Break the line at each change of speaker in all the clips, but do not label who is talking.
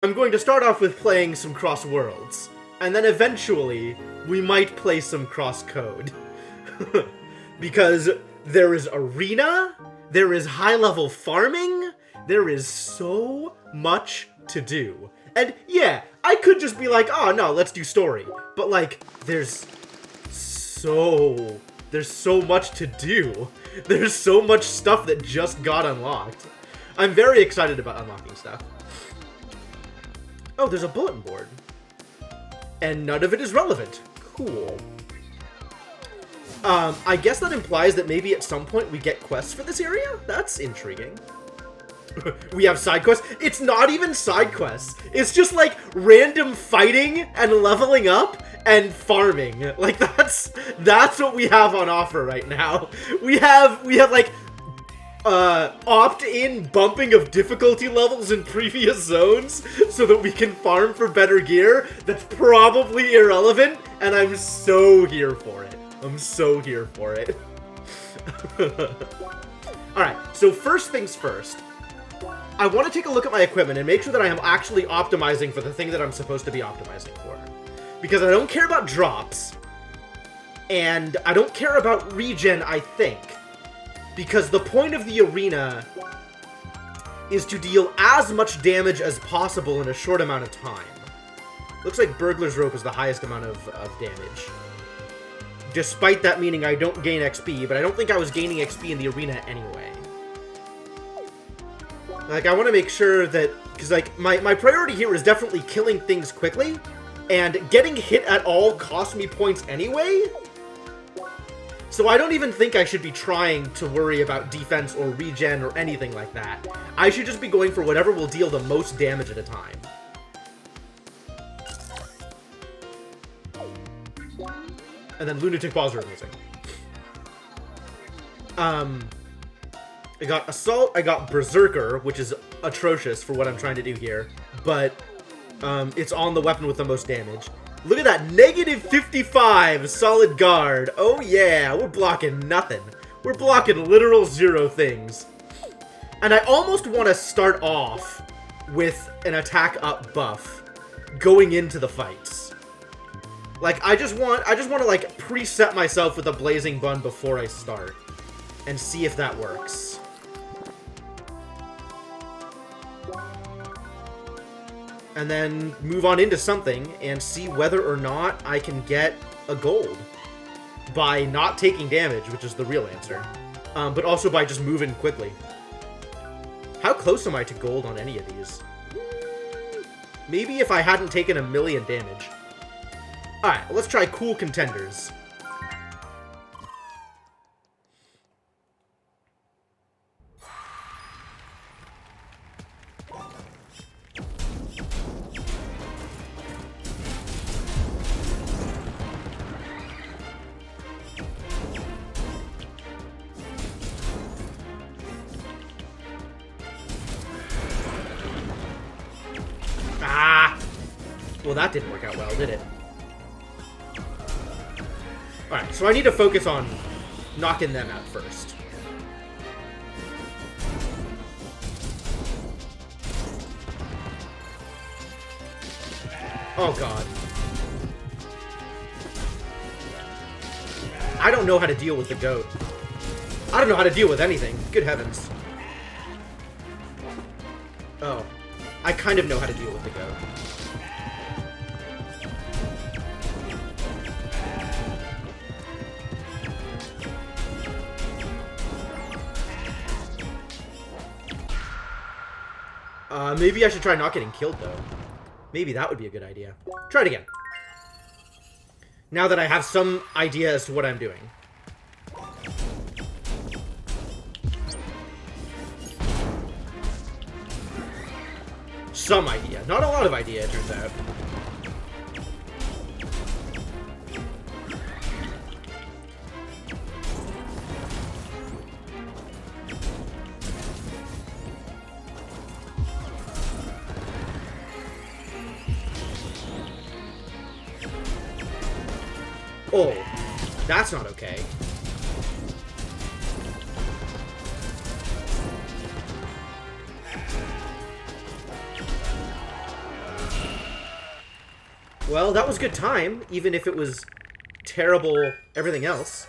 I'm going to start off with playing some Cross Worlds, and then eventually we might play some CrossCode. Because there is arena, there is high-level farming, there is so much to do. And yeah, I could just be like, oh no, let's do story. But like, there's so much to do. There's so much stuff that just got unlocked. I'm very excited about unlocking stuff. Oh, there's a bulletin board. And none of it is relevant. Cool. I guess that implies that maybe at some point we get quests for this area? That's intriguing. We have side quests? It's not even side quests. It's just like random fighting and leveling up and farming. Like that's what we have on offer right now. We have like opt-in bumping of difficulty levels in previous zones so that we can farm for better gear. That's probably irrelevant, and I'm so here for it. I'm so here for it. Alright, so first things first. I want to take a look at my equipment and make sure that I am actually optimizing for the thing that I'm supposed to be optimizing for. Because I don't care about drops, and I don't care about regen, I think. Because the point of the arena is to deal as much damage as possible in a short amount of time. Looks like Burglar's Rope is the highest amount of damage. Despite that meaning I don't gain XP, but I don't think I was gaining XP in the arena anyway. Like, I want to make sure that... Because, like, my priority here is definitely killing things quickly, and getting hit at all costs me points anyway. So I don't even think I should be trying to worry about defense or regen or anything like that. I should just be going for whatever will deal the most damage at a time. And then Lunatic Balls are amazing. I got Assault, I got Berserker, which is atrocious for what I'm trying to do here. But it's on the weapon with the most damage. Look at that, negative 55 solid guard. Oh yeah, we're blocking nothing. We're blocking literal zero things. And I almost want to start off with an attack up buff going into the fights. Like, I just want to like preset myself with a blazing bun before I start and see if that works. And then move on into something and see whether or not I can get a gold by not taking damage, which is the real answer, but also by just moving quickly. How close am I to gold on any of these? Maybe if I hadn't taken a million damage. Alright, let's try cool contenders. Well, that didn't work out well, did it? Alright, so I need to focus on knocking them out first. Oh, God. I don't know how to deal with the goat. I don't know how to deal with anything. Good heavens. Oh. I kind of know how to deal with the goat. Maybe I should try not getting killed, though. Maybe that would be a good idea. Try it again. Now that I have some idea as to what I'm doing. Some idea. Not a lot of idea, it turns out. Oh, that's not okay. Well, that was good time, even if it was terrible everything else.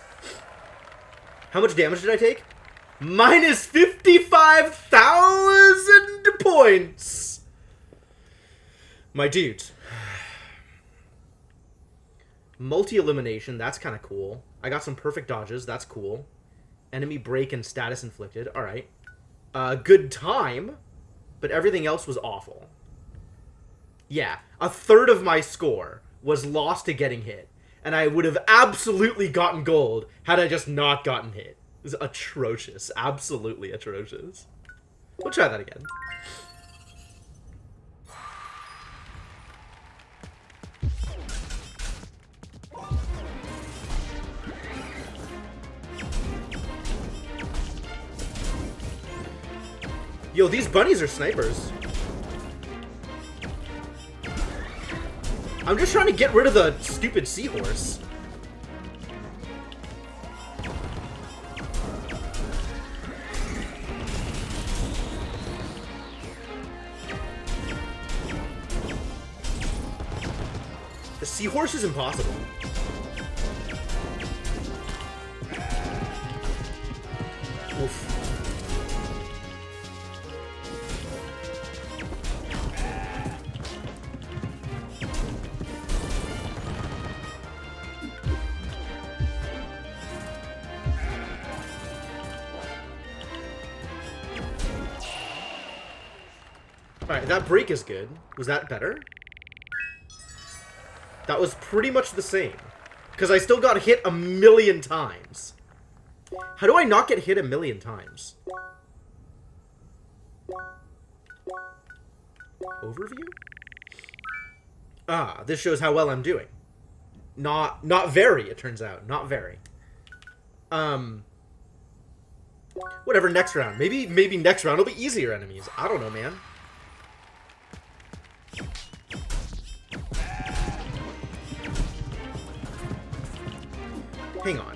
How much damage did I take? Minus 55,000 points! My dude. Multi-elimination, that's kind of cool. I got some perfect dodges, that's cool. Enemy break and status inflicted, alright. Good time, but everything else was awful. Yeah, a third of my score was lost to getting hit. And I would have absolutely gotten gold had I just not gotten hit. It was atrocious. Absolutely atrocious. We'll try that again. Yo, these bunnies are snipers. I'm just trying to get rid of the stupid seahorse. The seahorse is impossible. Oof. Alright, that break is good. Was that better? That was pretty much the same. Because I still got hit a million times. How do I not get hit a million times? Overview? Ah, this shows how well I'm doing. Not very, it turns out. Not very. Whatever, next round. Maybe next round will be easier enemies. I don't know, man. Hang on.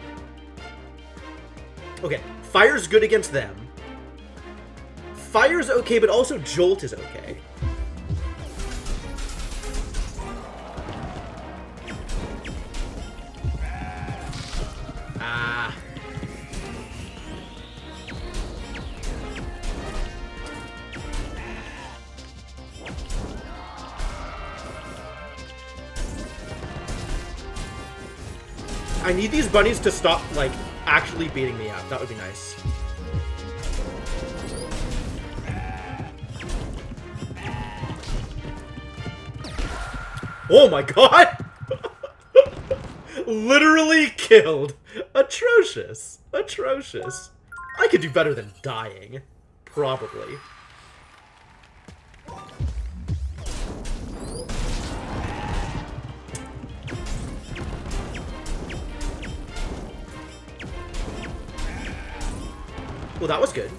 Okay, fire's good against them. Fire's okay, but also jolt is okay. Ah. I need these bunnies to stop, like, actually beating me up. That would be nice. Oh my god! Literally killed. Atrocious. Atrocious. I could do better than dying. Probably. Well, that was good.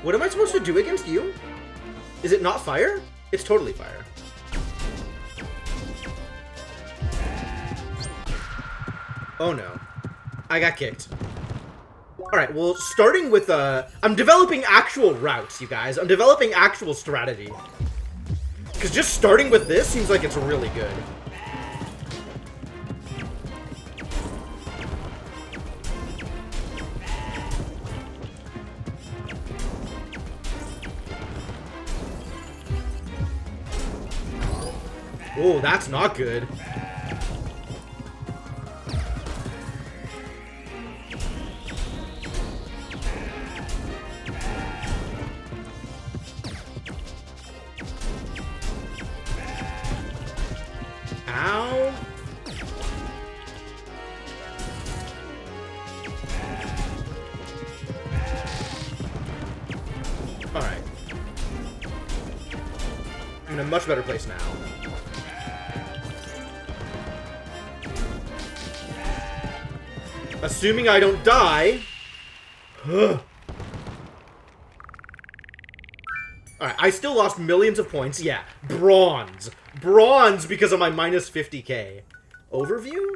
What am I supposed to do against you? Is it not fire? It's totally fire. Oh no. I got kicked. Alright, well, starting with, I'm developing actual routes, you guys. I'm developing actual strategy. Because just starting with this seems like it's really good. Oh, that's not good. Ow. Alright. I'm in a much better place now. Assuming I don't die. Alright, I still lost millions of points. Yeah, bronze. Bronze because of my minus 50k. Overview?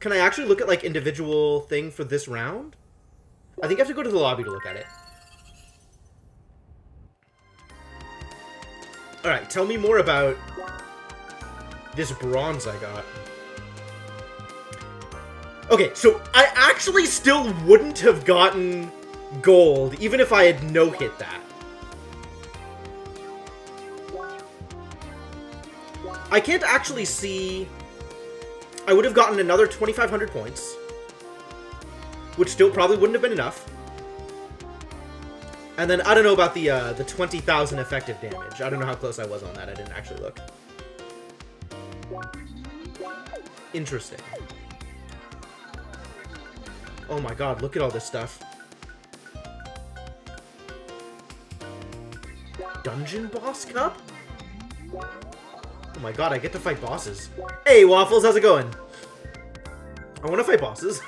Can I actually look at, like, individual thing for this round? I think I have to go to the lobby to look at it. Alright, tell me more about this bronze I got. Okay, so I actually still wouldn't have gotten gold, even if I had no-hit that. I can't actually see... I would have gotten another 2,500 points, which still probably wouldn't have been enough. And then, I don't know about the 20,000 effective damage. I don't know how close I was on that. I didn't actually look. Interesting. Oh my god, look at all this stuff. Dungeon Boss Cup? Oh my god, I get to fight bosses. Hey, Waffles, how's it going? I want to fight bosses.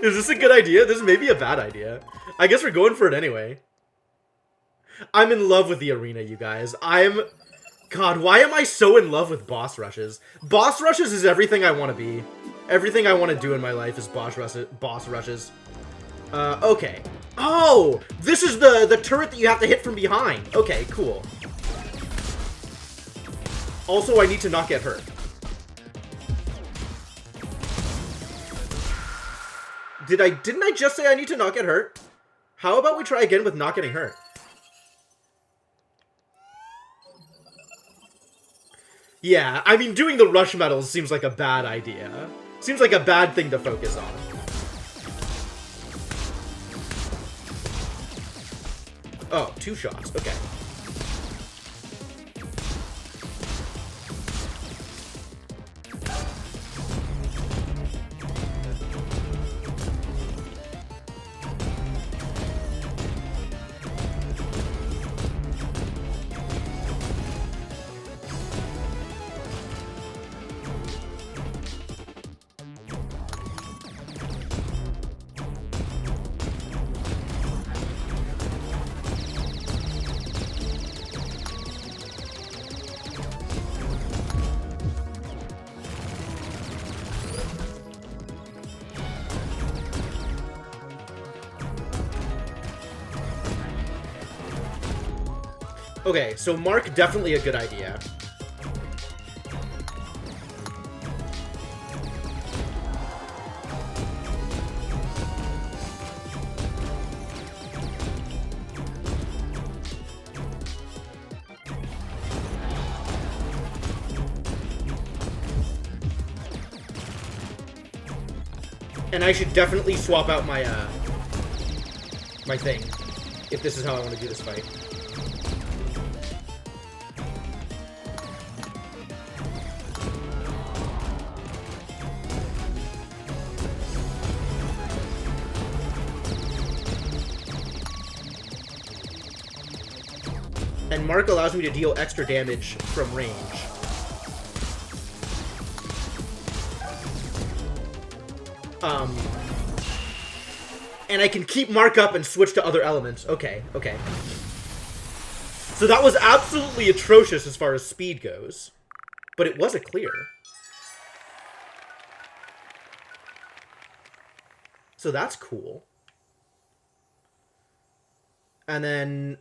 Is this a good idea? This may be a bad idea. I guess we're going for it anyway. I'm in love with the arena, you guys. God, why am I so in love with boss rushes? Boss rushes is everything I want to be. Everything I want to do in my life is boss rushes. Okay. Oh! This is the turret that you have to hit from behind. Okay, cool. Also, I need to not get hurt. Didn't I just say I need to not get hurt? How about we try again with not getting hurt? Yeah, I mean, doing the rush medals seems like a bad idea. Seems like a bad thing to focus on. Oh, 2 shots. Okay. Okay, so Mark, definitely a good idea. And I should definitely swap out my, my thing, if this is how I want to do this fight. And Mark allows me to deal extra damage from range. And I can keep Mark up and switch to other elements. Okay, okay. So that was absolutely atrocious as far as speed goes. But it was a clear. So that's cool. And then,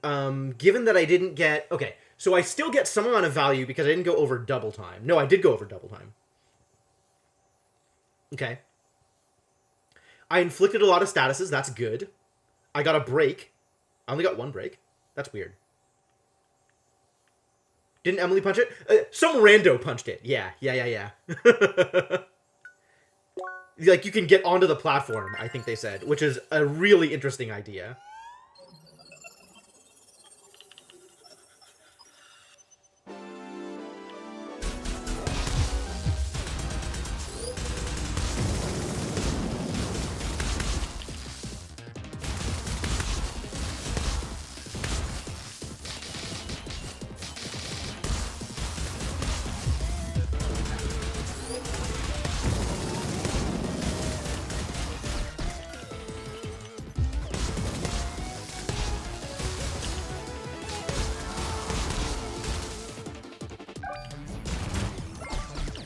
given that I didn't get... Okay, so I still get some amount of value because I didn't go over double time. No, I did go over double time. Okay. I inflicted a lot of statuses. That's good. I got a break. I only got 1 break. That's weird. Didn't Emily punch it? Some rando punched it. Yeah. Like, you can get onto the platform, I think they said, which is a really interesting idea.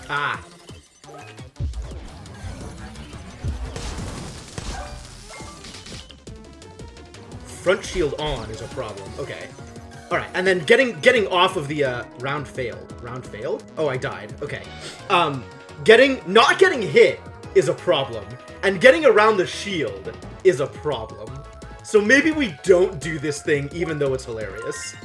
Ah. Front shield on is a problem. Okay. Alright, and then getting off of the, round failed. Round failed? Oh, I died. Okay. Not getting hit is a problem. And getting around the shield is a problem. So maybe we don't do this thing even though it's hilarious.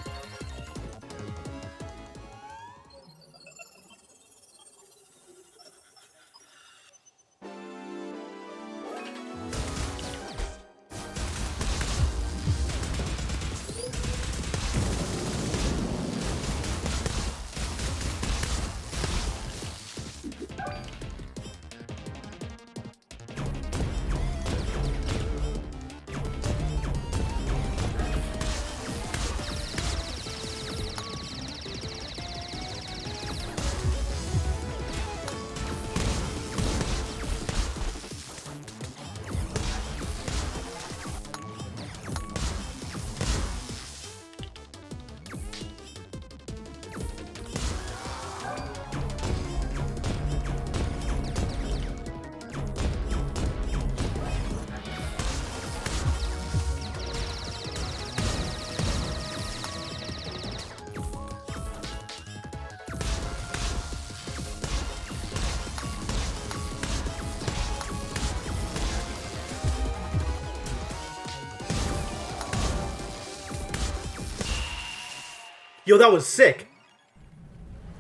Yo, that was sick.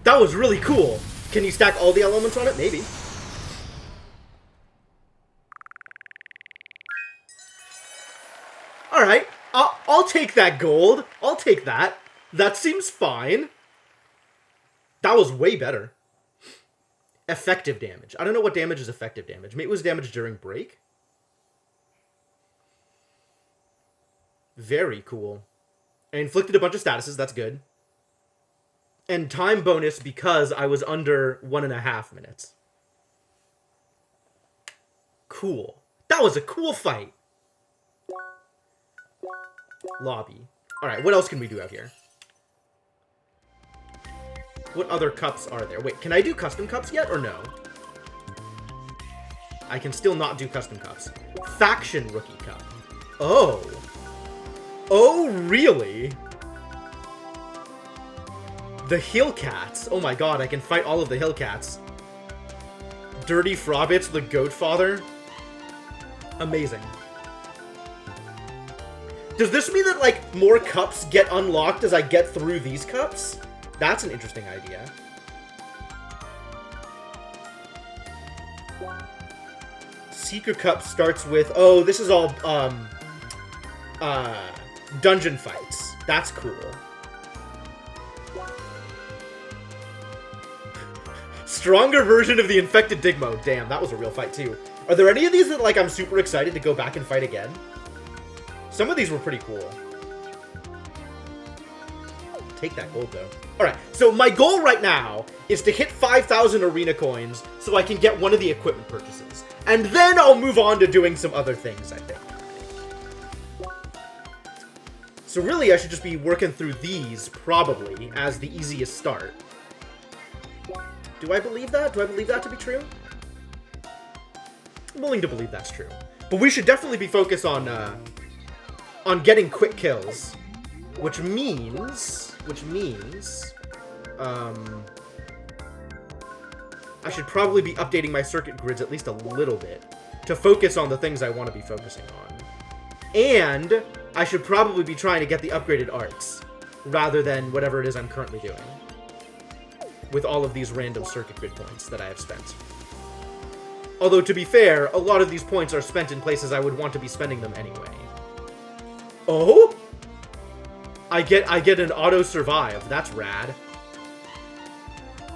That was really cool. Can you stack all the elements on it? Maybe. Alright. I'll take that gold. I'll take that. That seems fine. That was way better. Effective damage. I don't know what damage is effective damage. Maybe it was damage during break. Very cool. I inflicted a bunch of statuses. That's good. And time bonus because I was under 1.5 minutes. Cool. That was a cool fight. Lobby. Alright, what else can we do out here? What other cups are there? Wait, can I do custom cups yet or no? I can still not do custom cups. Faction Rookie Cup. Oh. Oh, really? The Hillcats. Oh my god, I can fight all of the Hillcats. Dirty Frobbits, the Goat Father. Amazing. Does this mean that, like, more cups get unlocked as I get through these cups? That's an interesting idea. Secret Cup starts with... Oh, this is all, dungeon fights. That's cool. Stronger version of the Infected Digmo. Damn, that was a real fight, too. Are there any of these that, like, I'm super excited to go back and fight again? Some of these were pretty cool. Take that gold, though. Alright, so my goal right now is to hit 5,000 arena coins so I can get one of the equipment purchases. And then I'll move on to doing some other things, I think. So really, I should just be working through these, probably, as the easiest start. Do I believe that? Do I believe that to be true? I'm willing to believe that's true. But we should definitely be focused on getting quick kills. Which means... I should probably be updating my circuit grids at least a little bit to focus on the things I want to be focusing on. And I should probably be trying to get the upgraded arts rather than whatever it is I'm currently doing with all of these random circuit grid points that I have spent. Although, to be fair, a lot of these points are spent in places I would want to be spending them anyway. Oh? I get an auto survive. That's rad.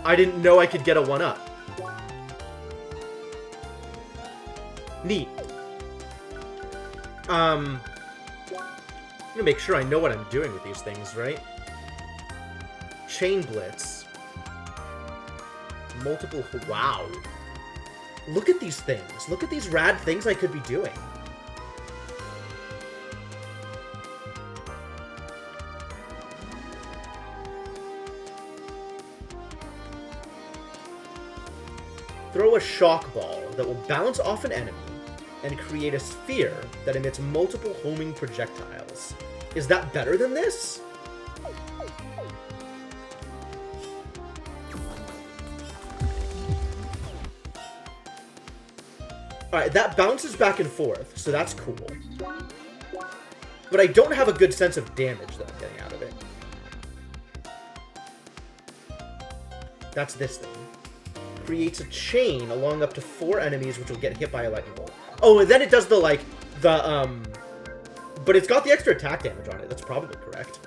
I didn't know I could get a 1-up. Neat. I'm gonna make sure I know what I'm doing with these things, right? Chain Blitz. Multiple... Wow. Look at these things. Look at these rad things I could be doing. Throw a shock ball that will bounce off an enemy and create a sphere that emits multiple homing projectiles. Is that better than this? Alright, that bounces back and forth, so that's cool. But I don't have a good sense of damage that I'm getting out of it. That's this thing. Creates a chain along up to 4 enemies which will get hit by a lightning bolt. Oh, and then it does the, but it's got the extra attack damage on it. That's probably correct.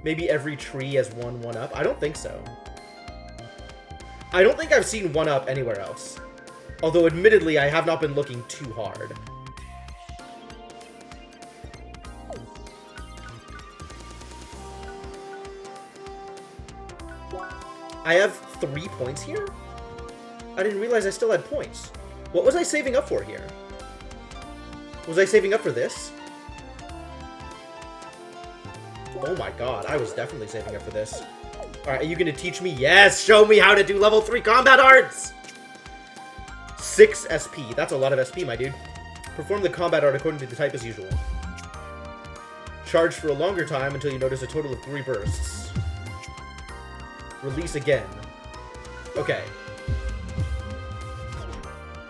Maybe every tree has 1-up. I don't think so. I don't think I've seen 1-up anywhere else. Although, admittedly, I have not been looking too hard. I have 3 points here? I didn't realize I still had points. What was I saving up for here? Was I saving up for this? Oh my god, I was definitely saving up for this. Alright, are you gonna teach me? Yes! Show me how to do level 3 combat arts! 6 SP. That's a lot of SP, my dude. Perform the combat art according to the type as usual. Charge for a longer time until you notice a total of 3 bursts. Release again. Okay.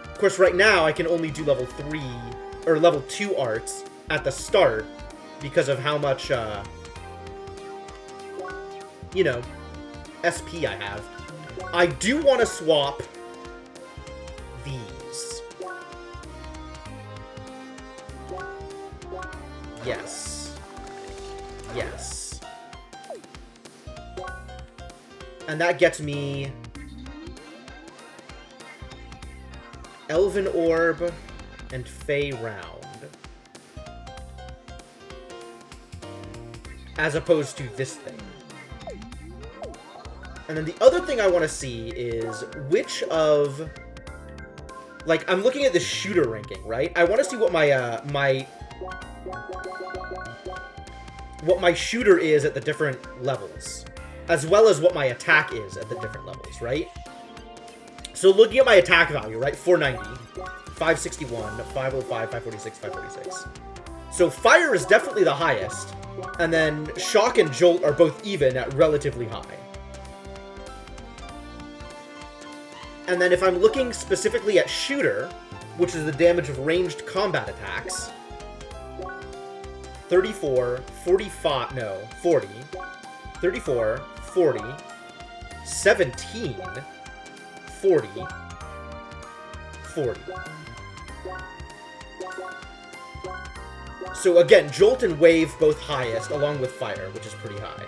Of course, right now, I can only do level 3, or level 2 arts at the start because of how much, you know, SP I have. I do want to swap these. Yes. Yes. And that gets me Elven Orb and Fey Round. As opposed to this thing. And then the other thing I want to see is which of... Like, I'm looking at the shooter ranking, right? I want to see what my, what my shooter is at the different levels. As well as what my attack is at the different levels, right? So looking at my attack value, right? 490, 561, 505, 546, 546. So fire is definitely the highest. And then shock and jolt are both even at relatively high. And then if I'm looking specifically at shooter, which is the damage of ranged combat attacks, 34, 45, no, 40, 34, 40, 17, 40, 40. So again, Jolt and Wave both highest, along with Fire, which is pretty high.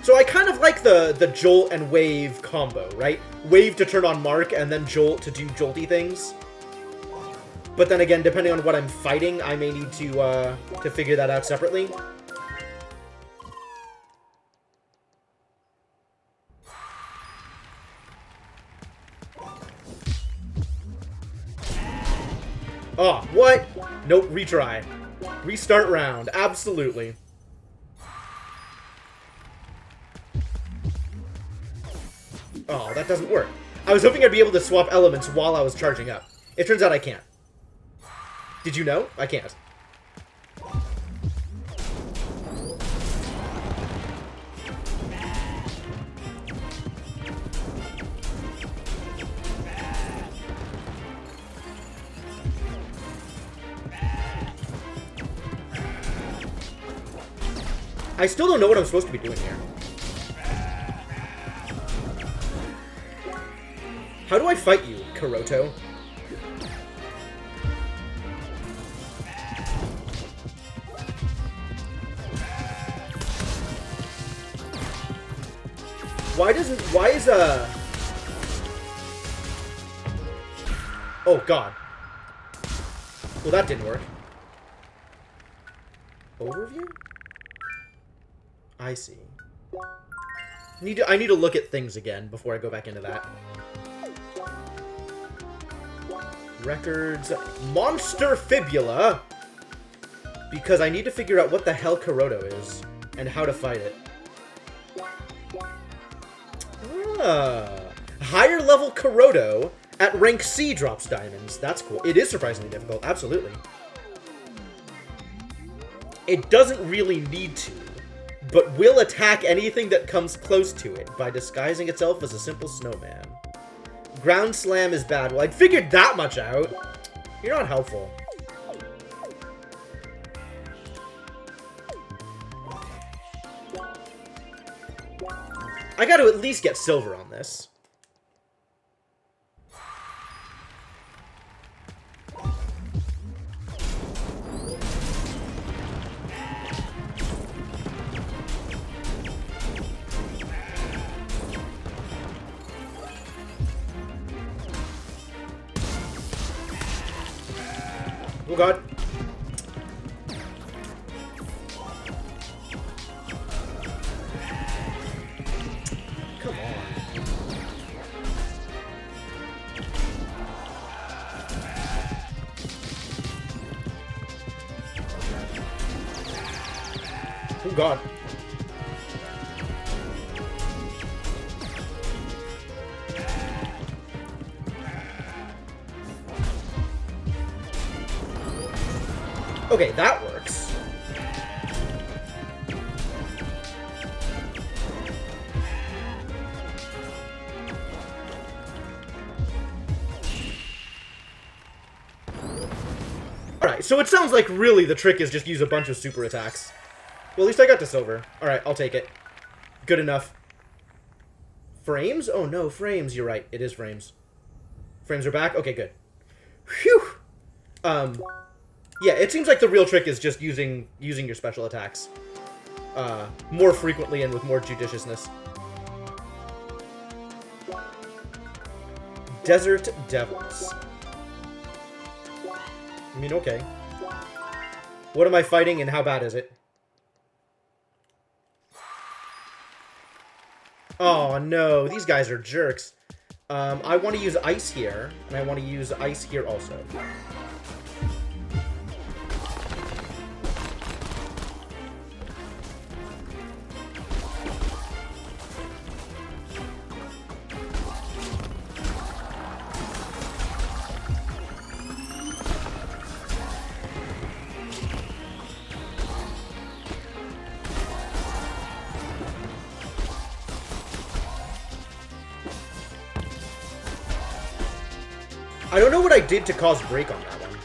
So I kind of like the Jolt and Wave combo, right? Wave to turn on Mark, and then Jolt to do jolty things. But then again, depending on what I'm fighting, I may need to figure that out separately. Oh, what? Nope, retry. Restart round, absolutely. Oh, that doesn't work. I was hoping I'd be able to swap elements while I was charging up. It turns out I can't. Did you know? I can't. I still don't know what I'm supposed to be doing here. How do I fight you, Kuroto? Why is Oh, God. Well, that didn't work. Overview? I see. I need to look at things again before I go back into that. Records. Monster Fibula! Because I need to figure out what the hell Kuroto is and how to fight it. Ah. Higher level Kuroto at rank C drops diamonds. That's cool. It is surprisingly difficult, absolutely. It doesn't really need to, but will attack anything that comes close to it by disguising itself as a simple snowman. Ground Slam is bad. Well, I'd figured that much out. You're not helpful. I gotta at least get silver on this. Oh god. Come on. Oh god. Okay, that works. Alright, so it sounds like really the trick is just use a bunch of super attacks. Well, at least I got to silver. Alright, I'll take it. Good enough. Frames? Oh no, frames. You're right. It is frames. Frames are back? Okay, good. Phew! Yeah, it seems like the real trick is just using your special attacks. More frequently and with more judiciousness. Desert Devils. I mean, okay. What am I fighting and how bad is it? Oh no, these guys are jerks. I want to use ice here, and I want to use ice here also. I don't know what I did to cause break on that one.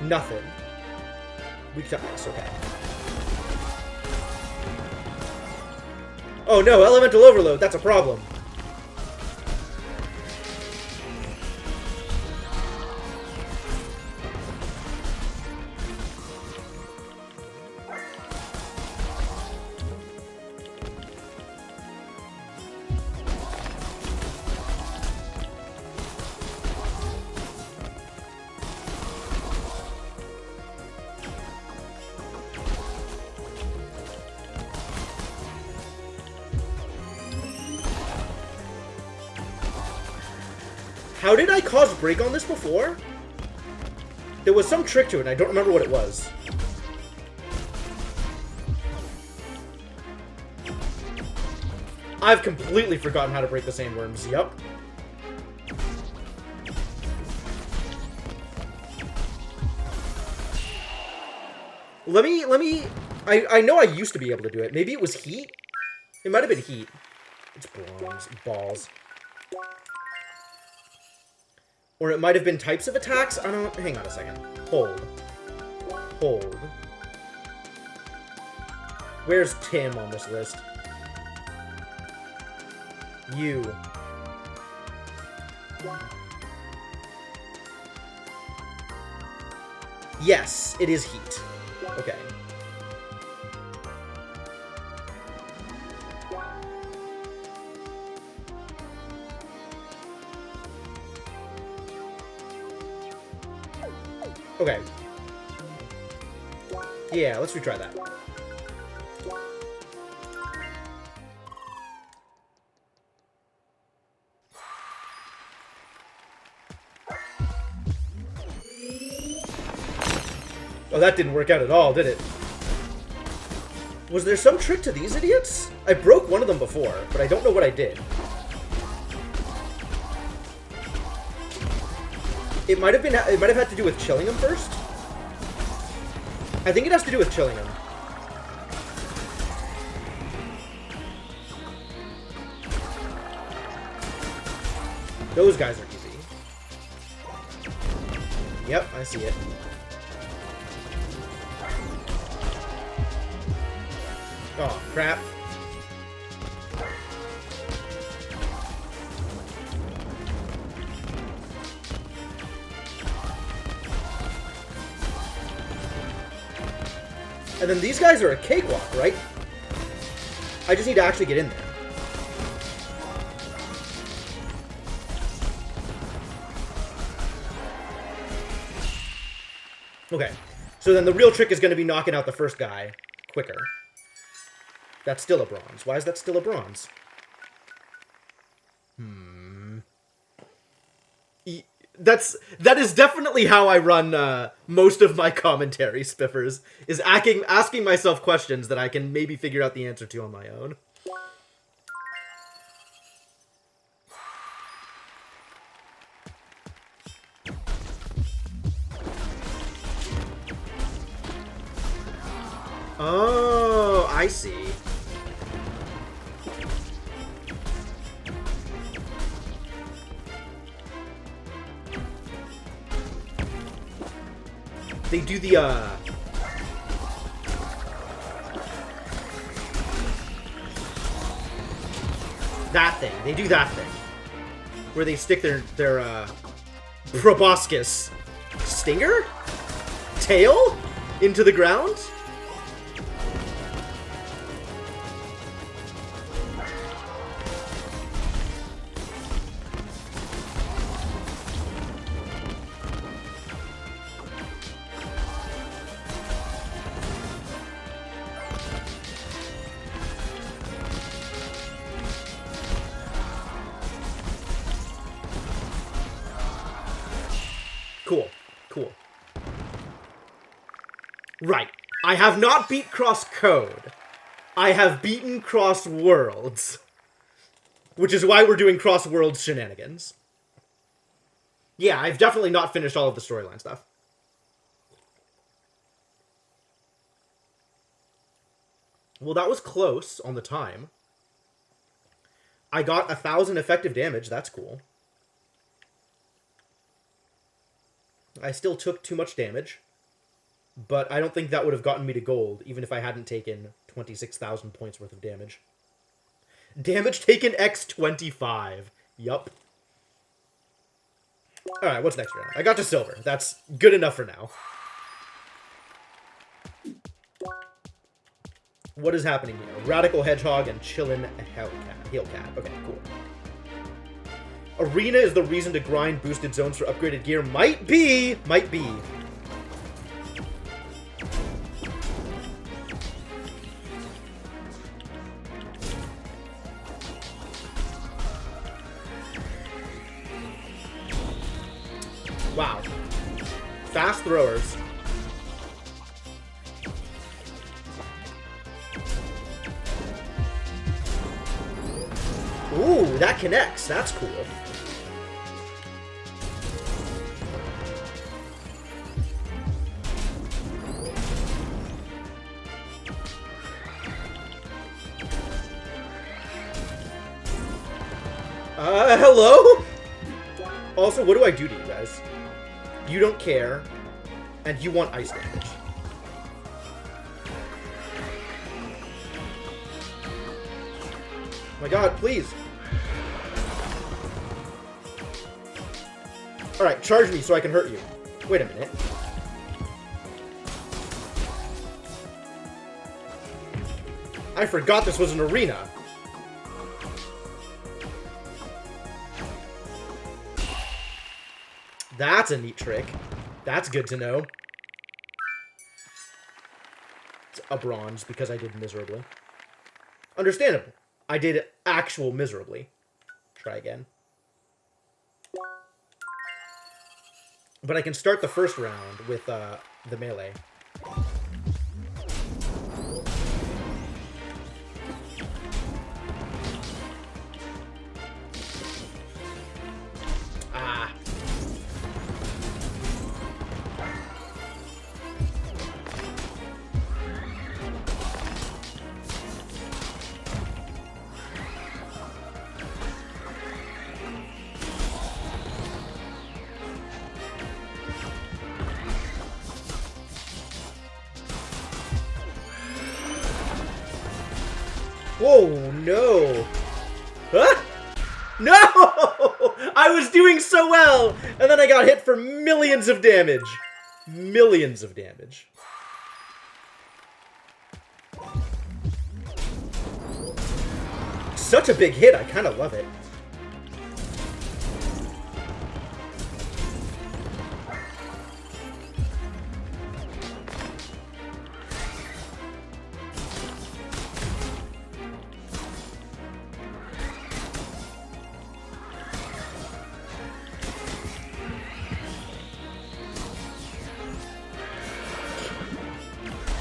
Nothing. Weak to ice, okay. Oh no, elemental overload, that's a problem. How did I cause break on this before? There was some trick to it, and I don't remember what it was. I've completely forgotten how to break the sandworms. Yup. Let me... I know I used to be able to do it. Maybe it was heat? It might have been heat. It's bronze. Balls. Or it might have been types of attacks? I don't... Hang on a second. Hold. Hold. Where's Tim on this list? You. Yes, it is heat. Okay. Okay. Yeah, let's retry that. Oh, that didn't work out at all, did it? Was there some trick to these idiots? I broke one of them before, but I don't know what I did. It might have had to do with chilling him first. I think it has to do with chilling him. Those guys are easy. Yep, I see it. Oh, crap. And then these guys are a cakewalk, right? I just need to actually get in there. Okay, so then the real trick is going to be knocking out the first guy quicker. That's still a bronze. Why is that still a bronze? That is definitely how I run most of my commentary, Spiffers, is asking myself questions that I can maybe figure out the answer to on my own. Oh, I see. They do the, that thing. They do that thing. Where they stick their proboscis stinger? Tail? Into the ground? Cool. Right. I have not beat CrossCode. I have beaten Crossworlds. Which is why we're doing Crossworlds shenanigans. Yeah, I've definitely not finished all of the storyline stuff. Well, that was close on the time. I got 1,000 effective damage. That's cool. I still took too much damage. But I don't think that would have gotten me to gold, even if I hadn't taken 26,000 points worth of damage. Damage taken x 25. Yup. Alright, what's next round? I got to silver. That's good enough for now. What is happening here? Radical Hedgehog and Chillin' Hellcat. Okay, cool. Arena is the reason to grind boosted zones for upgraded gear. Might be. Wow. Fast throwers. Ooh, that connects. That's cool. Hello? Also, what do I do to you guys? You don't care, and you want ice damage. My god, please. Alright, charge me so I can hurt you. Wait a minute. I forgot this was an arena. That's a neat trick. That's good to know. It's a bronze because I did miserably. Understandable. I did actual miserably. Try again. But I can start the first round with the melee. Whoa, no. Huh? No! I was doing so well, and then I got hit for millions of damage. Millions of damage. Such a big hit, I kind of love it.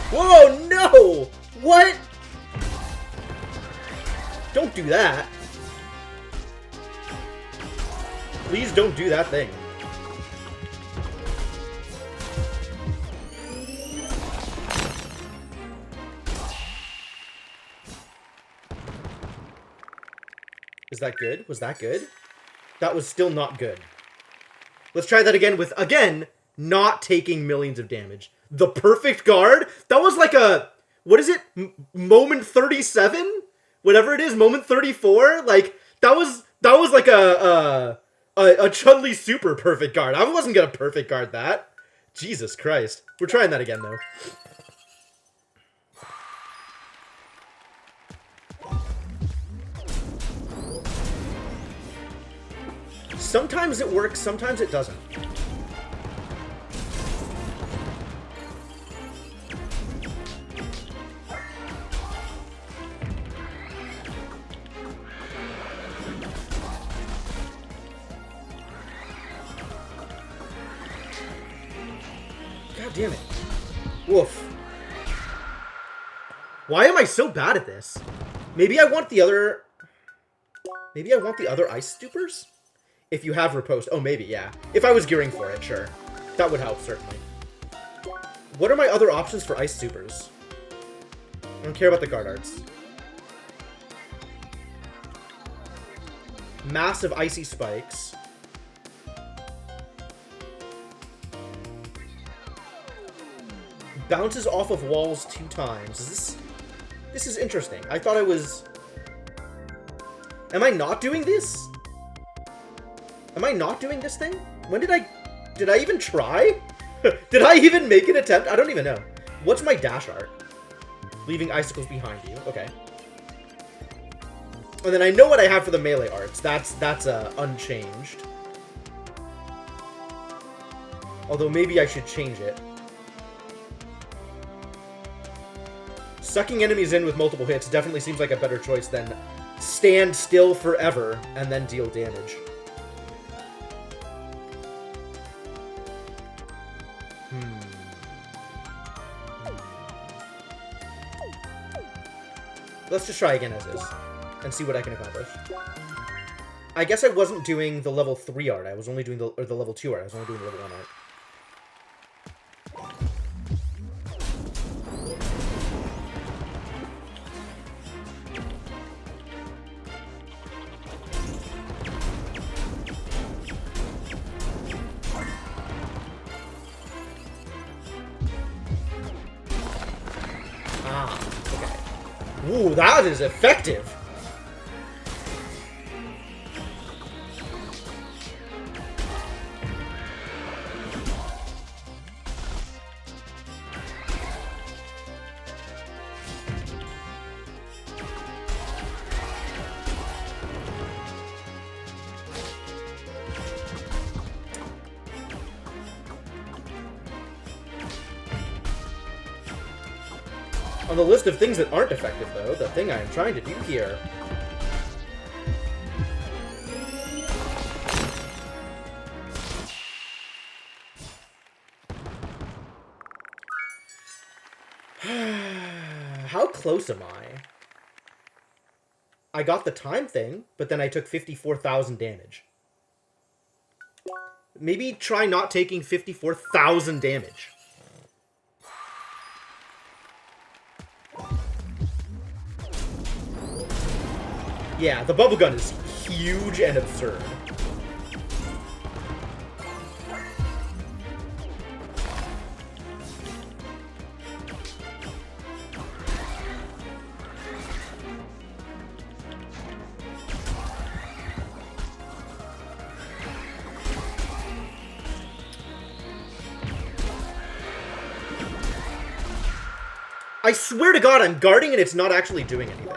Whoa, no! What? Don't do that. Please don't do that thing. Is that good? Was that good? That was still not good. Let's try that again with, again, not taking millions of damage. The perfect guard? That was like a, what is it? Moment 37? Whatever it is, moment 34? Like, that was like a Chun-Li super perfect guard. I wasn't gonna perfect guard that. Jesus Christ. We're trying that again, though. Sometimes it works, sometimes it doesn't. God damn it. Woof. Why am I so bad at this? Maybe I want the other... Maybe I want the other ice stupers? If you have riposte. Oh, maybe, yeah. If I was gearing for it, sure. That would help, certainly. What are my other options for ice supers? I don't care about the guard arts. Massive icy spikes. Bounces off of walls 2 times. This is interesting. I thought I was... Am I not doing this? Am I not doing this thing? When did I even try? Did I even make an attempt? I don't even know. What's my dash art? Leaving icicles behind you. Okay. And then I know what I have for the melee arts. That's unchanged. Although maybe I should change it. Sucking enemies in with multiple hits definitely seems like a better choice than stand still forever and then deal damage. Let's just try again as is, and see what I can accomplish. I guess I wasn't doing the level 3 art, I was only doing the level 2 art, I was only doing the level 1 art. Ooh, that is effective! On the list of things that aren't effective, though, the thing I am trying to do here. How close am I? I got the time thing, but then I took 54,000 damage. Maybe try not taking 54,000 damage. Yeah, the bubble gun is huge and absurd. I swear to God, I'm guarding and it's not actually doing anything.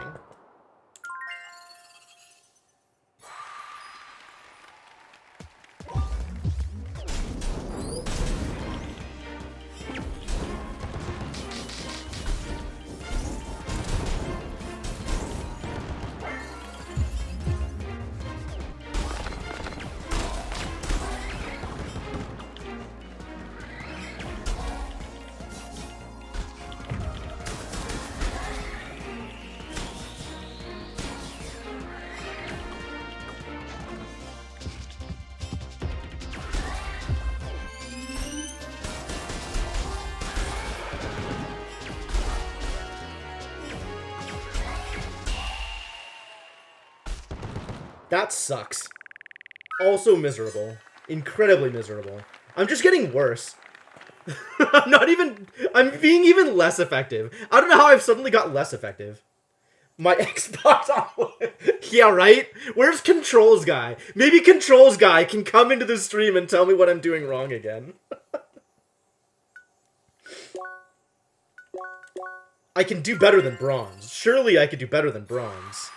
That sucks. Also miserable. Incredibly miserable. I'm just getting worse. I'm being even less effective. I don't know how I've suddenly got less effective. My Xbox... Yeah, right? Where's Controls Guy? Maybe Controls Guy can come into the stream and tell me what I'm doing wrong again. I can do better than bronze. Surely I could do better than bronze.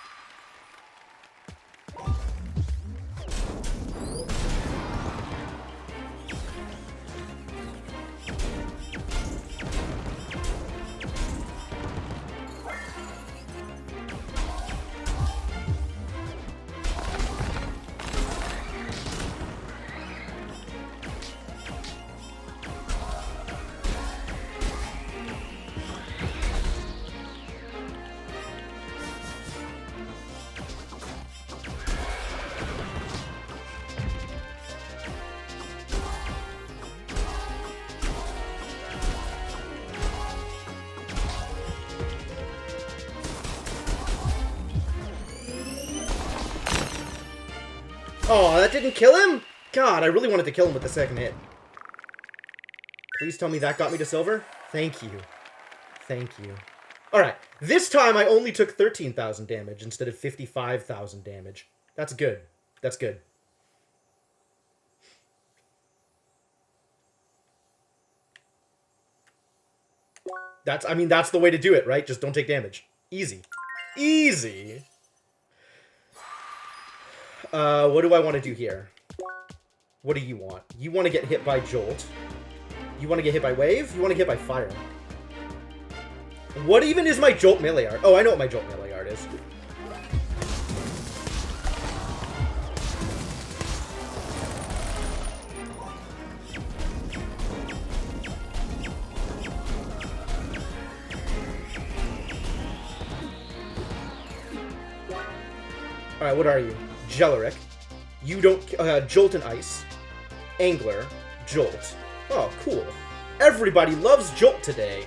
Oh, that didn't kill him? God, I really wanted to kill him with the second hit. Please tell me that got me to silver? Thank you. Thank you. Alright, this time I only took 13,000 damage instead of 55,000 damage. That's good. That's good. That's the way to do it, right? Just don't take damage. Easy. Easy! What do I want to do here? What do you want? You want to get hit by Jolt. You want to get hit by Wave? You want to get hit by Fire. What even is my Jolt melee art? Oh, I know what my Jolt melee art is. Alright, what are you? Jeleric. You don't... Jolt and Ice. Angler. Jolt. Oh, cool. Everybody loves Jolt today.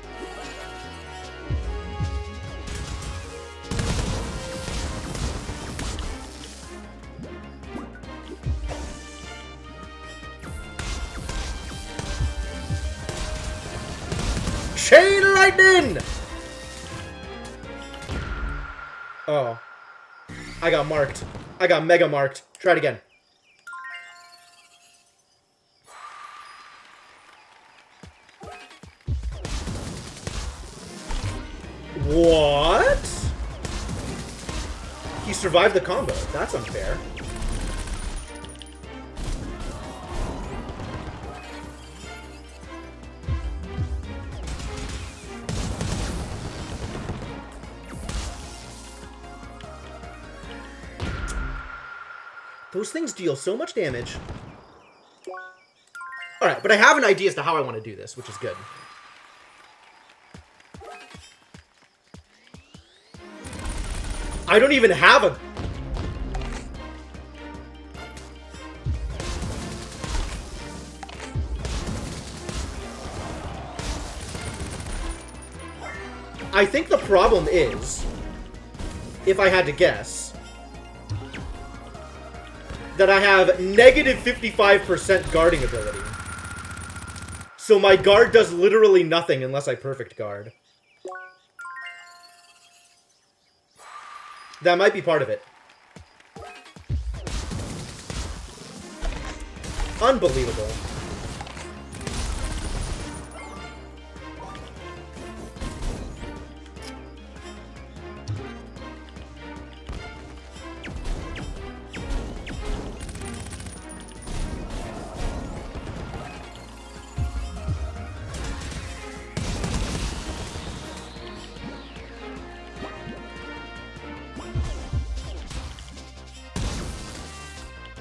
Chain Lightning! Oh. I got marked. I got mega marked. Try it again. What? He survived the combo. That's unfair. Those things deal so much damage. Alright, but I have an idea as to how I want to do this, which is good. I don't even have a... I think the problem is, if I had to guess, that I have negative 55% guarding ability. So my guard does literally nothing unless I perfect guard. That might be part of it. Unbelievable.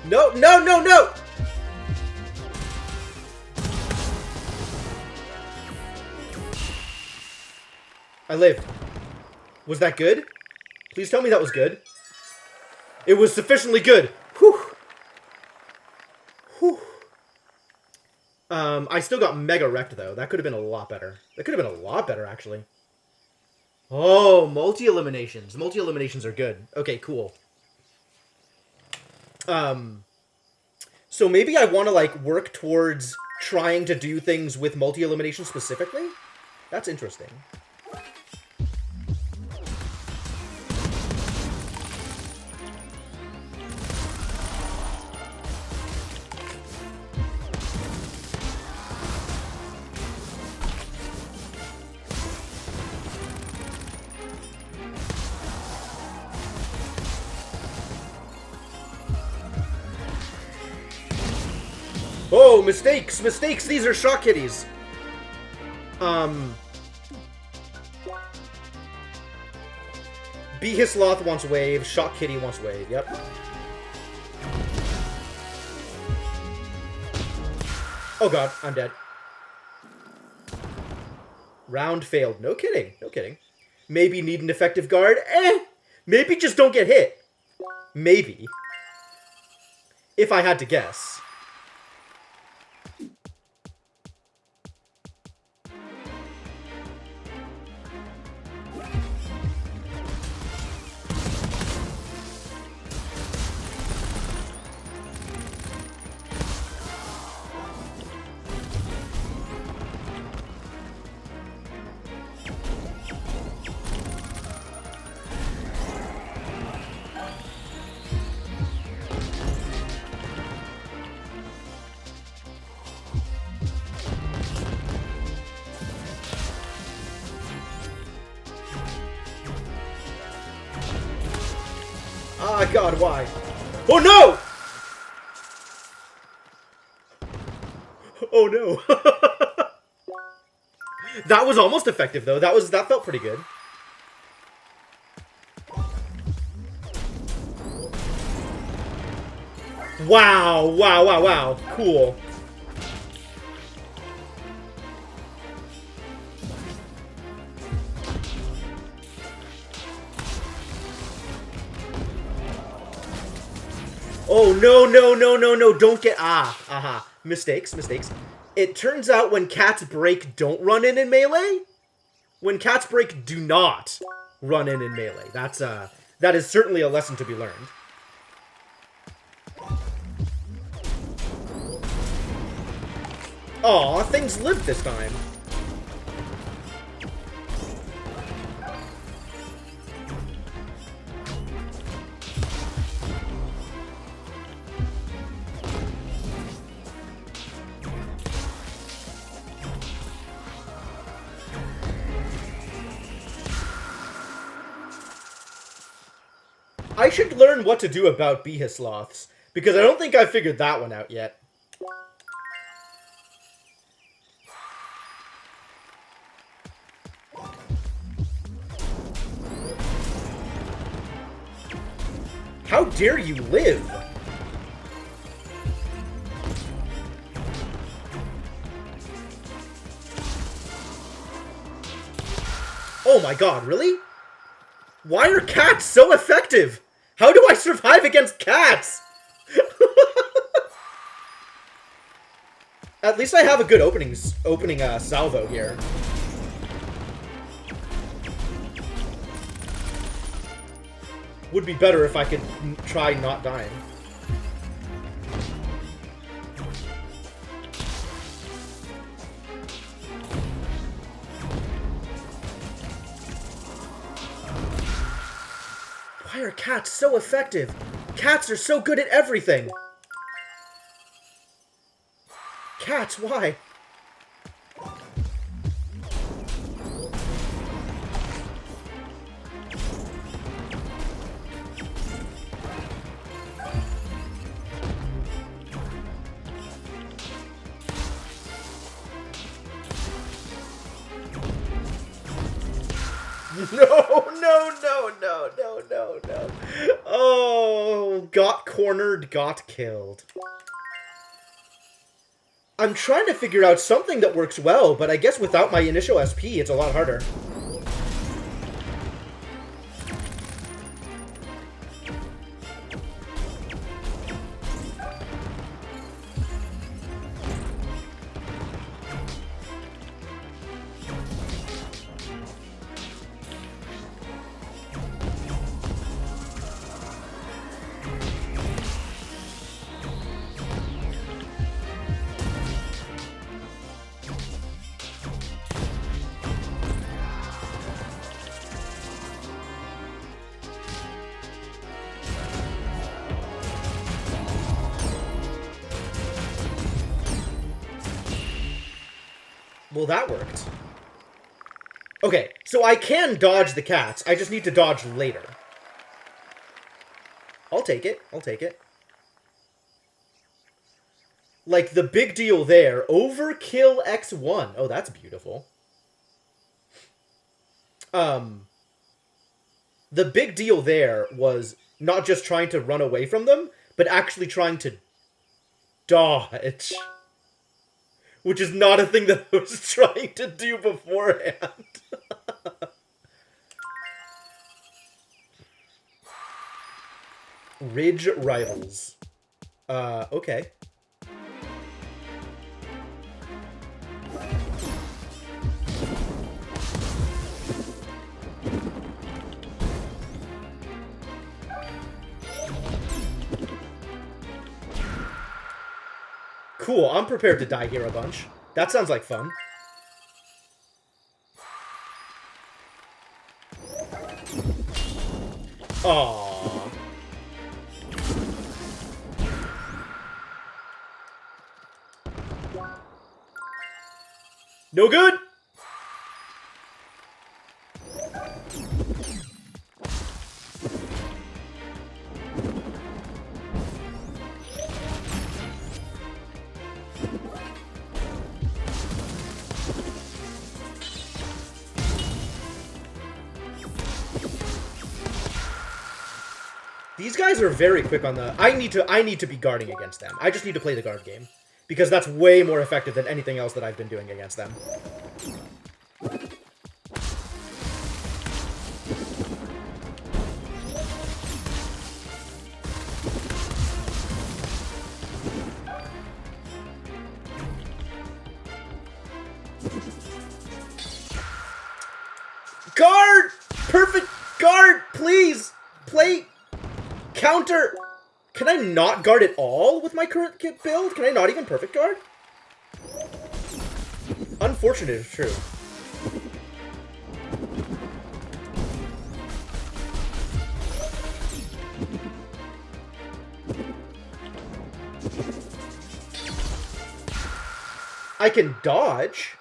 No, no, no, no! I lived. Was that good? Please tell me that was good. It was sufficiently good. Whew. Whew. I still got mega wrecked, though. That could have been a lot better. That could have been a lot better, actually. Oh, multi-eliminations. Multi-eliminations are good. Okay, cool. So maybe I want to, like, work towards trying to do things with multi-elimination specifically? That's interesting. Oh, mistakes! Mistakes! These are shock kitties! Behisloth wants wave, Shock Kitty wants wave, yep. Oh god, I'm dead. Round failed. No kidding, no kidding. Maybe need an effective guard? Maybe just don't get hit. Maybe. If I had to guess. Ah, god, why? Oh no! Oh no. That was almost effective though. That felt pretty good. Wow, wow, wow, wow. Cool. Oh, no, no, no, no, no, don't get... Aha. Mistakes. It turns out when cats break, don't run in melee. When cats break, do not run in melee. That is certainly a lesson to be learned. Aw, things lived this time. I should learn what to do about Behisloths, because I don't think I figured that one out yet. How dare you live? Oh my god, really? Why are cats so effective? How do I survive against cats? At least I have a good opening salvo here. Would be better if I could try not dying. Why are cats so effective? Cats are so good at everything. Cats, why? No. Oh, got cornered, got killed. I'm trying to figure out something that works well, but I guess without my initial SP, it's a lot harder. Well, that worked. Okay, so I can dodge the cats. I just need to dodge later. I'll take it. I'll take it. Like, the big deal there. Overkill X1. Oh, that's beautiful. The big deal there was not just trying to run away from them, but actually trying to dodge. Which is not a thing that I was trying to do beforehand. Ridge Rivals. Okay. Cool, I'm prepared to die here a bunch. That sounds like fun. Aww. No good! These guys are very quick on the... I need to be guarding against them. I just need to play the guard game. Because that's way more effective than anything else that I've been doing against them. Guard! Perfect guard! Please! Play... Counter! Can I not guard at all with my current kit build? Can I not even perfect guard? Unfortunate if true. I can dodge,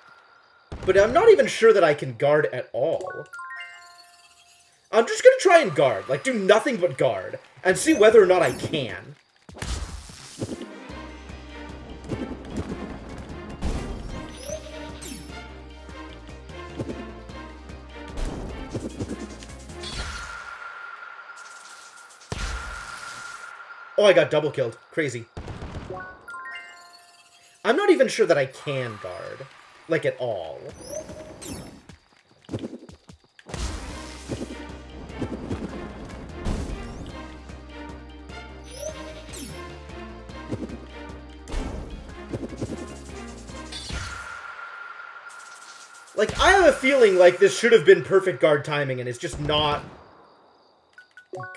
but I'm not even sure that I can guard at all. I'm just gonna try and guard. Like, do nothing but guard. And see whether or not I can. Oh, I got double killed. Crazy. I'm not even sure that I can guard. Like, at all. Like, I have a feeling like this should have been perfect guard timing, and it's just not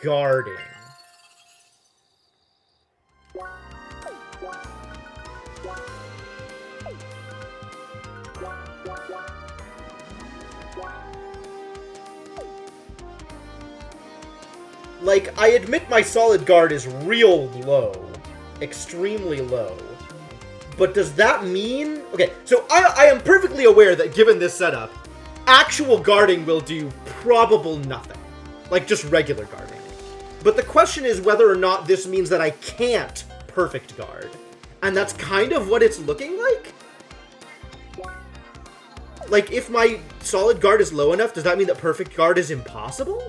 guarding. Like, I admit my solid guard is real low. Extremely low. But does that mean... Okay, so I am perfectly aware that given this setup, actual guarding will do probable nothing. Like, just regular guarding. But the question is whether or not this means that I can't perfect guard. And that's kind of what it's looking like? Like, if my solid guard is low enough, does that mean that perfect guard is impossible?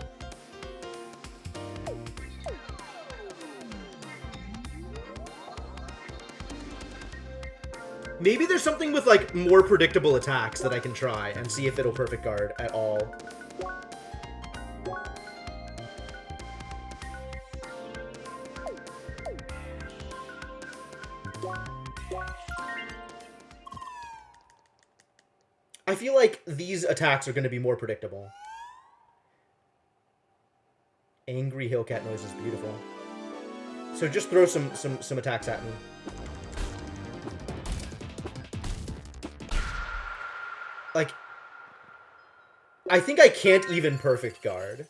Maybe there's something with, like, more predictable attacks that I can try and see if it'll perfect guard at all. I feel like these attacks are going to be more predictable. Angry Hillcat noise is beautiful. So just throw some attacks at me. Like, I think I can't even perfect guard.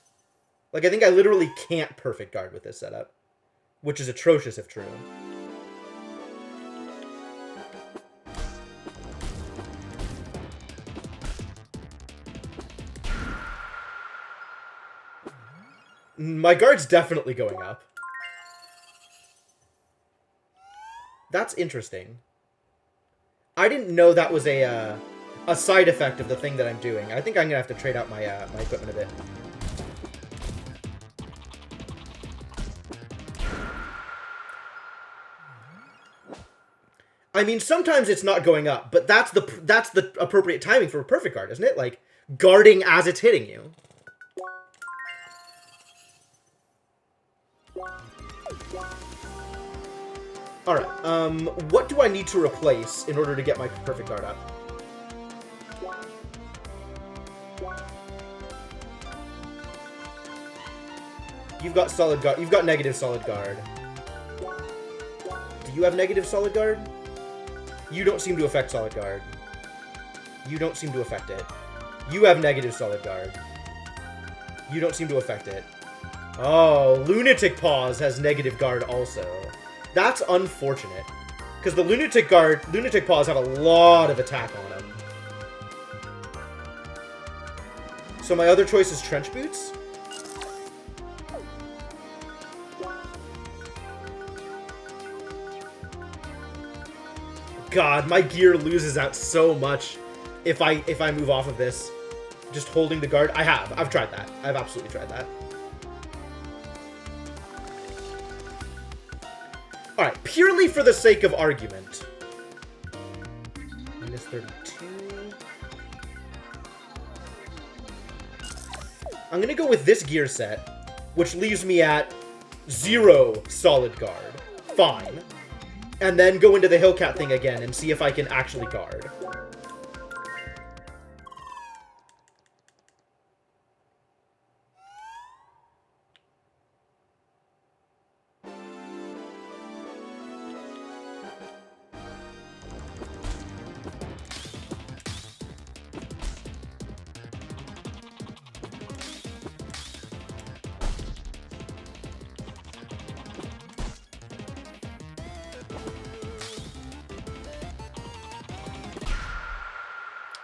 Like, I think I literally can't perfect guard with this setup. Which is atrocious if true. My guard's definitely going up. That's interesting. I didn't know that was a side effect of the thing that I'm doing. I think I'm gonna have to trade out my my equipment a bit. I mean, sometimes it's not going up, but that's the appropriate timing for a perfect guard, isn't it? Like, guarding as it's hitting you. Alright, what do I need to replace in order to get my perfect guard up? You've got solid guard. You've got negative solid guard. Do you have negative solid guard? You don't seem to affect solid guard. You don't seem to affect it. You have negative solid guard. You don't seem to affect it. Oh, Lunatic Paws has negative guard also. That's unfortunate. Because the Lunatic Paws have a lot of attack on them. So my other choice is Trench Boots? God, my gear loses out so much if I move off of this. Just holding the guard. I've tried that. I've absolutely tried that. Alright, purely for the sake of argument. Minus 32. I'm gonna go with this gear set, which leaves me at 0 solid guard. Fine. And then go into the Hillcat thing again and see if I can actually guard.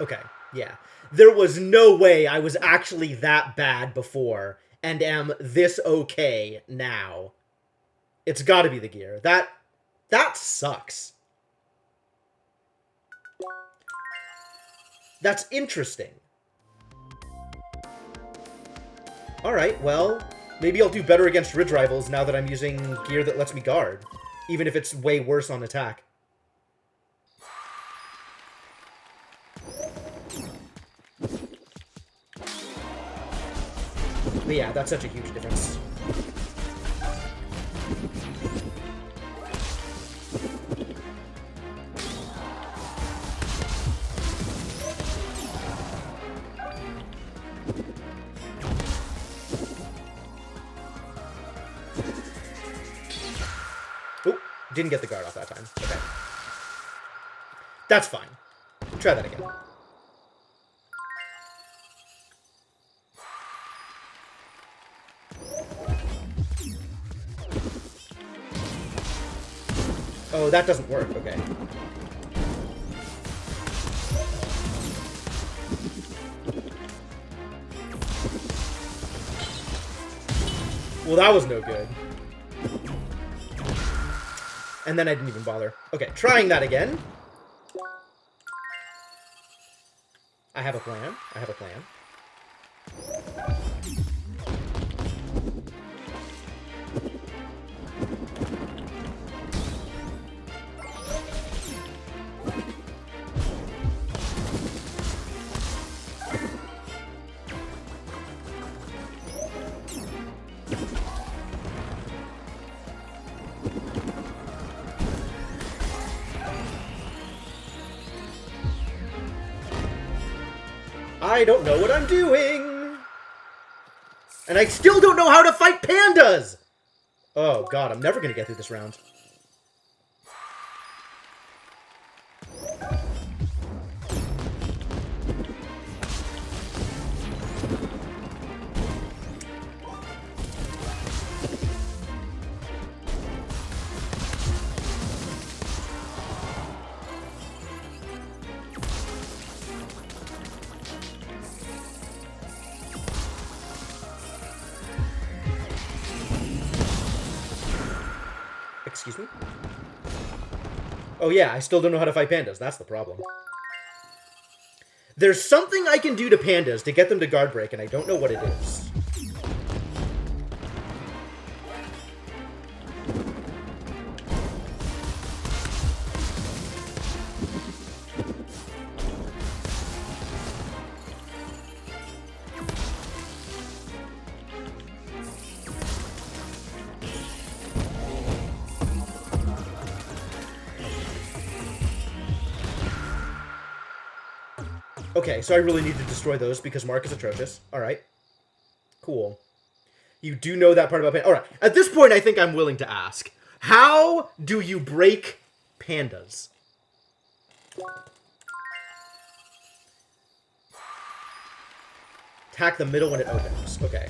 Okay, yeah. There was no way I was actually that bad before and am this okay now. It's gotta be the gear. That sucks. That's interesting. Alright, well, maybe I'll do better against Ridge Rivals now that I'm using gear that lets me guard. Even if it's way worse on attack. But yeah, that's such a huge difference. Oh, didn't get the guard off that time. Okay. That's fine. Try that again. Oh, that doesn't work. Okay. Well, that was no good. And then I didn't even bother. Okay, trying that again. I have a plan. I have a plan. I don't know what I'm doing. And I still don't know how to fight pandas! Oh god, I'm never gonna get through this round. Excuse me? Oh yeah, I still don't know how to fight pandas. That's the problem. There's something I can do to pandas to get them to guard break, and I don't know what it is. Okay, so I really need to destroy those because Mark is atrocious. Alright. Cool. You do know that part about pandas. Alright, at this point I think I'm willing to ask. How do you break pandas? Attack the middle when it opens. Okay.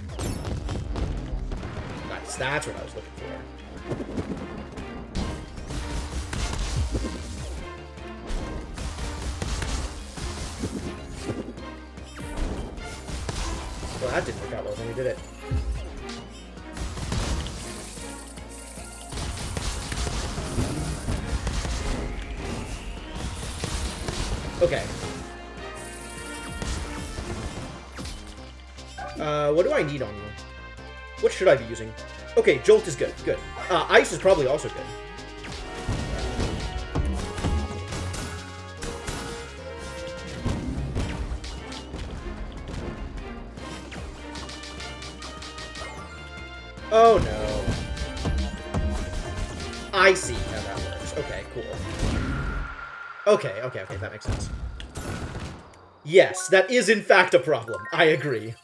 Nice, that's what I was looking for. Well, that didn't work out well when we did it. Okay. What do I need on you? What should I be using? Okay, Jolt is good. Good. Ice is probably also good. Oh no. I see how that works. Okay, cool. Okay, that makes sense. Yes, that is in fact a problem. I agree.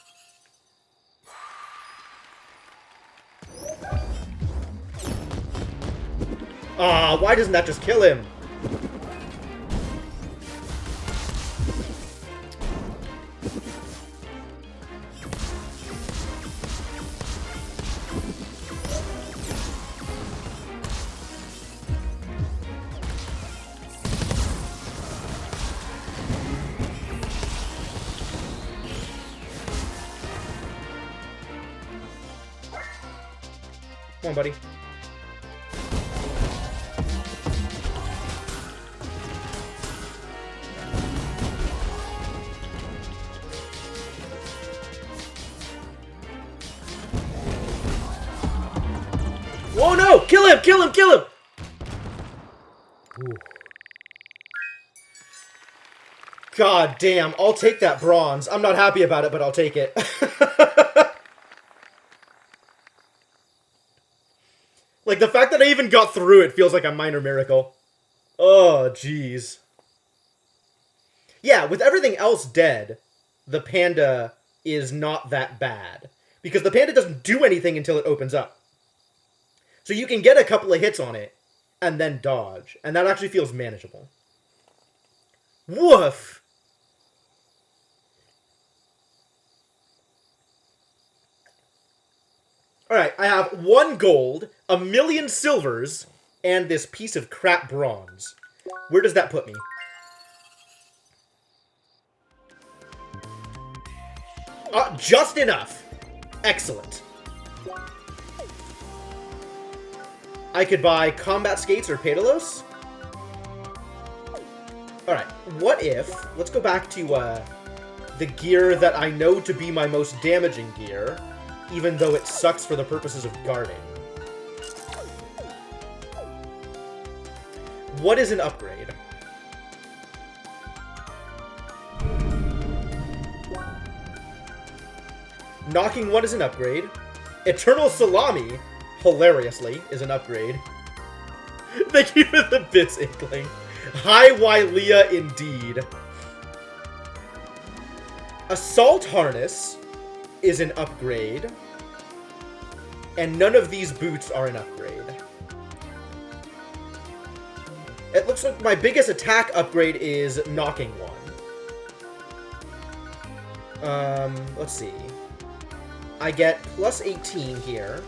Ah, why doesn't that just kill him? Come on, buddy. Oh no! Kill him! Kill him! Kill him! Ooh. God damn, I'll take that bronze. I'm not happy about it, but I'll take it. Like, the fact that I even got through it feels like a minor miracle. Oh, jeez. Yeah, with everything else dead, the panda is not that bad. Because the panda doesn't do anything until it opens up. So you can get a couple of hits on it, and then dodge. And that actually feels manageable. Woof! Alright, I have 1 gold, 1,000,000 silvers, and this piece of crap bronze. Where does that put me? Just enough. Excellent. I could buy combat skates or pedalos. Alright, what if... Let's go back to the gear that I know to be my most damaging gear, even though it sucks for the purposes of guarding. What is an upgrade? Knocking 1 is an upgrade. Eternal Salami, hilariously, is an upgrade. Thank you for the bits, Inkling. Hi, Wylea, indeed. Assault Harness is an upgrade. And none of these boots are an upgrade. It looks like my biggest attack upgrade is Knocking One. Let's see. I get plus 18 here.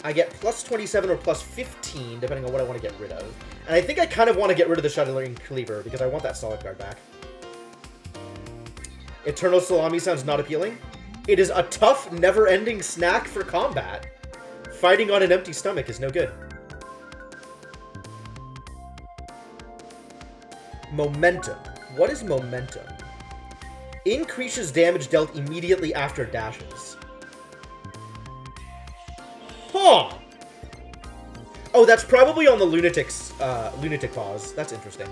I get plus 27 or plus 15, depending on what I want to get rid of. And I think I kind of want to get rid of the Shuddering Cleaver, because I want that Solid Guard back. Eternal Salami sounds not appealing. It is a tough, never-ending snack for combat. Fighting on an empty stomach is no good. Momentum. What is Momentum? Increases damage dealt immediately after dashes. Huh! Oh, that's probably on the Lunatic Paws. That's interesting.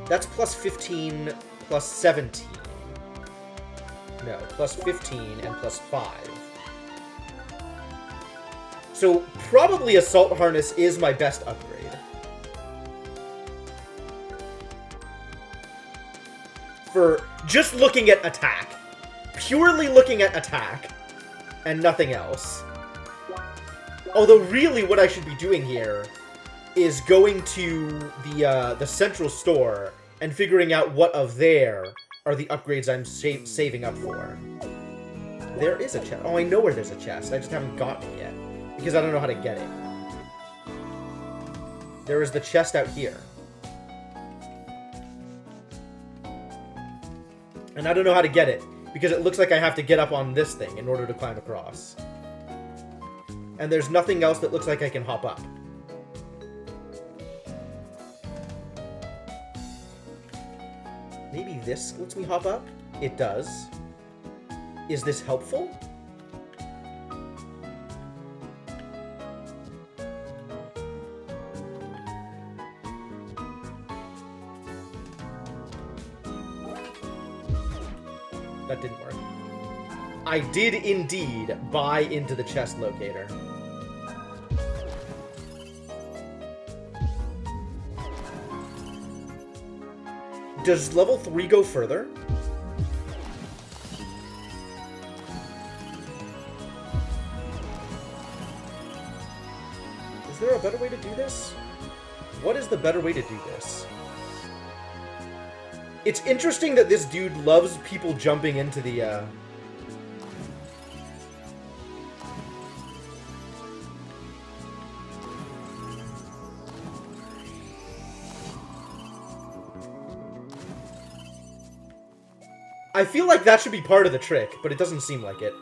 That's plus 15, plus 17. No, plus 15 and plus 5. So, probably Assault Harness is my best upgrade. For just looking at attack. Purely looking at attack. And nothing else. Although, really, what I should be doing here is going to the central store and figuring out what of there are the upgrades I'm saving up for. There is a chest. Oh, I know where there's a chest. I just haven't gotten it yet. Because I don't know how to get it. There is the chest out here. And I don't know how to get it, because it looks like I have to get up on this thing in order to climb across. And there's nothing else that looks like I can hop up. Maybe this lets me hop up? It does. Is this helpful? That didn't work. I did indeed buy into the chest locator. Does level 3 go further? Is there a better way to do this? What is the better way to do this? It's interesting that this dude loves people jumping into the, I feel like that should be part of the trick, but it doesn't seem like it.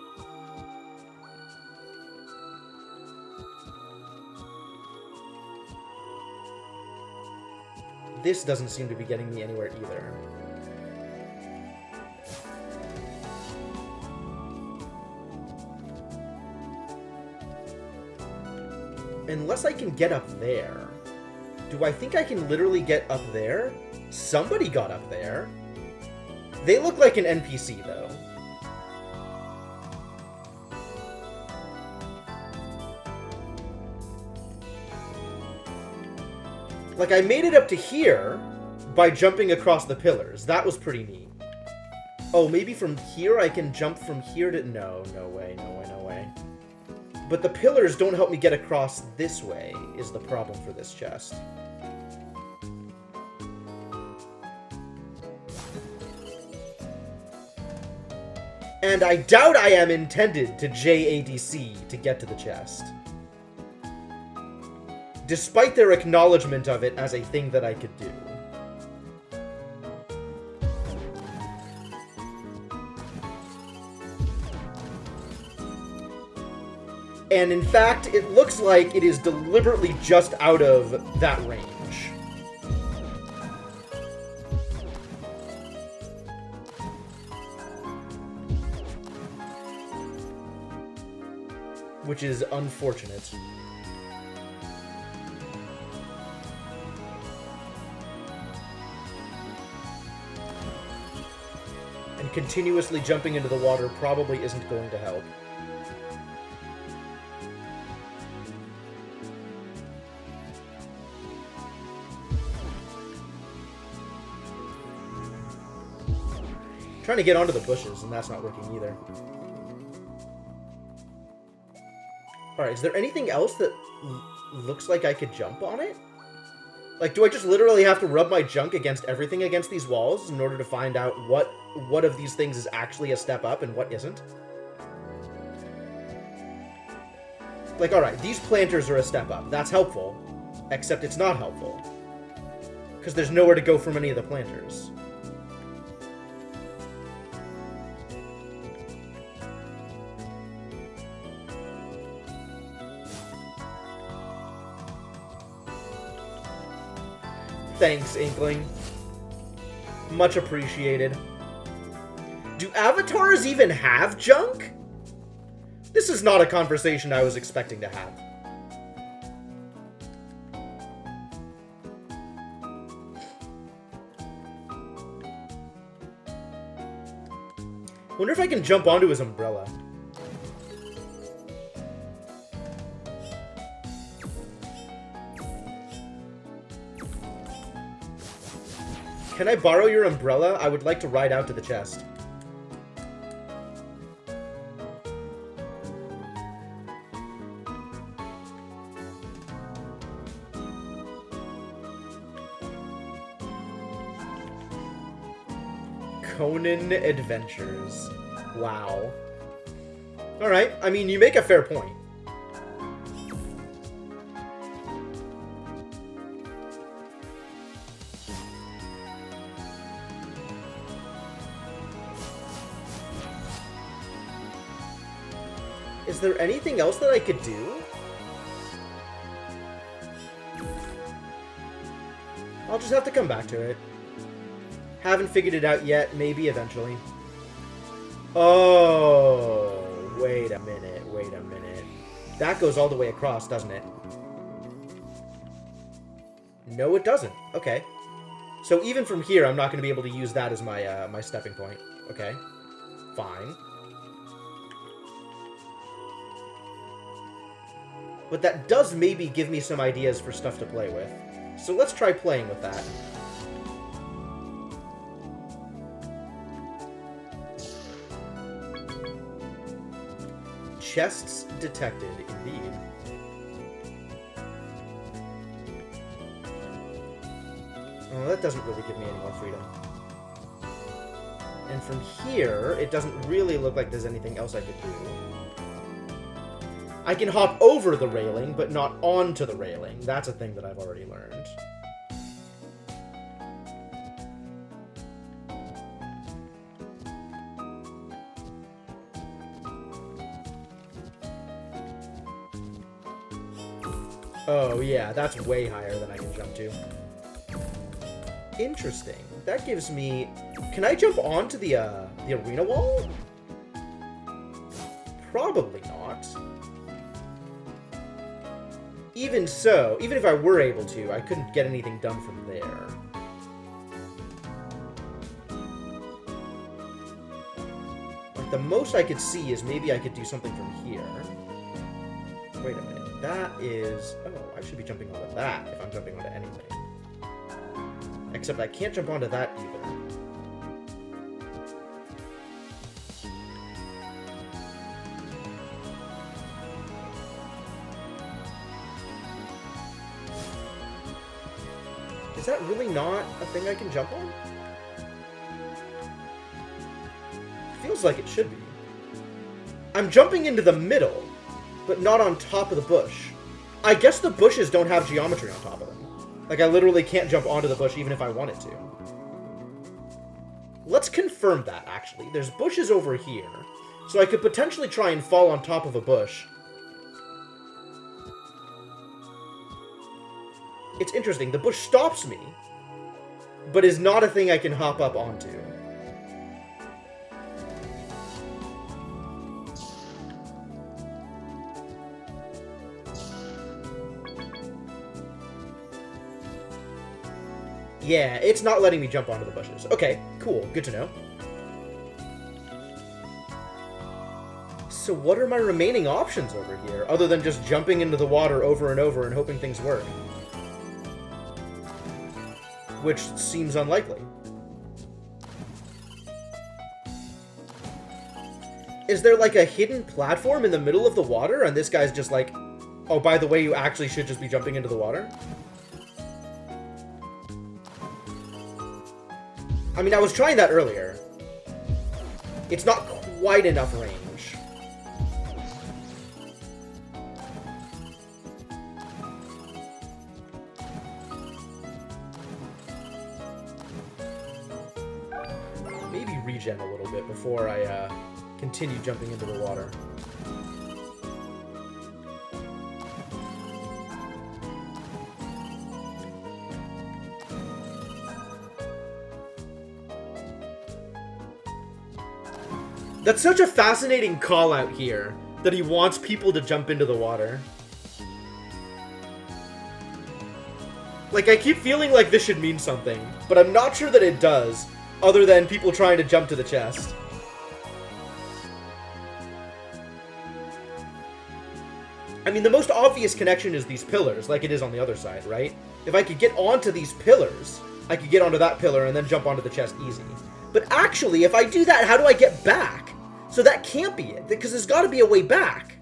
This doesn't seem to be getting me anywhere either. Unless I can get up there. Do I think I can literally get up there? Somebody got up there. They look like an NPC, though. Like, I made it up to here by jumping across the pillars. That was pretty neat. Oh, maybe from here I can jump from here to... No, no way, no way, no way. But the pillars don't help me get across this way, is the problem for this chest. And I doubt I am intended to JADC to get to the chest. Despite their acknowledgement of it as a thing that I could do. And in fact, it looks like it is deliberately just out of that range. Which is unfortunate. And continuously jumping into the water probably isn't going to help. trying to get onto the bushes, and that's not working either. Alright, is there anything else that looks like I could jump on it? Like, do I just literally have to rub my junk against everything against these walls in order to find out what of these things is actually a step up and what isn't? Like, alright, these planters are a step up. That's helpful. Except it's not helpful. Because there's nowhere to go from any of the planters. Thanks, Inkling. Much appreciated. Do avatars even have junk? This is not a conversation I was expecting to have. Wonder if I can jump onto his umbrella. Can I borrow your umbrella? I would like to ride out to the chest. Conan Adventures. Wow. Alright, I mean, you make a fair point. Is there anything else that I could do? I'll just have to come back to it. Haven't figured it out yet. Maybe eventually. Oh, wait a minute. Wait a minute. That goes all the way across, doesn't it? No, it doesn't. Okay. So even from here, I'm not going to be able to use that as my my stepping point. Okay. Fine. But that does maybe give me some ideas for stuff to play with. So let's try playing with that. Chests detected, indeed. Oh, that doesn't really give me any more freedom. And from here, it doesn't really look like there's anything else I could do. I can hop over the railing, but not onto the railing. That's a thing that I've already learned. Oh, yeah, that's way higher than I can jump to. Interesting. That gives me... Can I jump onto the arena wall? Probably not. Even so, even if I were able to, I couldn't get anything done from there. Like, the most I could see is maybe I could do something from here. Wait a minute. That is... Oh, I should be jumping onto that if I'm jumping onto anything. Except I can't jump onto that either. Is that really not a thing I can jump on? Feels like it should be. I'm jumping into the middle, but not on top of the bush. I guess the bushes don't have geometry on top of them. Like, I literally can't jump onto the bush even if I wanted to. Let's confirm that, actually. There's bushes over here, so I could potentially try and fall on top of a bush. It's interesting. The bush stops me, but is not a thing I can hop up onto. Yeah, it's not letting me jump onto the bushes. Okay, cool. Good to know. So what are my remaining options over here, other than just jumping into the water over and over and hoping things work? Which seems unlikely. Is there like a hidden platform in the middle of the water and this guy's just like, oh, by the way, you actually should just be jumping into the water? I mean, I was trying that earlier. It's not quite enough range. Maybe regen a little bit before I continue jumping into the water. That's such a fascinating call out here, that he wants people to jump into the water. Like, I keep feeling like this should mean something, but I'm not sure that it does, other than people trying to jump to the chest. I mean, the most obvious connection is these pillars, like it is on the other side, right? If I could get onto these pillars, I could get onto that pillar and then jump onto the chest easy. But actually, if I do that, how do I get back? So that can't be it, because there's got to be a way back.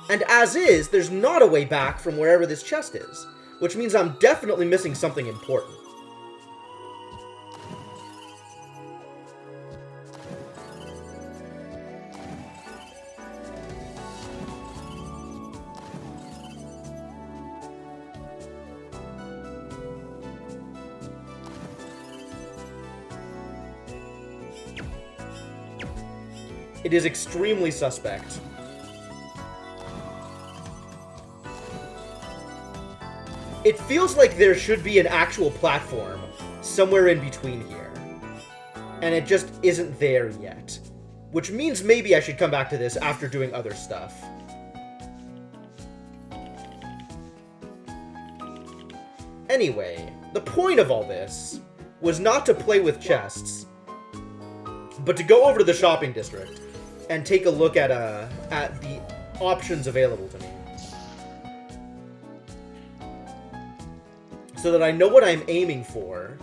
And as is, there's not a way back from wherever this chest is, which means I'm definitely missing something important. It is extremely suspect. It feels like there should be an actual platform somewhere in between here. And it just isn't there yet. Which means maybe I should come back to this after doing other stuff. Anyway, the point of all this was not to play with chests, but to go over to the shopping district and take a look at the options available to me. So that I know what I'm aiming for.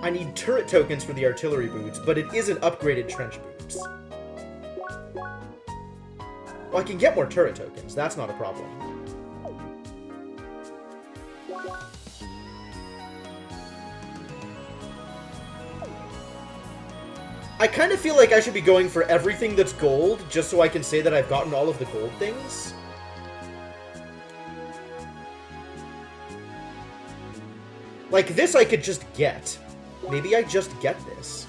I need turret tokens for the artillery boots, but it isn't upgraded trench boots. Well, I can get more turret tokens. That's not a problem. I kind of feel like I should be going for everything that's gold, just so I can say that I've gotten all of the gold things. Like, this I could just get. Maybe I just get this.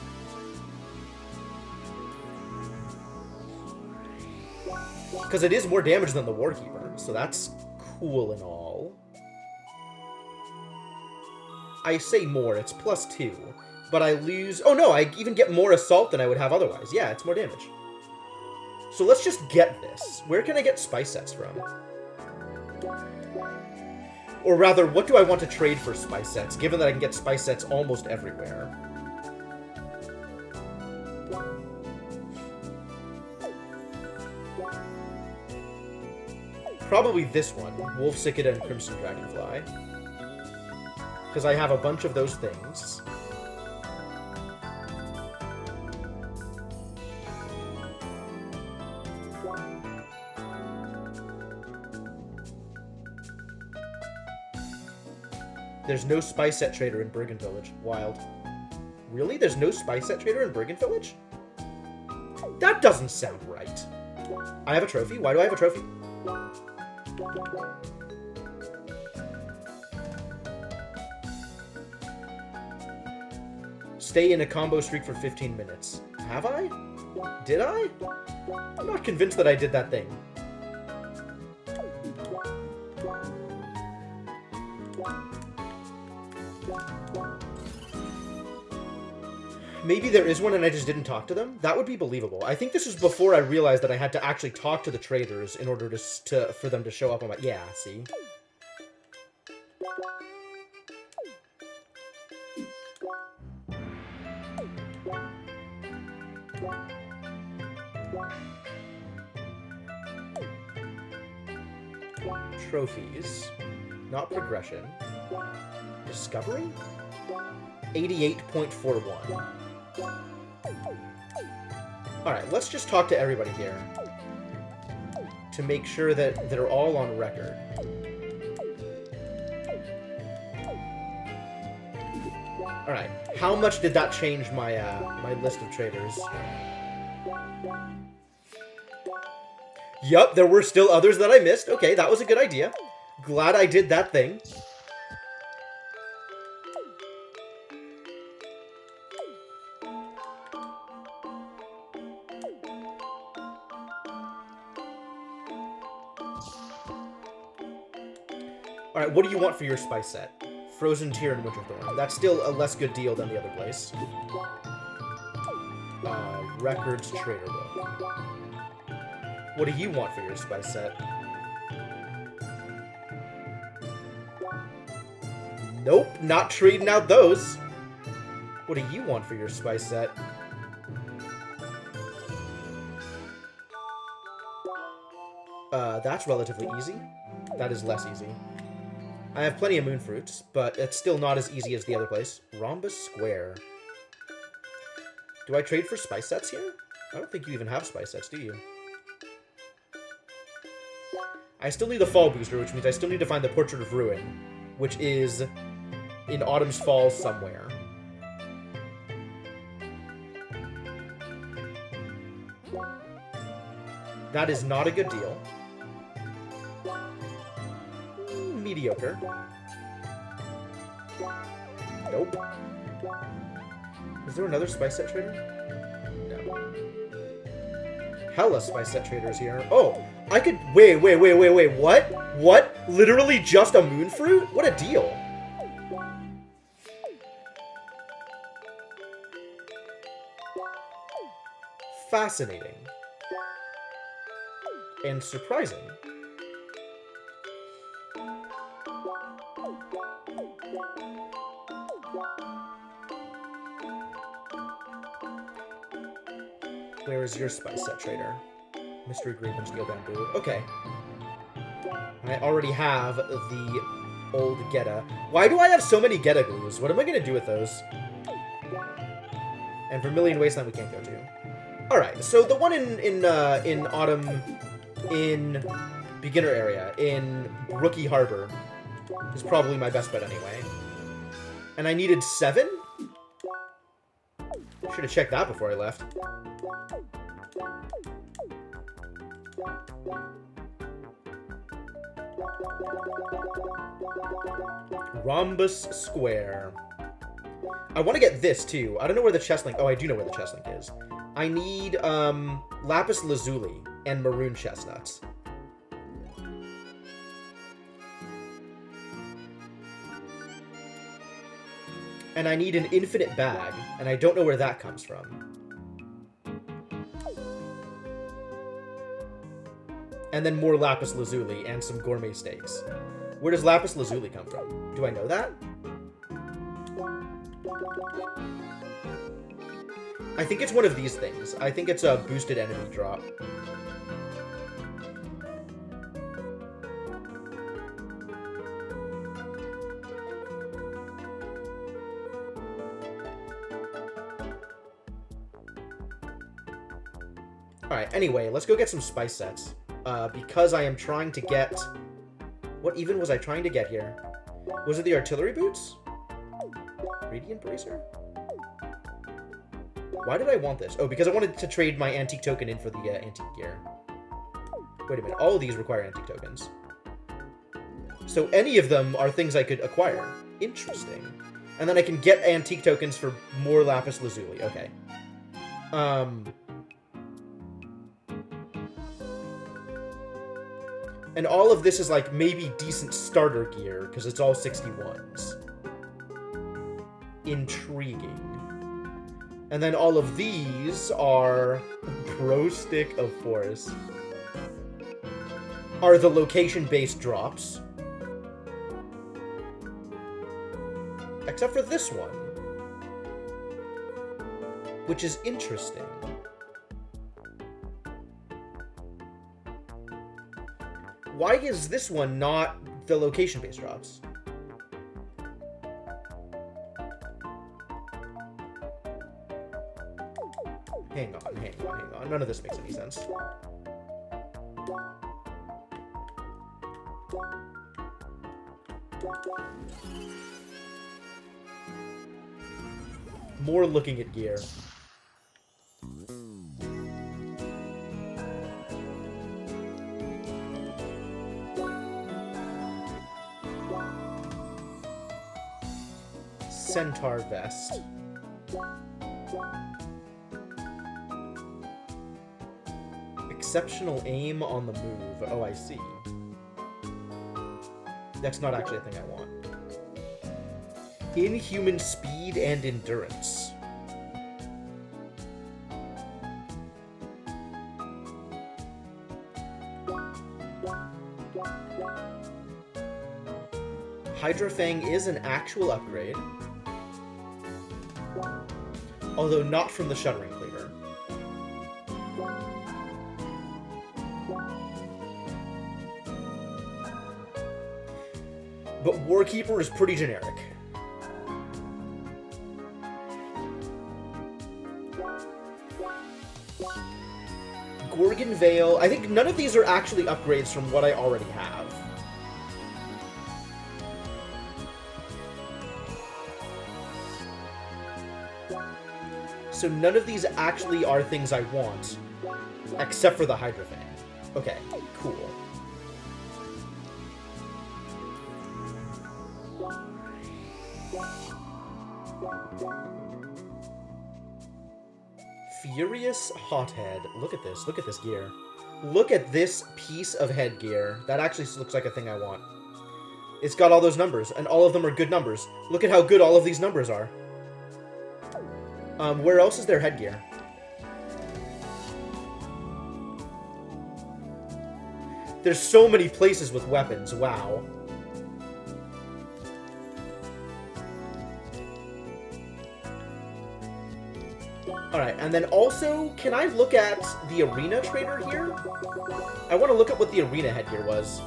Because it is more damage than the Warkeeper, so that's cool and all. I say more, it's +2. But I lose... Oh no, I even get more assault than I would have otherwise. Yeah, it's more damage. So let's just get this. Where can I get spice sets from? Or rather, what do I want to trade for spice sets, given that I can get spice sets almost everywhere? Probably this one, Wolf Cicada and Crimson Dragonfly. Because I have a bunch of those things. There's no spice set trader in Brigand Village. Wild. Really? There's no spice set trader in Brigand Village? That doesn't sound right. I have a trophy? Why do I have a trophy? Stay in a combo streak for 15 minutes. Have I? Did I? I'm not convinced that I did that thing. Maybe there is one and I just didn't talk to them? That would be believable. I think this was before I realized that I had to actually talk to the traders in order for them to show up on my... Yeah, see? Trophies. Not progression. Discovery? 88.41. Alright, let's just talk to everybody here. To make sure that they're all on record. Alright, how much did that change my my list of traders? Yup, there were still others that I missed. Okay, that was a good idea. Glad I did that thing. Alright, what do you want for your spice set? Frozen Tear and Winterthorn. That's still a less good deal than the other place. Records Trader Book. What do you want for your spice set? Nope, not trading out those. What do you want for your spice set? That's relatively easy. That is less easy. I have plenty of moon fruits, but it's still not as easy as the other place. Rhombus Square. Do I trade for spice sets here? I don't think you even have spice sets, do you? I still need the Fall Booster, which means I still need to find the Portrait of Ruin, which is in Autumn's Fall somewhere. That is not a good deal. Mediocre. Nope. Is there another spice set trader? No. Hella spice set traders here. Oh, I could... Wait, what? What? Literally just a moon fruit? What a deal. Fascinating. And surprising. Where is your spice set trader? Mystery Grape and Steel Bamboo. Okay. I already have the old Geta. Why do I have so many Geta glues? What am I going to do with those? And Vermilion Wasteland we can't go to. Alright, so the one in Autumn, in Beginner Area, in Rookie Harbor, is probably my best bet anyway. And I needed 7? Should have checked that before I left. Rhombus Square. I want to get this, too. I don't know where the chest link... Oh, I do know where the chest link is. I need, Lapis Lazuli and Maroon Chestnuts. And I need an infinite bag, and I don't know where that comes from. And then more Lapis Lazuli and some gourmet steaks. Where does Lapis Lazuli come from? Do I know that? I think it's one of these things. I think it's a boosted enemy drop. Alright, anyway, let's go get some spice sets. Because I am trying to get... What even was I trying to get here? Was it the artillery boots? Radiant Bracer? Why did I want this? Oh, because I wanted to trade my antique token in for the antique gear. Wait a minute, all of these require antique tokens. So any of them are things I could acquire. Interesting. And then I can get antique tokens for more Lapis Lazuli. Okay. And all of this is like maybe decent starter gear, because it's all 61s. Intriguing. And then all of these are Pro Stick of Force. Are the location-based drops. Except for this one. Which is interesting. Why is this one not the location-based drops? Hang on. None of this makes any sense. More looking at gear. Centaur vest. Exceptional aim on the move. Oh, I see. That's not actually a thing I want. Inhuman speed and endurance. Hydra Fang is an actual upgrade. Although not from the Shuddering Cleaver. But Warkeeper is pretty generic. Gorgon Veil. I think none of these are actually upgrades from what I already have. So none of these actually are things I want, except for the Hydra Fang. Okay, cool. Furious Hothead. Look at this. Look at this gear. Look at this piece of headgear. That actually looks like a thing I want. It's got all those numbers, and all of them are good numbers. Look at how good all of these numbers are. Where else is there headgear? There's so many places with weapons. Wow. Alright, and then also, can I look at the arena trader here? I want to look at what the arena headgear was.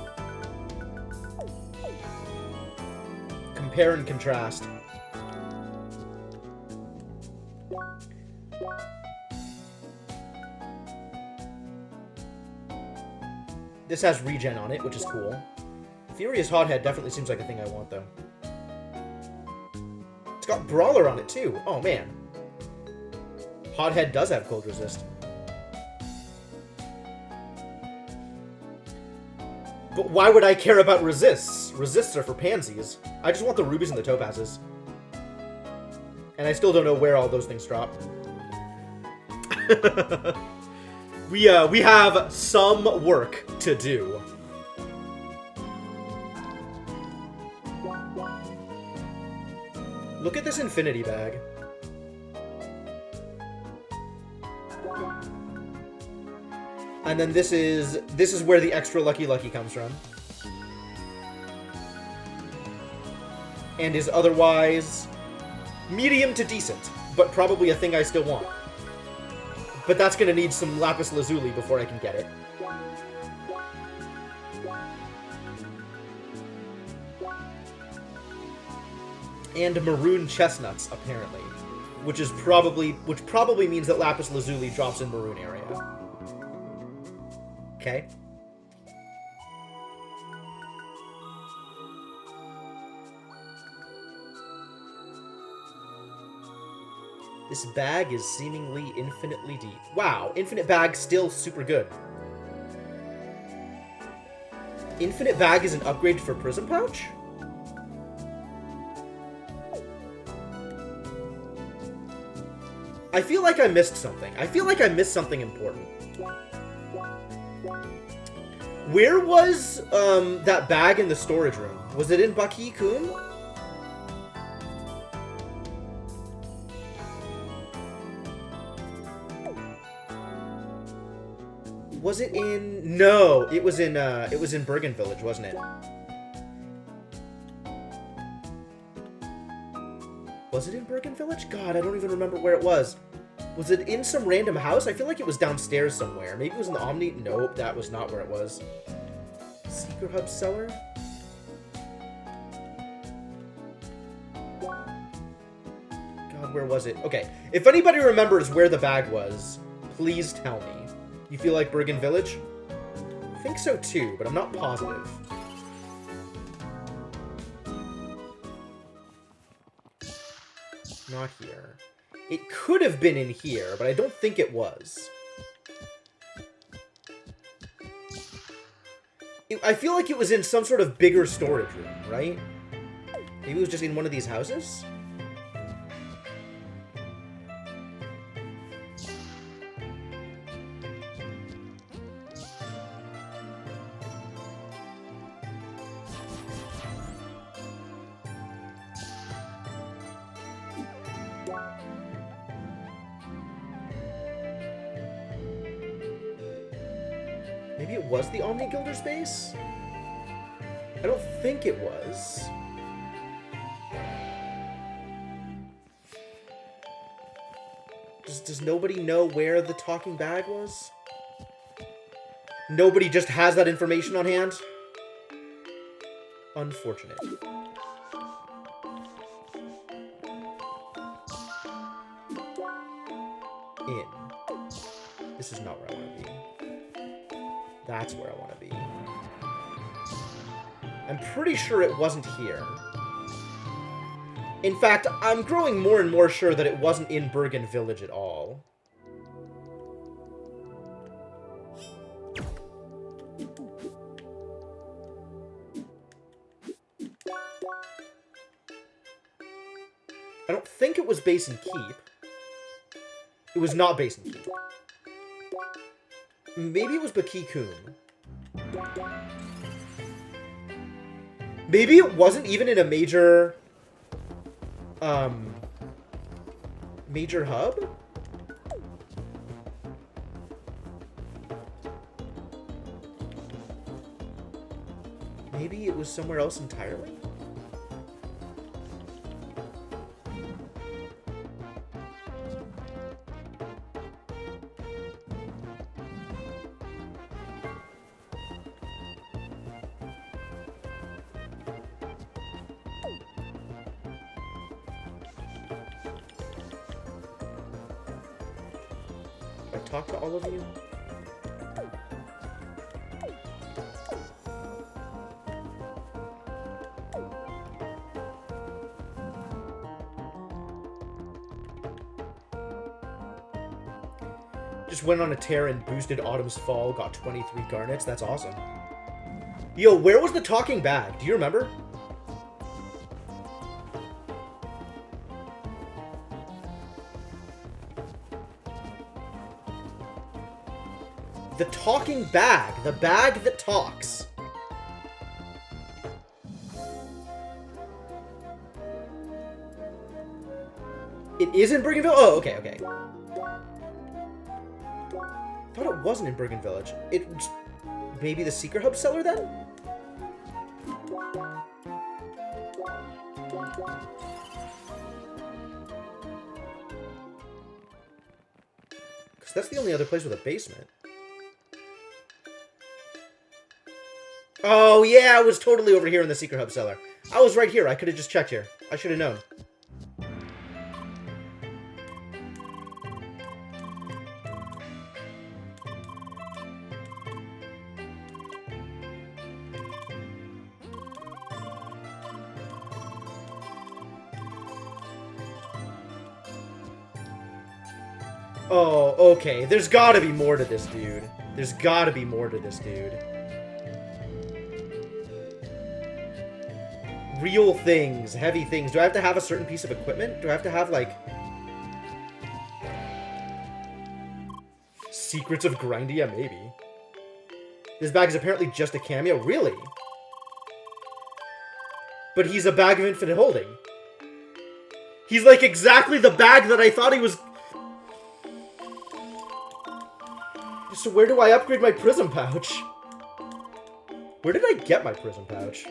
Compare and contrast. This has regen on it, which is cool. Furious Hothead definitely seems like a thing I want, though. It's got Brawler on it, too. Oh, man. Hothead does have cold resist. But why would I care about resists? Resists are for pansies. I just want the rubies and the topazes. And I still don't know where all those things drop. We have some work to do. Look at this infinity bag. And then this is where the extra lucky comes from. And is otherwise medium to decent, but probably a thing I still want. But that's gonna need some lapis lazuli before I can get it. And maroon chestnuts, apparently. Which probably means that lapis lazuli drops in maroon area. Okay. This bag is seemingly infinitely deep. Wow, infinite bag still super good. Infinite bag is an upgrade for prism pouch? I feel like I missed something. I feel like I missed something important. Where was that bag in the storage room? Was it in Baki-kun? Was it in... No, it was in Bergen Village, wasn't it? Was it in Bergen Village? God, I don't even remember where it was. Was it in some random house? I feel like it was downstairs somewhere. Maybe it was in the Omni? Nope, that was not where it was. Secret hub cellar? God, where was it? Okay, if anybody remembers where the bag was, please tell me. You feel like Bergen Village? I think so too, but I'm not positive. Not here. It could have been in here, but I don't think it was. I feel like it was in some sort of bigger storage room, right? Maybe it was just in one of these houses? Maybe it was the Omni Gilder space? I don't think it was. Does nobody know where the talking bag was? Nobody just has that information on hand? Unfortunate. In. This is not where I want to be. That's where I want to be. I'm pretty sure it wasn't here. In fact, I'm growing more and more sure that it wasn't in Bergen Village at all. I don't think it was Basin Keep. It was not Basin Keep. Maybe it was Bakikun. Maybe it wasn't even in a major... major hub? Maybe it was somewhere else entirely? Talk to all of you? Just went on a tear and boosted Autumn's Fall, got 23 garnets. That's awesome. Yo, where was the talking bag? Do you remember? The talking bag. The bag that talks. It is in Bergen Village? Oh, okay, okay. I thought it wasn't in Bergen Village. It... Maybe the Secret Hub cellar, then? Because that's the only other place with a basement. Oh, yeah, it was totally over here in the Secret Hub cellar. I was right here. I could have just checked here. I should have known. Oh, okay. There's gotta be more to this dude. There's gotta be more to this dude. Real things, heavy things. Do I have to have a certain piece of equipment? Do I have to have, like... Secrets of Grindia? Maybe. This bag is apparently just a cameo? Really? But he's a bag of infinite holding. He's like exactly the bag that I thought he was... So where do I upgrade my prism pouch? Where did I get my prism pouch?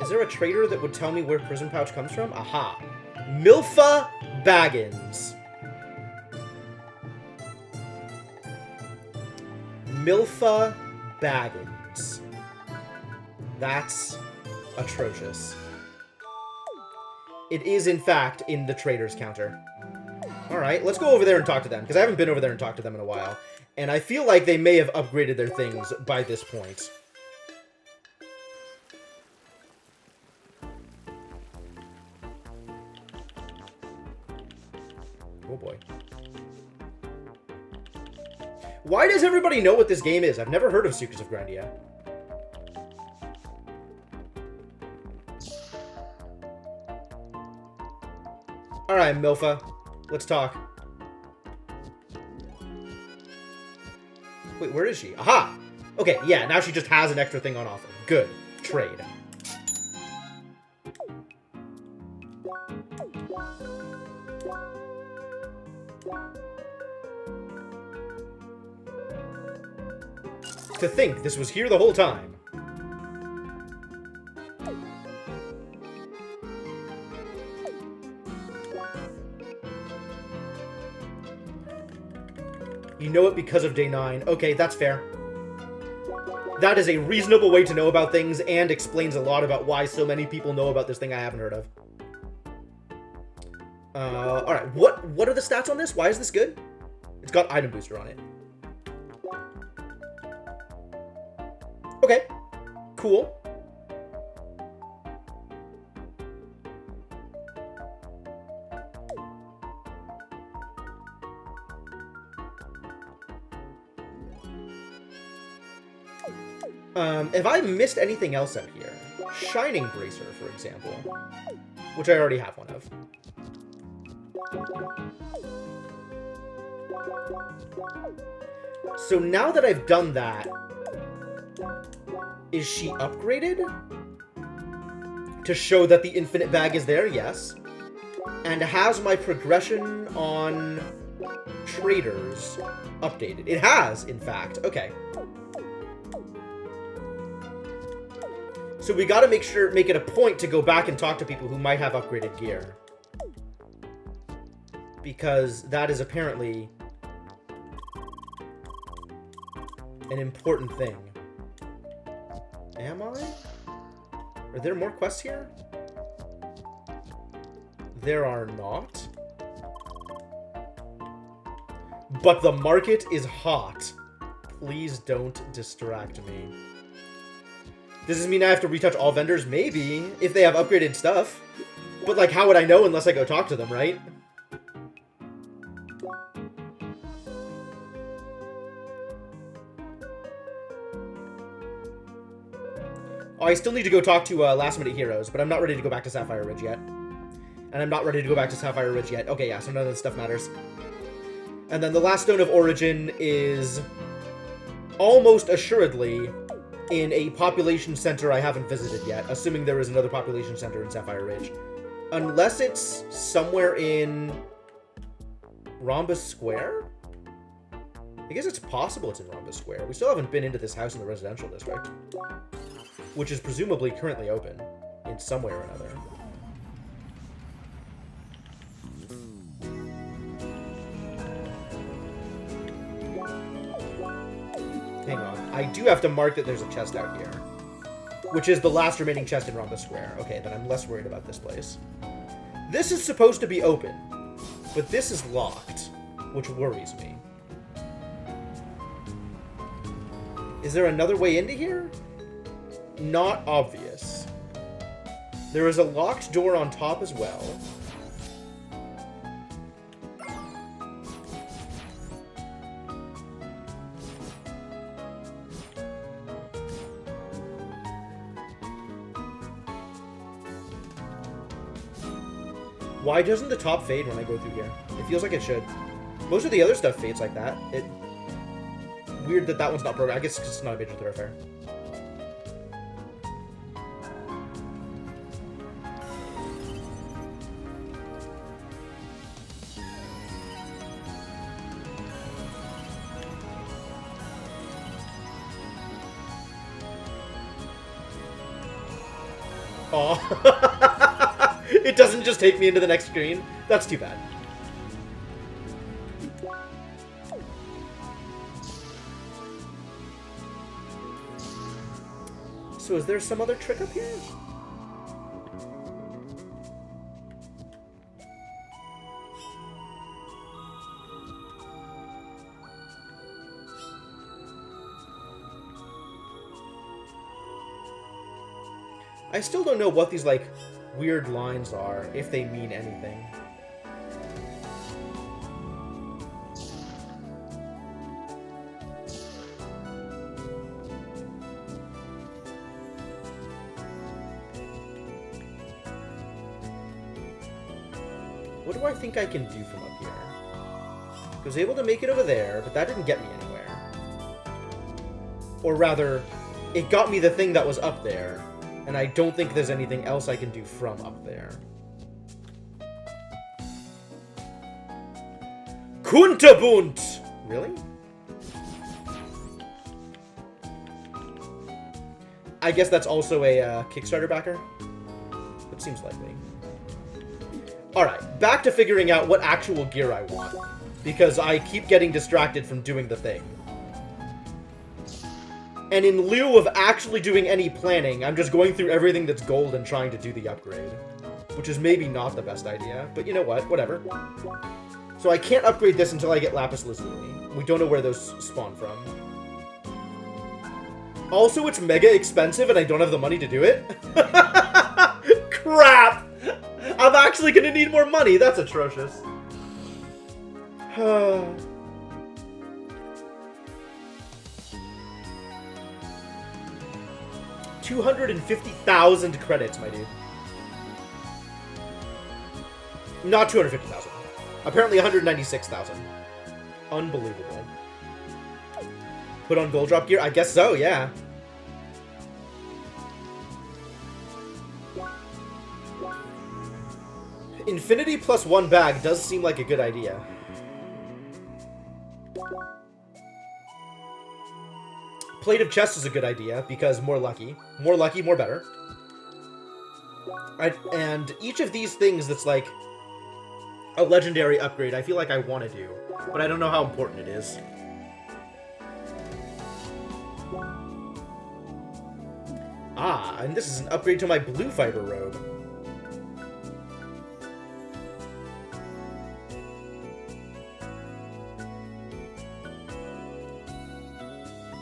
Is there a trader that would tell me where prism pouch comes from? Aha. Milfa Baggins. Milfa Baggins. That's atrocious. It is, in fact, in the trader's counter. Alright, let's go over there and talk to them, because I haven't been over there and talked to them in a while. And I feel like they may have upgraded their things by this point. Oh boy. Why does everybody know what this game is? I've never heard of Sukas of Grandia. Alright, Milfa. Let's talk. Wait, where is she? Aha! Okay, yeah, now she just has an extra thing on offer. Good. Trade. To think this was here the whole time. You know it because of day 9. Okay, that's fair. That is a reasonable way to know about things and explains a lot about why so many people know about this thing I haven't heard of. Alright, what are the stats on this? Why is this good? It's got item booster on it. Okay, cool. Have I missed anything else out here? Shining Bracer, for example. Which I already have one of. So now that I've done that, is she upgraded? To show that the infinite bag is there? Yes. And has my progression on traders updated? It has, in fact. Okay. So we gotta make it a point to go back and talk to people who might have upgraded gear. Because that is apparently an important thing. Am I? Are there more quests here? There are not. But the market is hot. Please don't distract me. Does this mean I have to retouch all vendors? Maybe, if they have upgraded stuff. But, like, how would I know unless I go talk to them, right? Oh, I still need to go talk to Last Minute Heroes, but I'm not ready to go back to Sapphire Ridge yet. And I'm not ready to go back to Sapphire Ridge yet. Okay, yeah, so none of this stuff matters. And then the last Stone of Origin is almost assuredly in a population center I haven't visited yet, assuming there is another population center in Sapphire Ridge. Unless it's somewhere in Rhombus Square? I guess it's possible it's in Rhombus Square. We still haven't been into this house in the residential district, which is presumably currently open in some way or another. Hang on. I do have to mark that there's a chest out here, which is the last remaining chest in Rhombus Square. Okay, then I'm less worried about this place. This is supposed to be open, but this is locked, which worries me. Is there another way into here? Not obvious. There is a locked door on top as well. Why doesn't the top fade when I go through here? It feels like it should. Most of the other stuff fades like that. Weird that that one's not broken. I guess it's not a major thoroughfare. Oh, it doesn't just take me into the next screen. That's too bad. So is there some other trick up here? I still don't know what these, like, weird lines are, if they mean anything. What do I think I can do from up here? I was able to make it over there, but that didn't get me anywhere. Or rather, it got me the thing that was up there. And I don't think there's anything else I can do from up there. Kunterbunt! Really? I guess that's also a Kickstarter backer? That seems likely. Alright, back to figuring out what actual gear I want. Because I keep getting distracted from doing the thing. And in lieu of actually doing any planning, I'm just going through everything that's gold and trying to do the upgrade. Which is maybe not the best idea, but you know what, whatever. So I can't upgrade this until I get Lapis Lazuli. We don't know where those spawn from. Also, it's mega expensive and I don't have the money to do it. Crap! I'm actually gonna need more money, that's atrocious. $250,000 credits, my dude. Not 250,000. Apparently 196,000. Unbelievable. Put on gold drop gear? I guess so, yeah. Infinity plus 1 bag does seem like a good idea. Plate of chest is a good idea, because more lucky. More lucky, more better. And each of these things that's like a legendary upgrade, I feel like I want to do. But I don't know how important it is. Ah, and this is an upgrade to my blue fiber robe.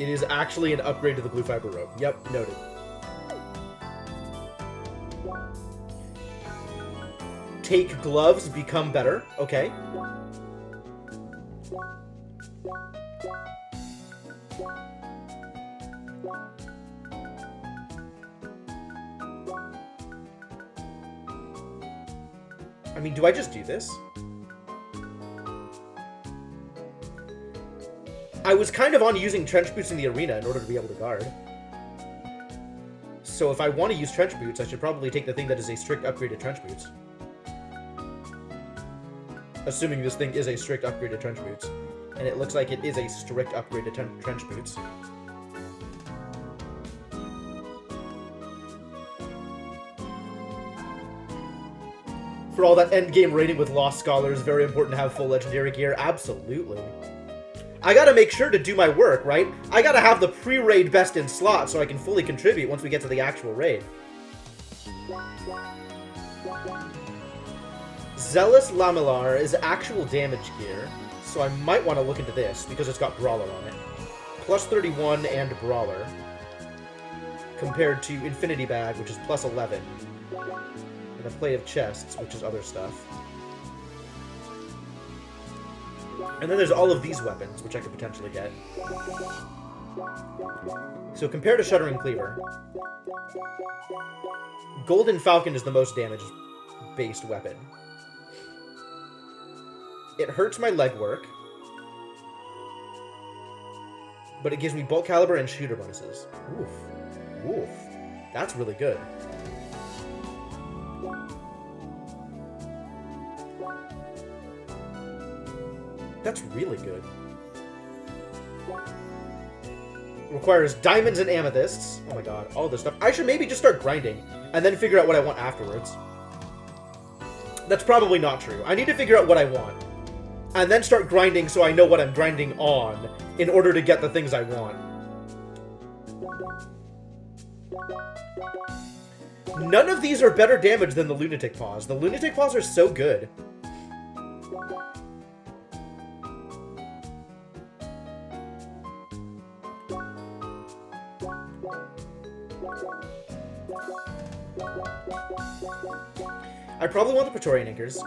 It is actually an upgrade to the blue fiber robe. Yep, noted. Take gloves, become better. Okay. I mean, do I just do this? I was kind of on using trench boots in the arena in order to be able to guard. So if I want to use trench boots, I should probably take the thing that is a strict upgrade to trench boots. Assuming this thing is a strict upgrade to trench boots. And it looks like it is a strict upgrade to trench boots. For all that endgame raiding with Lost Scholars, very important to have full legendary gear. Absolutely. I gotta make sure to do my work, right? I gotta have the pre-raid best in slot so I can fully contribute once we get to the actual raid. Zealous Lamellar is actual damage gear, so I might want to look into this because it's got Brawler on it. Plus 31 and Brawler. Compared to Infinity Bag, which is plus 11. And a Plate of Chests, which is other stuff. And then there's all of these weapons, which I could potentially get. So compared to Shuddering Cleaver, Golden Falcon is the most damage-based weapon. It hurts my legwork, but it gives me bulk caliber and shooter bonuses. Oof. Oof. That's really good. That's really good. Requires diamonds and amethysts. Oh my god, all this stuff. I should maybe just start grinding, and then figure out what I want afterwards. That's probably not true. I need to figure out what I want, and then start grinding so I know what I'm grinding on, in order to get the things I want. None of these are better damage than the Lunatic Paws. The Lunatic Paws are so good. I probably want the Praetorian Anchors.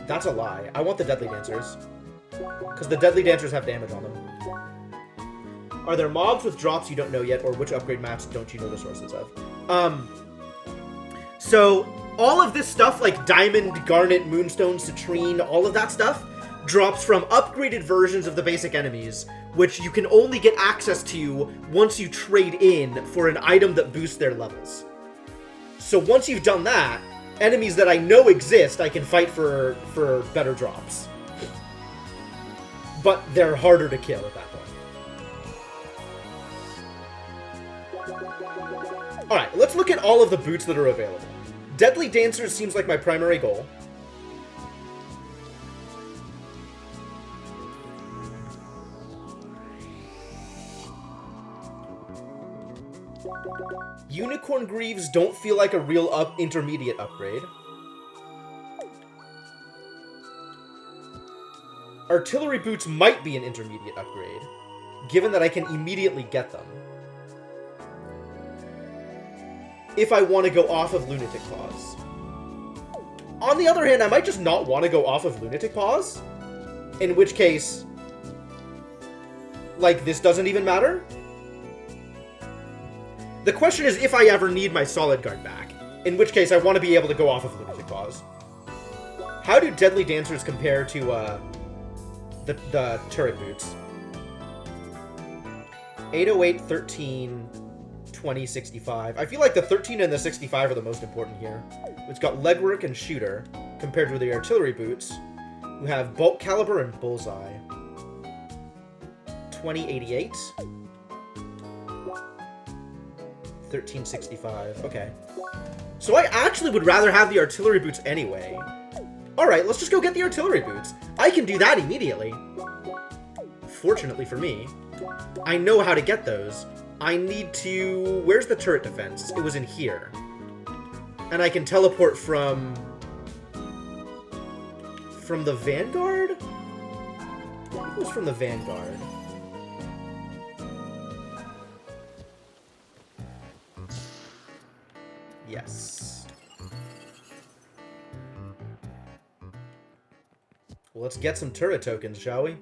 That's a lie. I want the Deadly Dancers. Because the Deadly Dancers have damage on them. Are there mobs with drops you don't know yet, or which upgrade maps don't you know the sources of? So, all of this stuff, like Diamond, Garnet, Moonstone, Citrine, all of that stuff, drops from upgraded versions of the basic enemies, which you can only get access to once you trade in for an item that boosts their levels. So once you've done that, enemies that I know exist, I can fight for better drops. But they're harder to kill at that point. Alright, let's look at all of the boots that are available. Deadly Dancers seems like my primary goal. Unicorn Greaves don't feel like a real intermediate upgrade. Artillery Boots might be an intermediate upgrade, given that I can immediately get them. If I want to go off of Lunatic Paws. On the other hand, I might just not want to go off of Lunatic Paws, in which case, like, this doesn't even matter. The question is if I ever need my Solid Guard back, in which case I want to be able to go off of Lunatic Paws. How do Deadly Dancers compare to the Turret Boots? 808, 13, 20, 65. I feel like the 13 and the 65 are the most important here. It's got Legwork and Shooter, compared with the Artillery Boots, who have Bolt Caliber and Bullseye. 2088. 1365. Okay. So I actually would rather have the Artillery Boots anyway. Alright, let's just go get the Artillery Boots. I can do that immediately. Fortunately for me. I know how to get those. I need to... Where's the turret defense? It was in here. And I can teleport from the Vanguard? I think it was from the Vanguard. Yes. Well, let's get some turret tokens, shall we?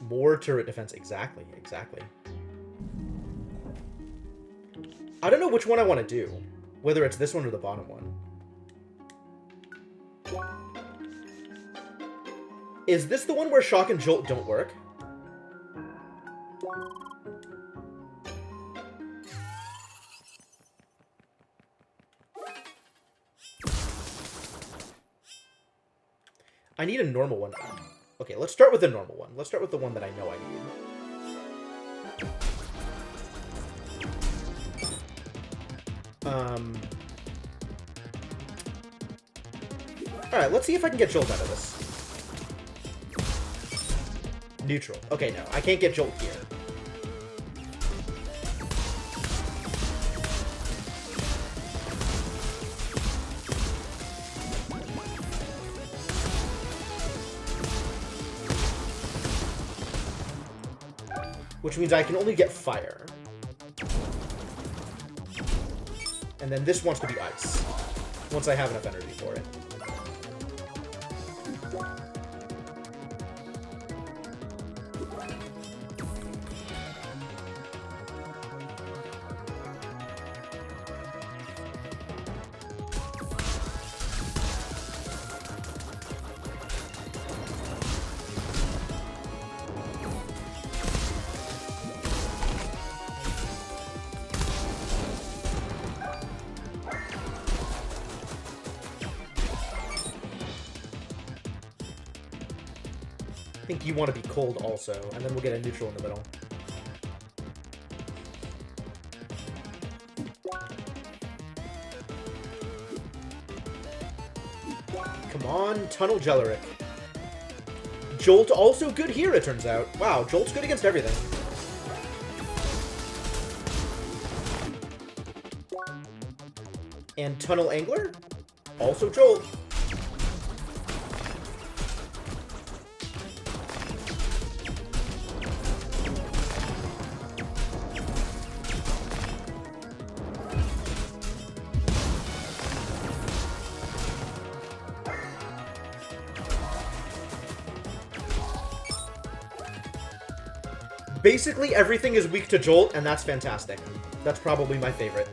More turret defense. Exactly, exactly. I don't know which one I want to do. Whether it's this one or the bottom one. Is this the one where Shock and Jolt don't work? I need a normal one. Okay, let's start with the normal one. Let's start with the one that I know I need. Alright, let's see if I can get Jolt out of this. Neutral. Okay, no. I can't get Jolt here. Which means I can only get fire. And then this wants to be ice. Once I have enough energy for it. I think you want to be cold also, and then we'll get a neutral in the middle. Come on, Tunnel Jeleric. Jolt also good here, it turns out. Wow, Jolt's good against everything. And Tunnel Angler? Also Jolt. Basically, everything is weak to Jolt, and that's fantastic. That's probably my favorite.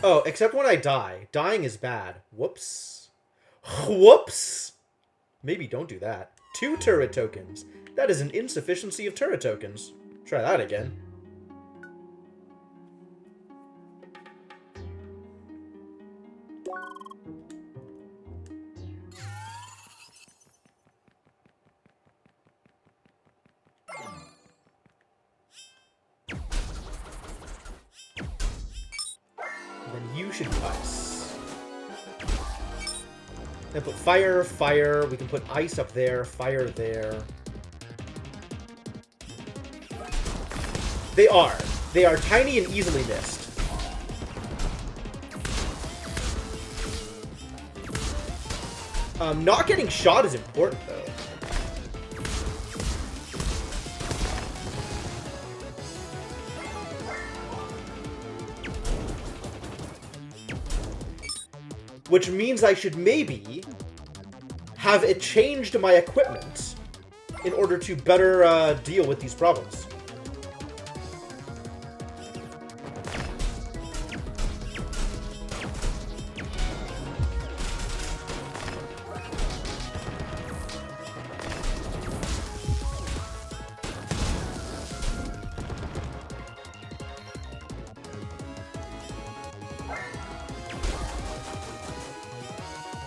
Oh, except when I die. Dying is bad. Whoops. Whoops! Maybe don't do that. 2 turret tokens. That is an insufficiency of turret tokens. Try that again. Then you should be ice. Then put fire, fire. We can put ice up there, fire there. They are. They are tiny and easily missed. Not getting shot is important, though. Which means I should maybe have it changed my equipment in order to better deal with these problems.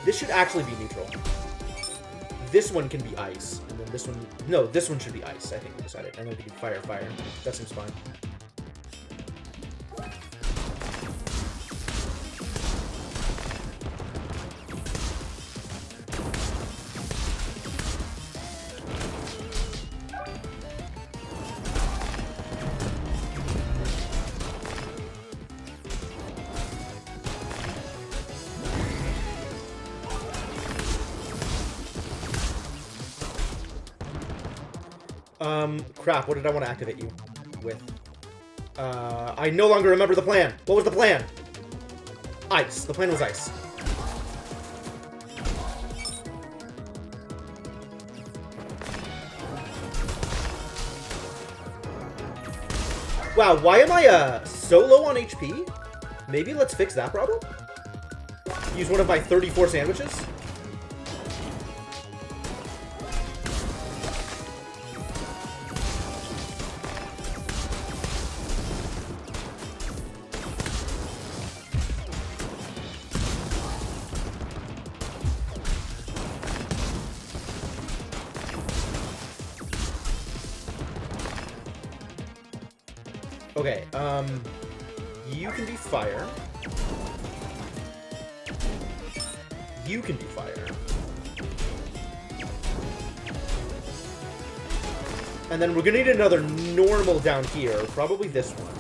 This should actually be neutral. This one can be ice, and then this one... No, this one should be ice, I think we decided. And then we can do fire, fire. That seems fine. Crap, what did I want to activate you with? I no longer remember the plan. What was the plan? Ice. The plan was ice. Wow, why am I so low on HP? Maybe let's fix that problem? Use one of my 34 sandwiches? Okay, you can be fire. You can be fire. And then we're gonna need another normal down here, probably this one.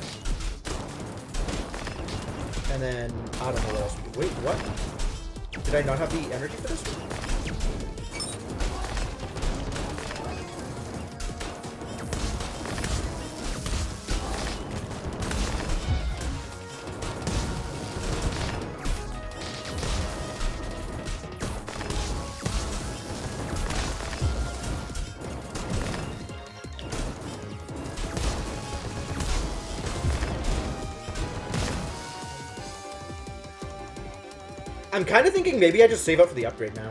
And then, I don't know what else we do. Wait, what? Did I not have the energy for this one? I'm kind of thinking maybe I just save up for the upgrade now.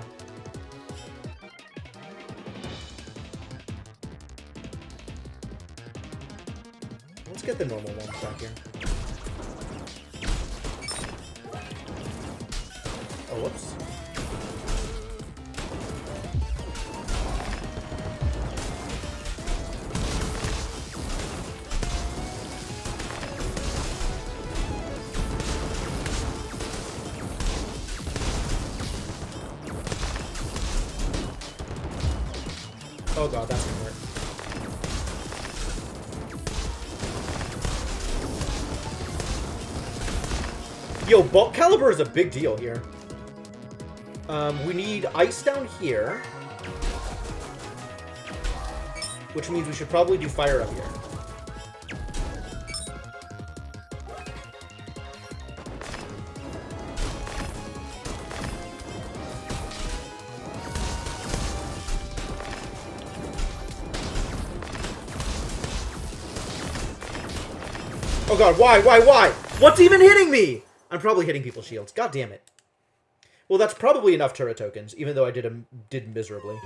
Let's get the normal ones back here. Oh, whoops. Oh god, that's gonna hurt. Yo, bulk caliber is a big deal here. We need ice down here. Which means we should probably do fire up here. Oh god, why? What's even hitting me? I'm probably hitting people's shields. God damn it. Well, that's probably enough turret tokens, even though I did miserably.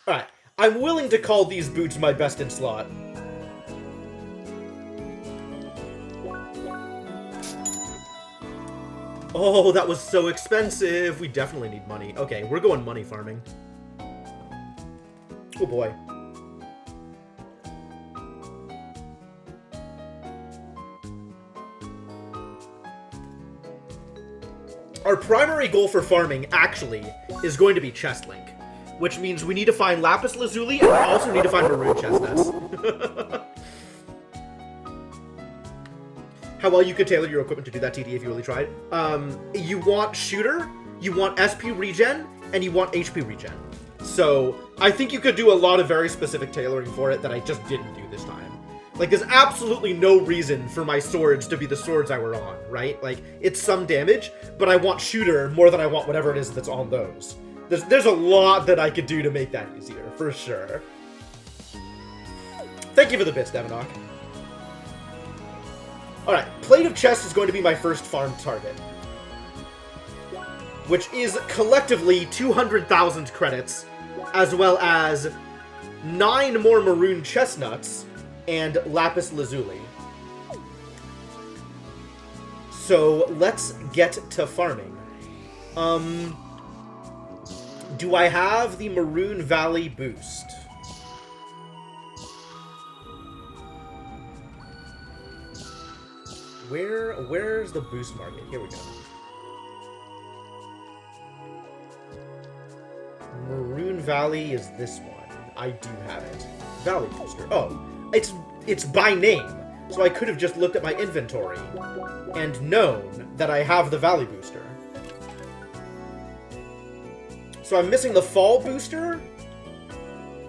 Alright, I'm willing to call these boots my best in slot. Oh, that was so expensive. We definitely need money. Okay, we're going money farming. Oh boy. Our primary goal for farming, actually, is going to be chest link. Which means we need to find lapis lazuli, and we also need to find maroon chestnuts. How well you could tailor your equipment to do that, TD, if you really tried. You want shooter, you want SP regen, and you want HP regen. So, I think you could do a lot of very specific tailoring for it that I just didn't do this time. Like, there's absolutely no reason for my swords to be the swords I were on, right? Like, it's some damage, but I want shooter more than I want whatever it is that's on those. There's a lot that I could do to make that easier, for sure. Thank you for the bits, Devinok. Alright, Plate of Chest is going to be my first farm target. Which is collectively 200,000 credits, as well as 9 more maroon chestnuts and lapis lazuli. So, let's get to farming. Do I have the Maroon Valley boost? Where's the boost market? Here we go. Maroon Valley is this one. I do have it. Valley booster. Oh, it's by name. So I could have just looked at my inventory and known that I have the Valley booster. So I'm missing the Fall booster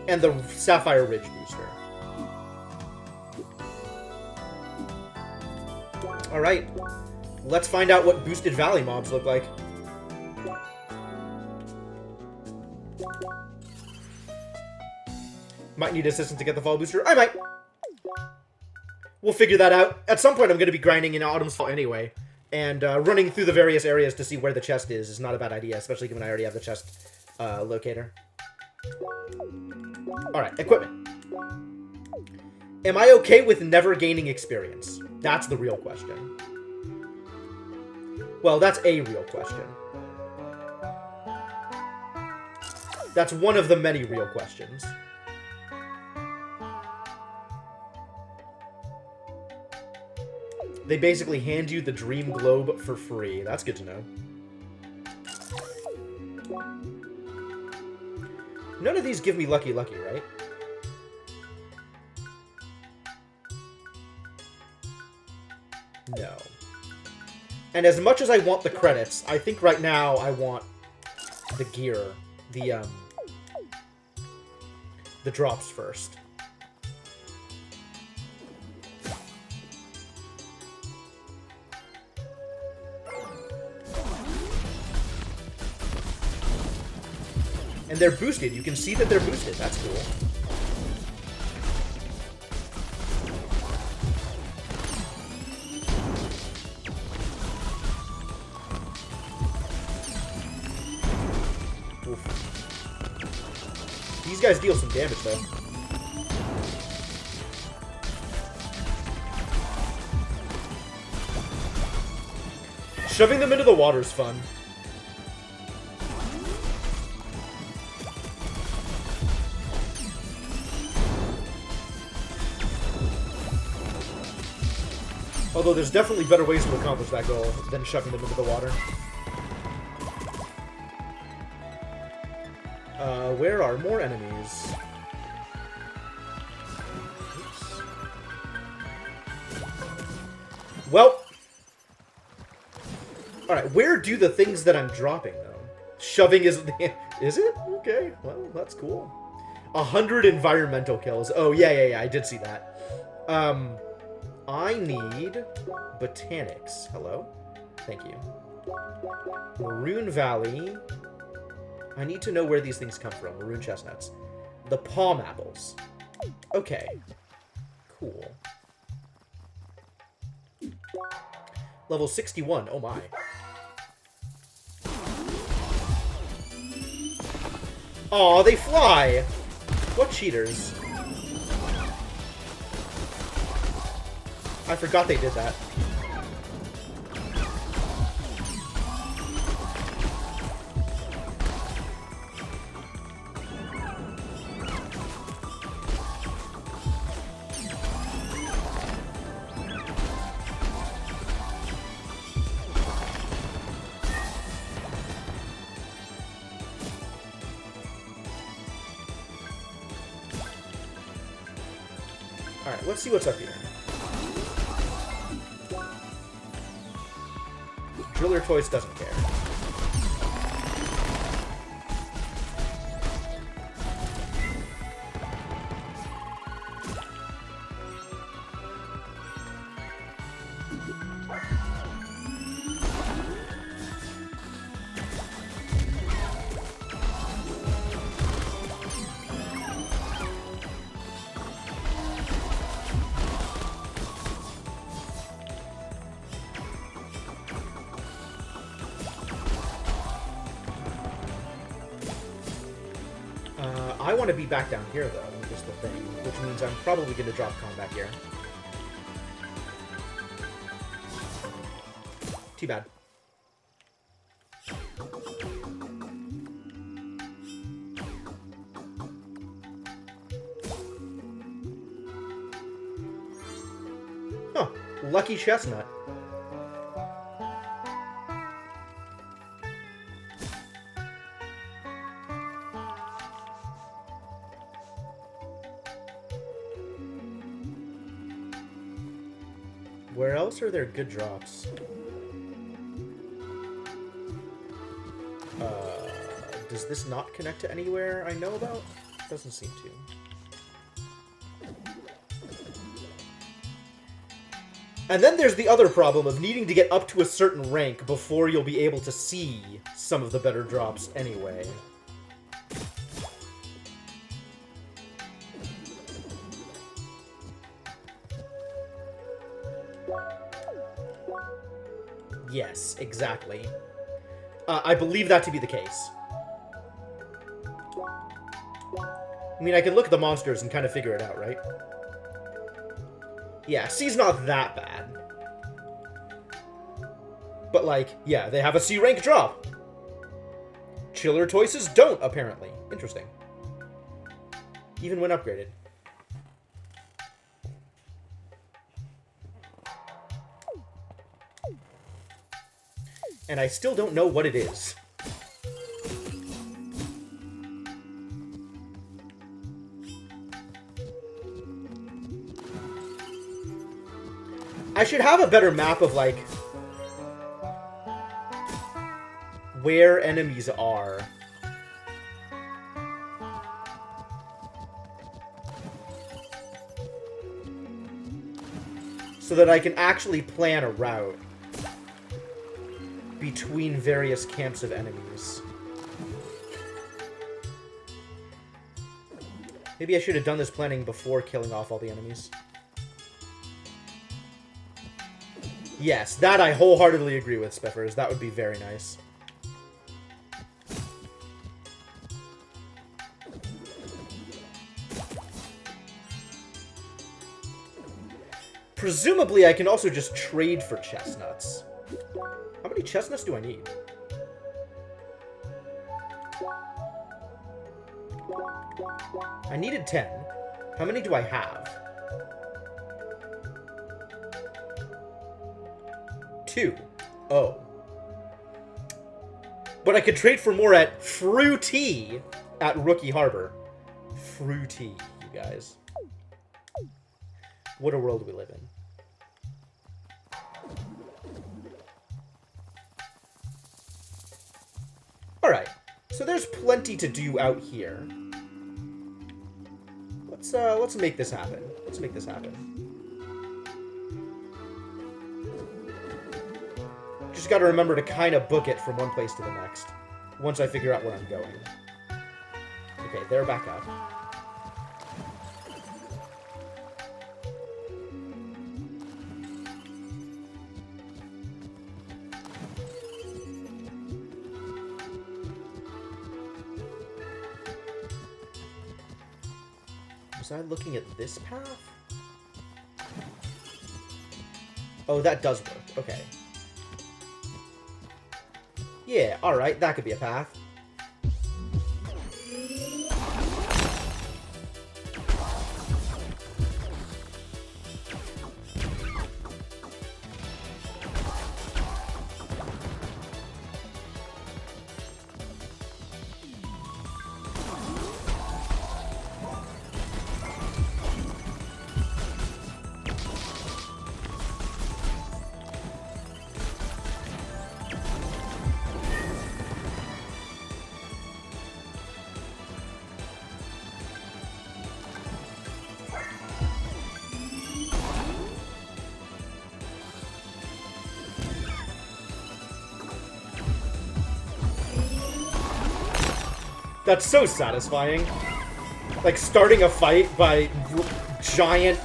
and the Sapphire Ridge booster. Alright, let's find out what boosted Valley mobs look like. Might need assistance to get the Fall booster. I might. We'll figure that out. At some point I'm going to be grinding in Autumn's Fall anyway. And running through the various areas to see where the chest is not a bad idea, especially given I already have the chest locator. Alright, equipment. Am I okay with never gaining experience? That's the real question. Well, that's a real question. That's one of the many real questions. They basically hand you the Dream Globe for free. That's good to know. None of these give me Lucky Lucky, right? No. And as much as I want the credits, I think right now I want the gear, the drops first. And they're boosted. You can see that they're boosted. That's cool. Oof. These guys deal some damage, though. Shoving them into the water is fun. Although there's definitely better ways to accomplish that goal than shoving them into the water. Where are more enemies? Oops. Well. Alright, where do the things that I'm dropping, though? Shoving is... Is it? Okay, well, that's cool. 100 environmental kills. Oh, yeah, I did see that. I need botanics. Hello? Thank you. Maroon Valley. I need to know where these things come from. Maroon chestnuts. The palm apples. Okay. Cool. Level 61. Oh my. Aw, they fly! What cheaters? I forgot they did that. Alright, let's see what's up here. Driller Toys doesn't care. I want to be back down here, though, is the thing. Which means I'm probably going to drop combat here. Too bad. Huh. Lucky chestnut. Where else are there good drops? Does this not connect to anywhere I know about? Doesn't seem to. And then there's the other problem of needing to get up to a certain rank before you'll be able to see some of the better drops anyway. Yes, exactly. I believe that to be the case. I mean, I can look at the monsters and kind of figure it out, right? Yeah, C's not that bad. But, like, yeah, they have a C rank drop. Chiller Toises don't, apparently. Interesting. Even when upgraded. And I still don't know what it is. I should have a better map of, like, where enemies are. So that I can actually plan a route between various camps of enemies. Maybe I should have done this planning before killing off all the enemies. Yes, that I wholeheartedly agree with, Spiffers. That would be very nice. Presumably, I can also just trade for chestnuts. How many chestnuts do I need? I needed 10. How many do I have? 2. Oh. But I could trade for more at Fruity at Rookie Harbor. Fruity, you guys. What a world we live in. Alright, so there's plenty to do out here. Let's make this happen. Let's make this happen. Just gotta remember to kind of book it from one place to the next, once I figure out where I'm going. Okay, they're back up. Was I looking at this path? Oh, that does work. Okay. Yeah, alright, that could be a path. That's so satisfying. Like, starting a fight by giant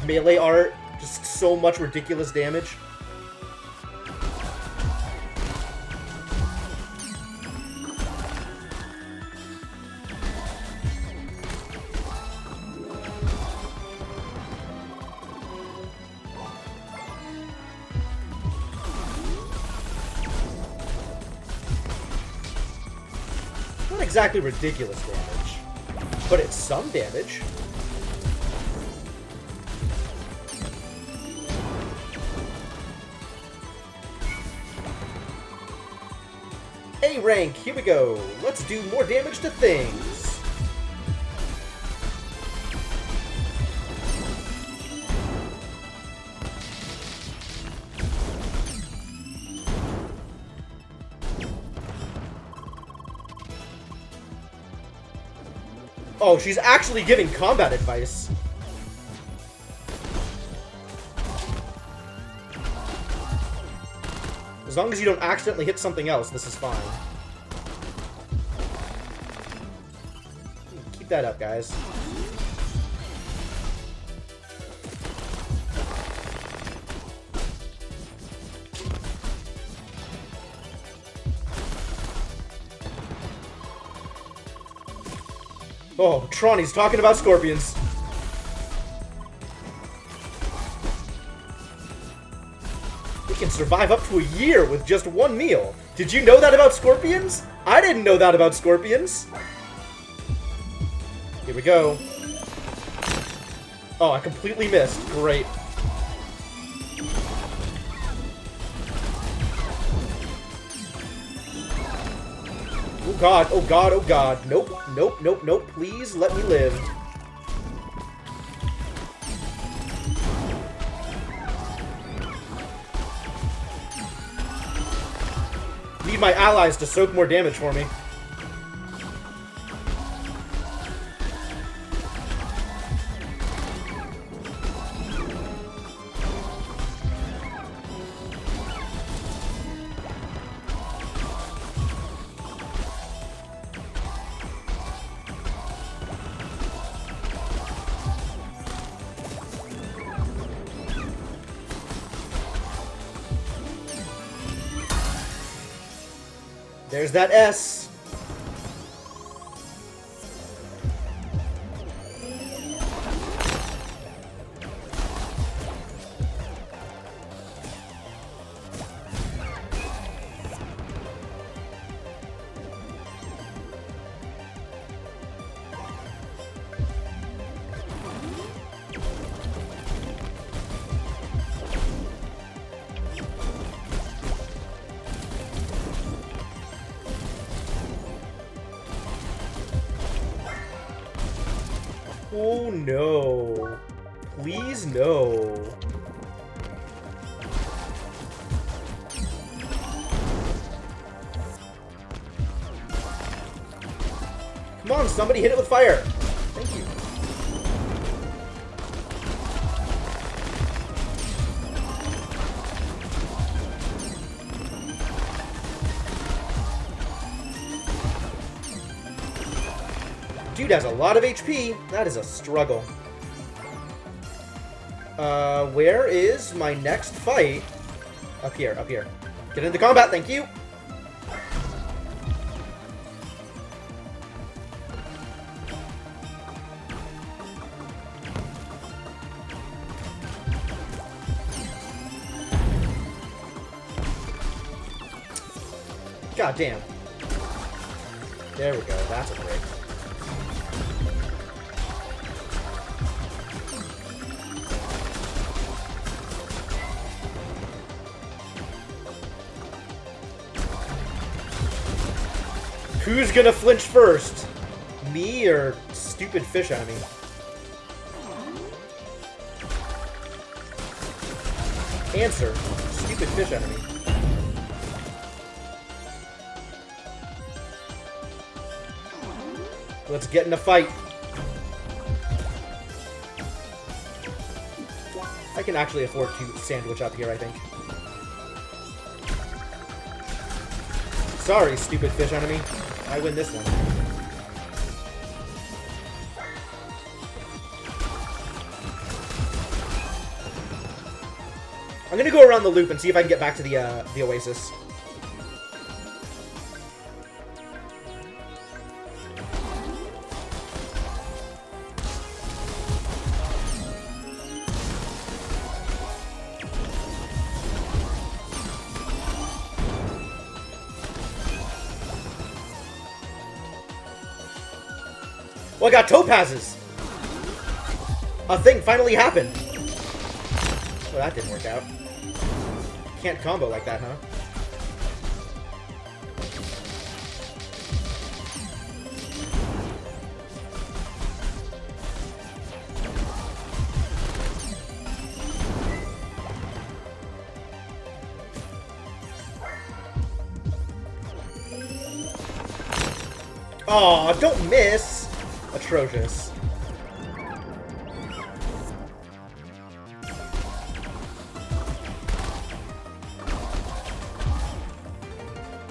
melee art. Just so much ridiculous damage. Not exactly ridiculous damage, but it's some damage. A rank, here we go. Let's do more damage to things. Oh, she's actually giving combat advice. As long as you don't accidentally hit something else, this is fine. Keep that up, guys. Oh, Troni's talking about scorpions. We can survive up to a year with just one meal. Did you know that about scorpions? I didn't know that about scorpions. Here we go. Oh, I completely missed. Great. Oh god, oh god, oh god. Nope, nope, nope, nope. Please let me live. Need my allies to soak more damage for me. There's that S. Oh no. Please no. Come on, somebody hit it with fire. Thank you. Dude has a lot of HP. That is a struggle. Where is my next fight? Up here, up here. Get into combat, thank you. God damn. There we go, that's a break. Who's gonna flinch first? Me or stupid fish enemy? Answer. Stupid fish enemy. Let's get in a fight. I can actually afford to sandwich up here, I think. Sorry, stupid fish enemy. I win this one. I'm gonna go around the loop and see if I can get back to the oasis. Well, I got topazes! A thing finally happened! Well, that didn't work out. Can't combo like that, huh? Aw, don't miss! Atrocious.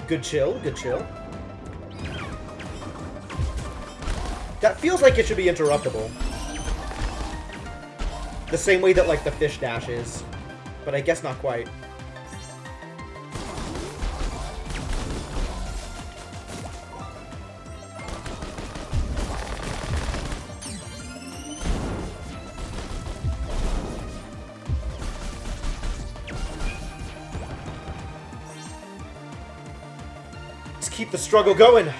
Good chill, good chill. That feels like it should be interruptible. The same way that, like, the fish dash is. But I guess not quite. Keep the struggle going.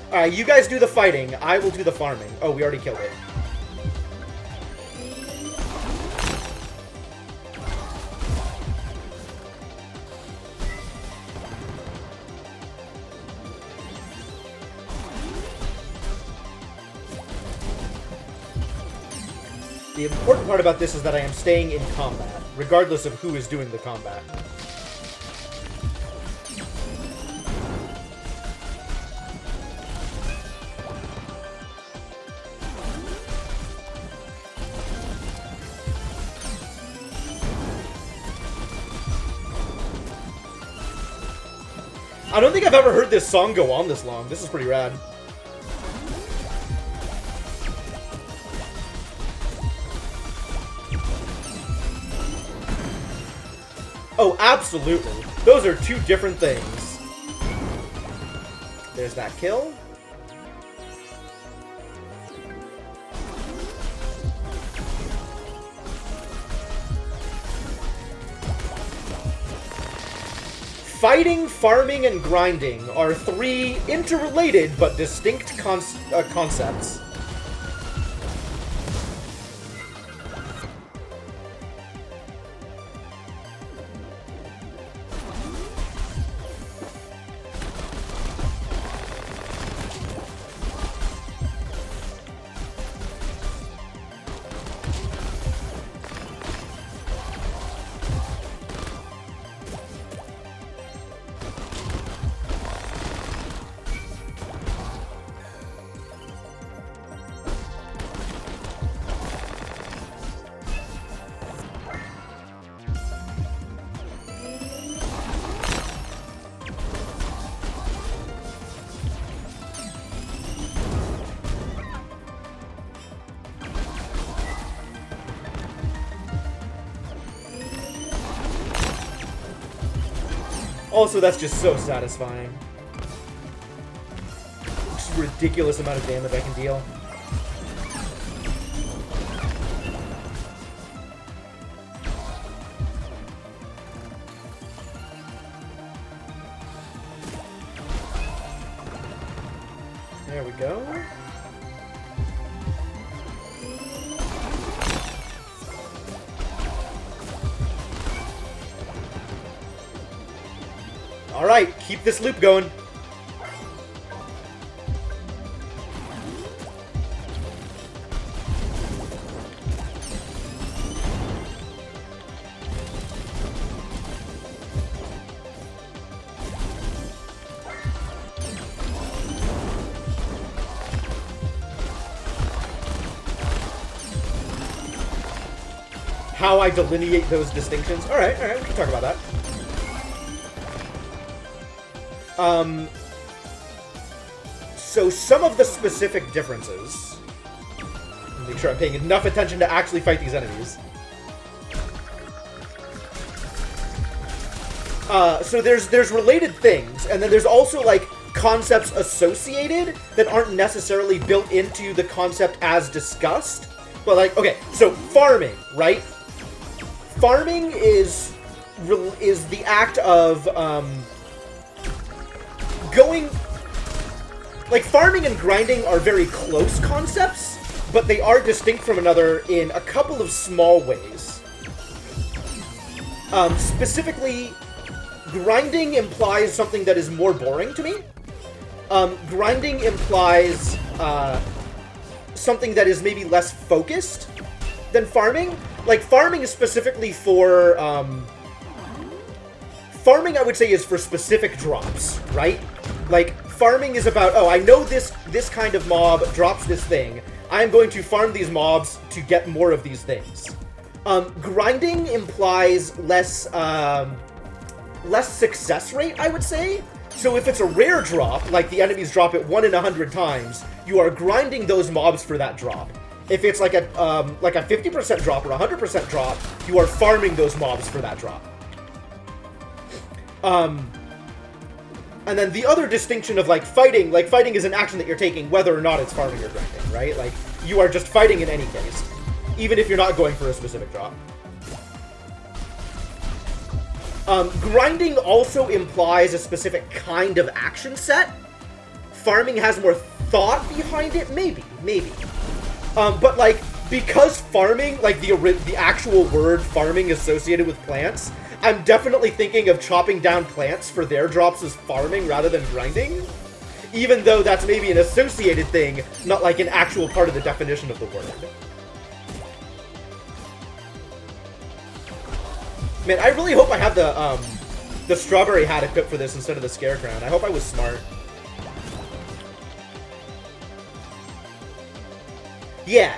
Alright, you guys do the fighting. I will do the farming. Oh, we already killed it. The important part about this is that I am staying in combat, regardless of who is doing the combat. I don't think I've ever heard this song go on this long. This is pretty rad. Oh, absolutely. Those are two different things. There's that kill. Fighting, farming, and grinding are three interrelated but distinct concepts. Also, that's just so satisfying. Just a ridiculous amount of damage I can deal. There we go. Alright, keep this loop going. How I delineate those distinctions. Alright, we can talk about that. So some of the specific differences. Make sure I'm paying enough attention to actually fight these enemies. So there's related things, and then there's also, like, concepts associated that aren't necessarily built into the concept as discussed. But, like, okay, so farming, right? Farming is the act of, going... Like, farming and grinding are very close concepts, but they are distinct from another in a couple of small ways. Specifically, grinding implies something that is more boring to me. Grinding implies something that is maybe less focused than farming. Like, farming is specifically for... farming, I would say, is for specific drops, right? Like, farming is about, oh, I know this kind of mob drops this thing. I'm going to farm these mobs to get more of these things. Grinding implies less success rate, I would say. So if it's a rare drop, like the enemies drop it 1 in 100 times, you are grinding those mobs for that drop. If it's like a 50% drop or a 100% drop, you are farming those mobs for that drop. And then the other distinction of, like, fighting is an action that you're taking whether or not it's farming or grinding, right? Like, you are just fighting in any case, even if you're not going for a specific drop. Grinding also implies a specific kind of action set. Farming has more thought behind it, maybe. But, like, because farming, like, the actual word farming associated with plants, I'm definitely thinking of chopping down plants for their drops as farming rather than grinding. Even though that's maybe an associated thing, not like an actual part of the definition of the word. Man, I really hope I have the strawberry hat equipped for this instead of the scare crown. I hope I was smart. Yeah.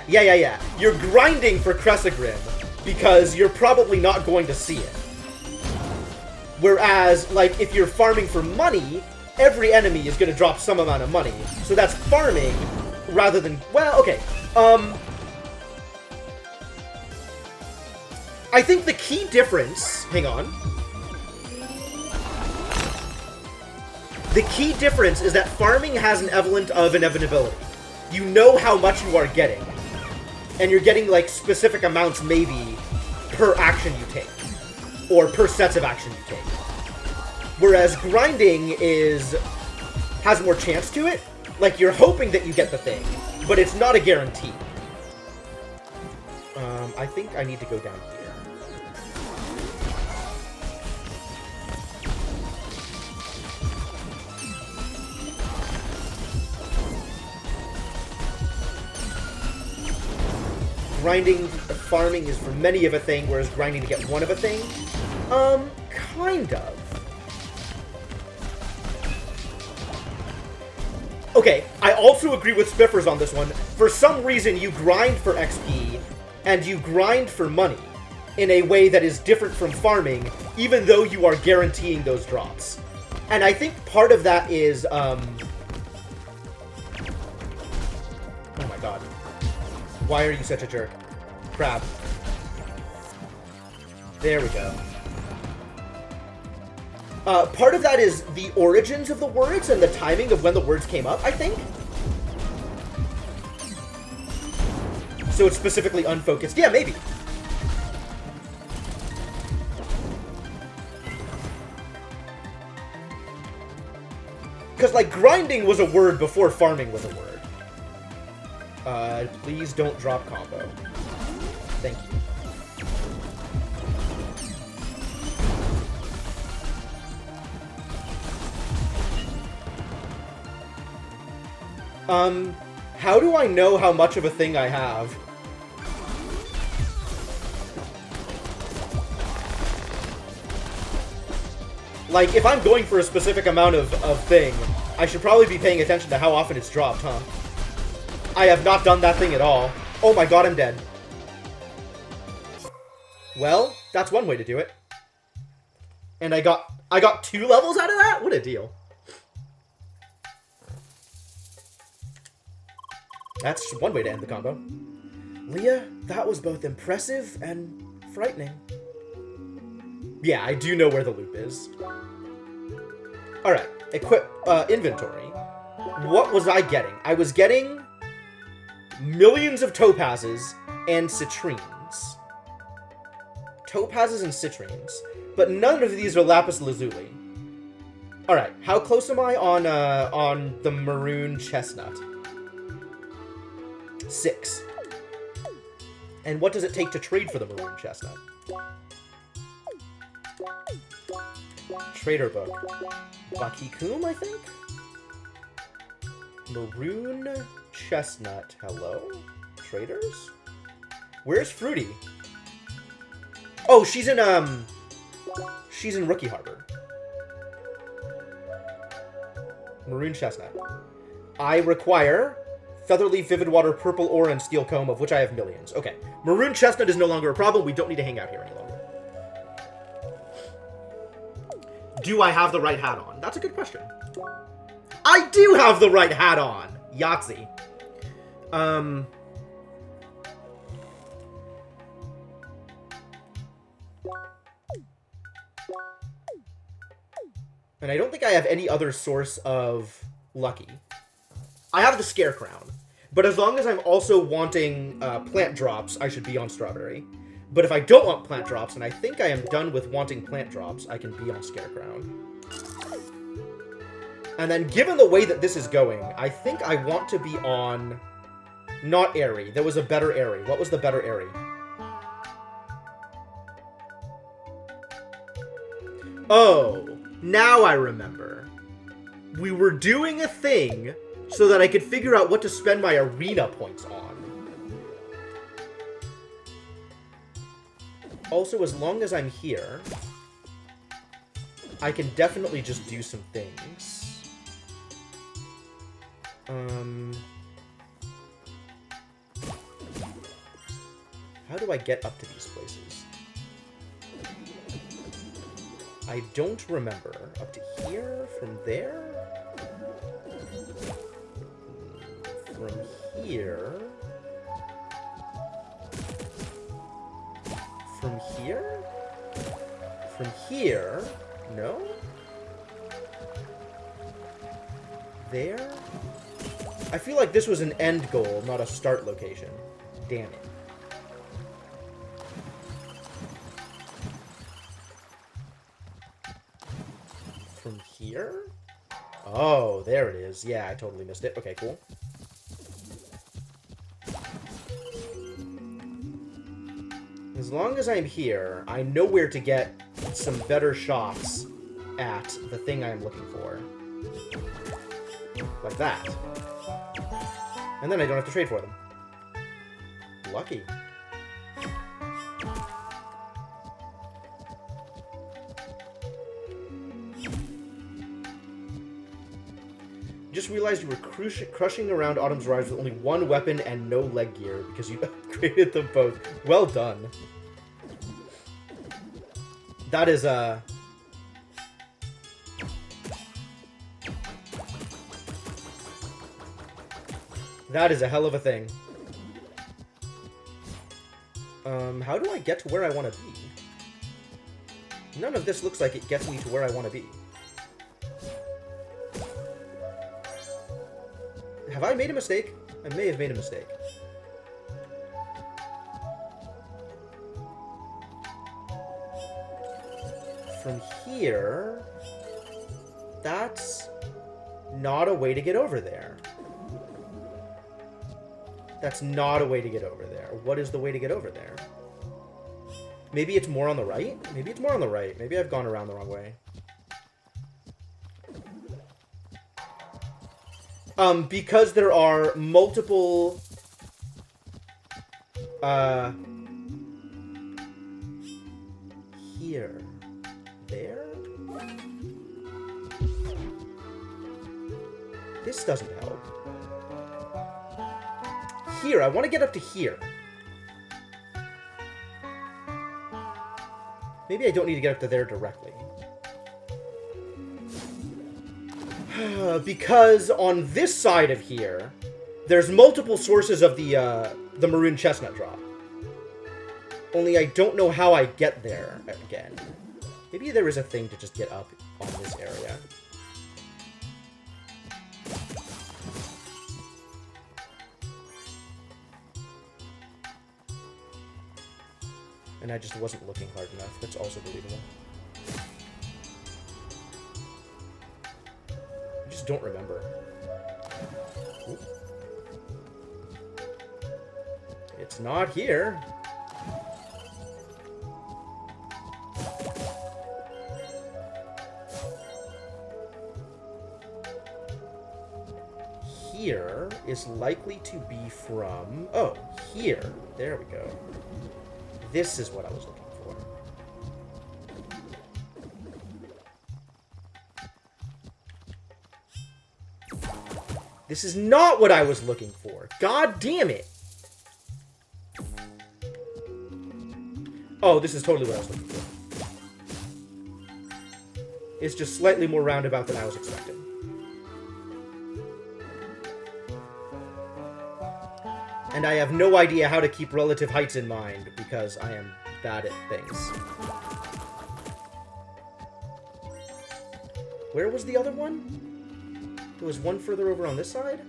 You're grinding for Cressagrim because you're probably not going to see it. Whereas, like, if you're farming for money, every enemy is going to drop some amount of money. So that's farming rather than... Well, okay. I think the key difference... Hang on. The key difference is that farming has an element of inevitability. You know how much you are getting. And you're getting, like, specific amounts, maybe, per action you take. Or per sets of action you take. Whereas grinding has more chance to it. Like, you're hoping that you get the thing, but it's not a guarantee. I think I need to go down here. Farming is for many of a thing, whereas grinding to get one of a thing? Kind of. Okay, I also agree with Spiffers on this one. For some reason, you grind for XP, and you grind for money in a way that is different from farming, even though you are guaranteeing those drops. And I think part of that is, oh my god. Why are you such a jerk? Crap. There we go. Part of that is the origins of the words and the timing of when the words came up, I think. So it's specifically unfocused. Yeah, maybe. Because, like, grinding was a word before farming was a word. Please don't drop combo. Thank you. How do I know how much of a thing I have? Like, if I'm going for a specific amount of thing, I should probably be paying attention to how often it's dropped, huh? I have not done that thing at all. Oh my god, I'm dead. Well, that's one way to do it. And I got 2 levels out of that? What a deal. That's one way to end the combo. Leah, that was both impressive and frightening. Yeah, I do know where the loop is. Alright, inventory. What was I getting? I was getting millions of topazes and citrines. Topazes and citrines. But none of these are lapis lazuli. Alright, how close am I on the maroon chestnut? 6. And what does it take to trade for the maroon chestnut? Trader book. Bakikum, I think? Maroon chestnut. Hello? Traders? Where's Fruity? Oh, she's in Rookie Harbor. Maroon chestnut. I require Featherleaf, Vivid Water, Purple Ore, and Steel Comb, of which I have millions. Okay. Maroon chestnut is no longer a problem. We don't need to hang out here any longer. Do I have the right hat on? That's a good question. I do have the right hat on! Yahtzee. And I don't think I have any other source of lucky. I have the Scare Crown. But as long as I'm also wanting plant drops, I should be on Strawberry. But if I don't want plant drops, and I think I am done with wanting plant drops, I can be on Scarecrow. And then, given the way that this is going, I think I want to be on... Not Airy. There was a better Airy. What was the better Airy? Oh, now I remember. We were doing a thing so that I could figure out what to spend my arena points on. Also, as long as I'm here, I can definitely just do some things. How do I get up to these places? I don't remember. Up to here? From there? From here? From here? From here? No? There? I feel like this was an end goal, not a start location. Damn it. From here? Oh, there it is. Yeah, I totally missed it. Okay, cool. As long as I'm here, I know where to get some better shots at the thing I'm looking for. Like that. And then I don't have to trade for them. Lucky. Just realized you were crushing around Autumn's Rise with only one weapon and no leg gear because you upgraded them both. Well done. That is, that is a hell of a thing. How do I get to where I want to be? None of this looks like it gets me to where I want to be. Have I made a mistake? I may have made a mistake. From here... That's not a way to get over there. That's not a way to get over there. What is the way to get over there? Maybe it's more on the right? Maybe it's more on the right. Maybe I've gone around the wrong way. Because there are multiple... Here. There? This doesn't help. Here, I want to get up to here. Maybe I don't need to get up to there directly. Because on this side of here, there's multiple sources of the maroon chestnut drop. Only I don't know how I get there again. Maybe there is a thing to just get up on this area. And I just wasn't looking hard enough. That's also believable. I just don't remember. Oop. It's not here. Here is likely to be from... Oh, here. There we go. This is what I was looking for. This is not what I was looking for. God damn it. Oh, this is totally what I was looking for. It's just slightly more roundabout than I was expecting. And I have no idea how to keep relative heights in mind, because I am bad at things. Where was the other one? There was one further over on this side?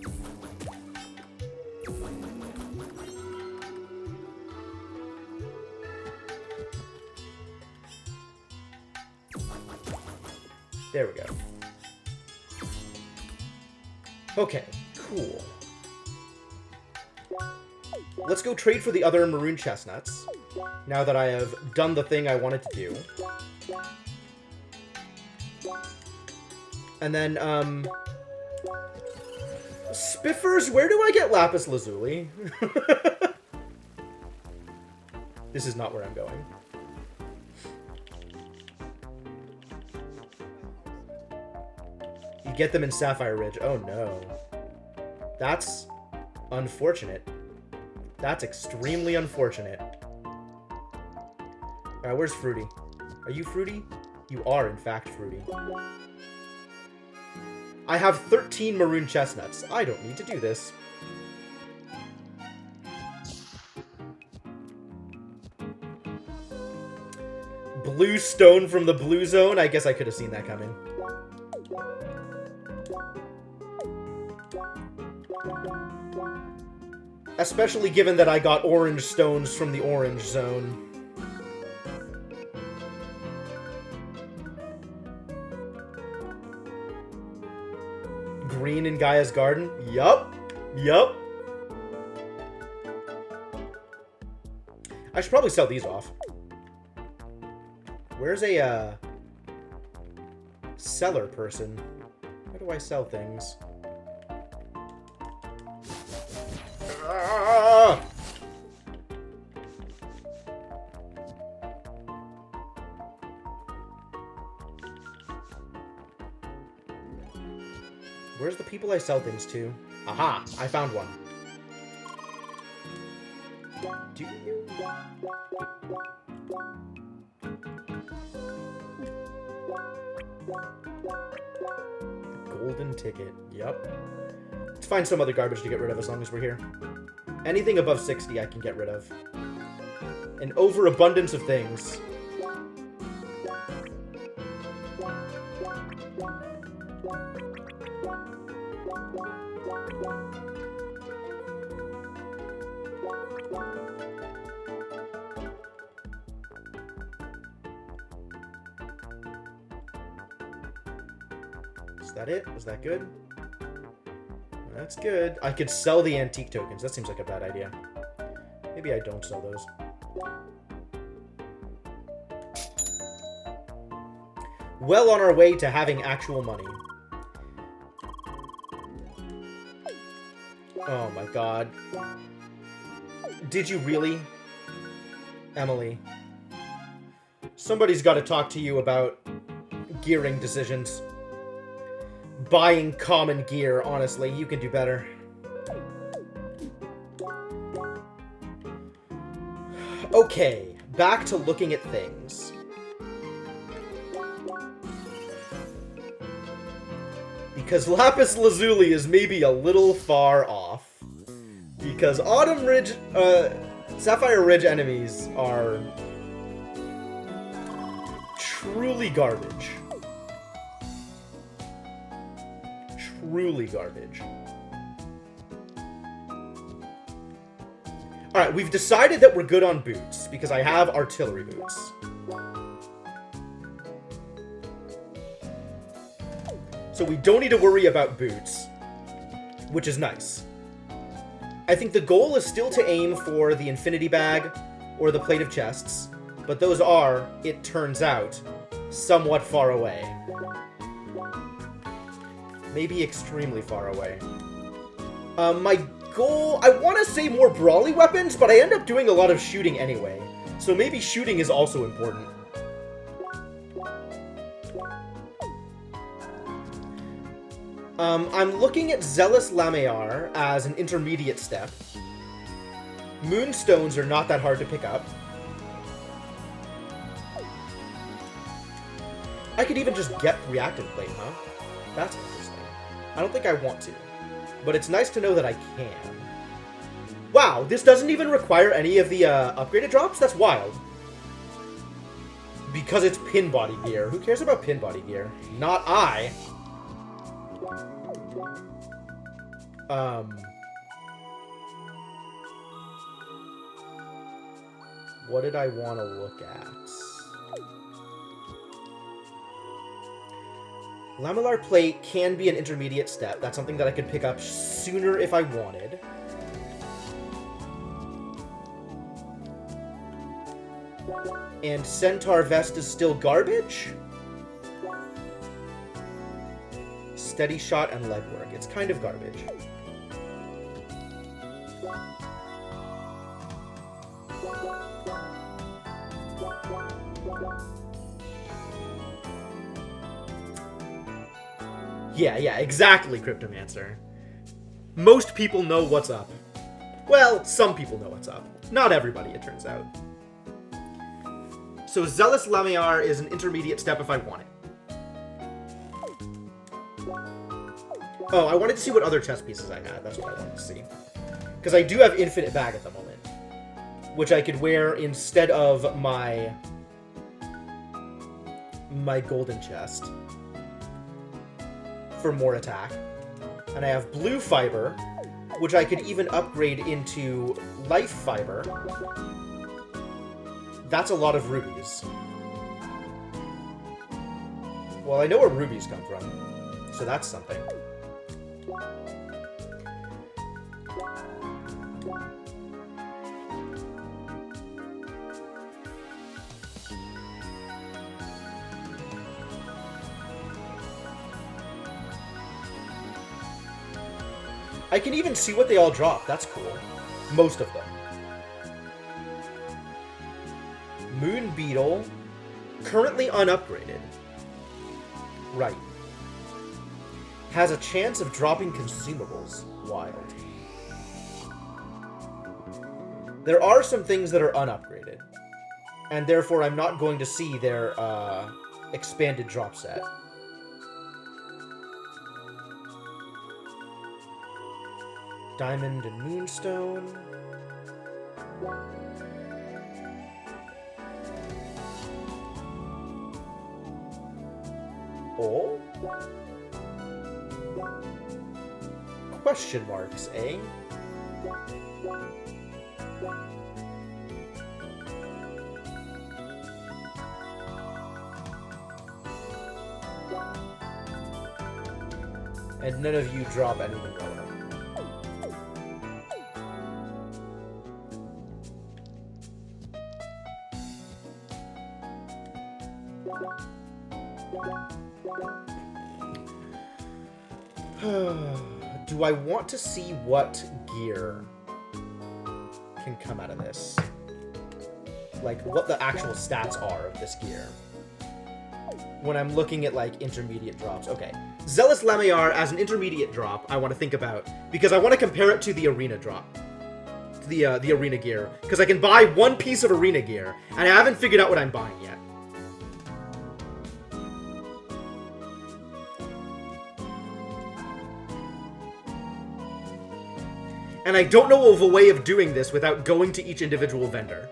There we go. Okay, cool. Let's go trade for the other maroon chestnuts, now that I have done the thing I wanted to do. And then, Spiffers, where do I get lapis lazuli? This is not where I'm going. You get them in Sapphire Ridge. Oh no. That's unfortunate. That's extremely unfortunate. Alright, where's Fruity? Are you Fruity? You are, in fact, Fruity. I have 13 maroon chestnuts. I don't need to do this. Blue stone from the blue zone? I guess I could have seen that coming. Especially given that I got orange stones from the orange zone. Green in Gaia's garden? Yup. Yup. I should probably sell these off. Where's a, seller person? How do I sell things? Ah! Where's the people I sell things to? Aha! I found one. Do you? Golden ticket. Yep. Let's find some other garbage to get rid of as long as we're here. Anything above 60 I can get rid of. An overabundance of things. Is that it? Is that good? That's good. I could sell the antique tokens. That seems like a bad idea. Maybe I don't sell those. Well on our way to having actual money. Oh my god. Did you really? Emily. Somebody's got to talk to you about gearing decisions. Buying common gear, honestly, you can do better. Okay, back to looking at things. Because Lapis Lazuli is maybe a little far off. Because Autumn Ridge, Sapphire Ridge enemies are truly garbage. Truly garbage. Alright, we've decided that we're good on boots, because I have artillery boots. So we don't need to worry about boots, which is nice. I think the goal is still to aim for the infinity bag or the plate of chests, but those are, it turns out, somewhat far away. Maybe extremely far away. My goal... I want to say more brawly weapons, but I end up doing a lot of shooting anyway. So maybe shooting is also important. I'm looking at Zealous Lamear as an intermediate step. Moonstones are not that hard to pick up. I could even just get Reactive Plate, huh? That's interesting. I don't think I want to, but it's nice to know that I can. Wow, this doesn't even require any of the upgraded drops? That's wild. Because it's pin body gear. Who cares about pin body gear? Not I. What did I want to look at? Lamellar Plate can be an intermediate step. That's something that I could pick up sooner if I wanted. And Centaur Vest is still garbage? Steady Shot and Legwork. It's kind of garbage. Yeah, exactly, Cryptomancer. Most people know what's up. Well, some people know what's up. Not everybody, it turns out. So Zealous Lamear is an intermediate step if I want it. Oh, I wanted to see what other chest pieces I had. That's what I wanted to see. Because I do have Infinite Bag at the moment. Which I could wear instead of my golden chest. For more attack. And I have Blue Fiber, which I could even upgrade into Life Fiber. That's a lot of rubies. Well, I know where rubies come from, so that's something. I can even see what they all drop. That's cool. Most of them. Moon Beetle. Currently unupgraded. Right. Has a chance of dropping consumables. Wild. There are some things that are unupgraded. And therefore I'm not going to see their expanded drop set. Diamond and Moonstone. Oh? Question marks, eh? And none of you drop anything relevant. Do I want to see what gear can come out of this? Like, what the actual stats are of this gear. When I'm looking at, like, intermediate drops. Okay. Zealous Lamiar as an intermediate drop, I want to think about. Because I want to compare it to the arena drop. The arena gear. Because I can buy one piece of arena gear, and I haven't figured out what I'm buying yet. And I don't know of a way of doing this without going to each individual vendor.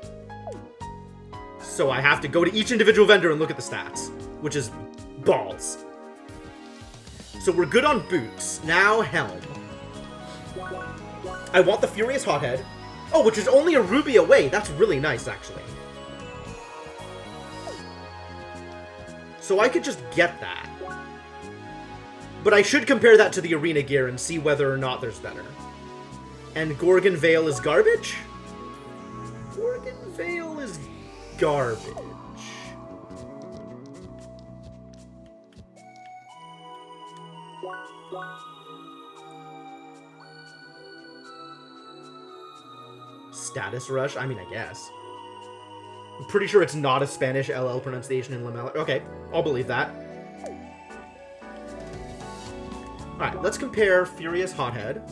So I have to go to each individual vendor and look at the stats, which is balls. So we're good on boots. Now helm. I want the Furious Hothead. Oh, which is only a ruby away. That's really nice, actually. So I could just get that. But I should compare that to the arena gear and see whether or not there's better. And Gorgon Vale is garbage? Gorgon Vale is garbage. Status Rush? I mean, I guess. I'm pretty sure it's not a Spanish LL pronunciation in Lamella. Okay, I'll believe that. Alright, let's compare Furious Hothead.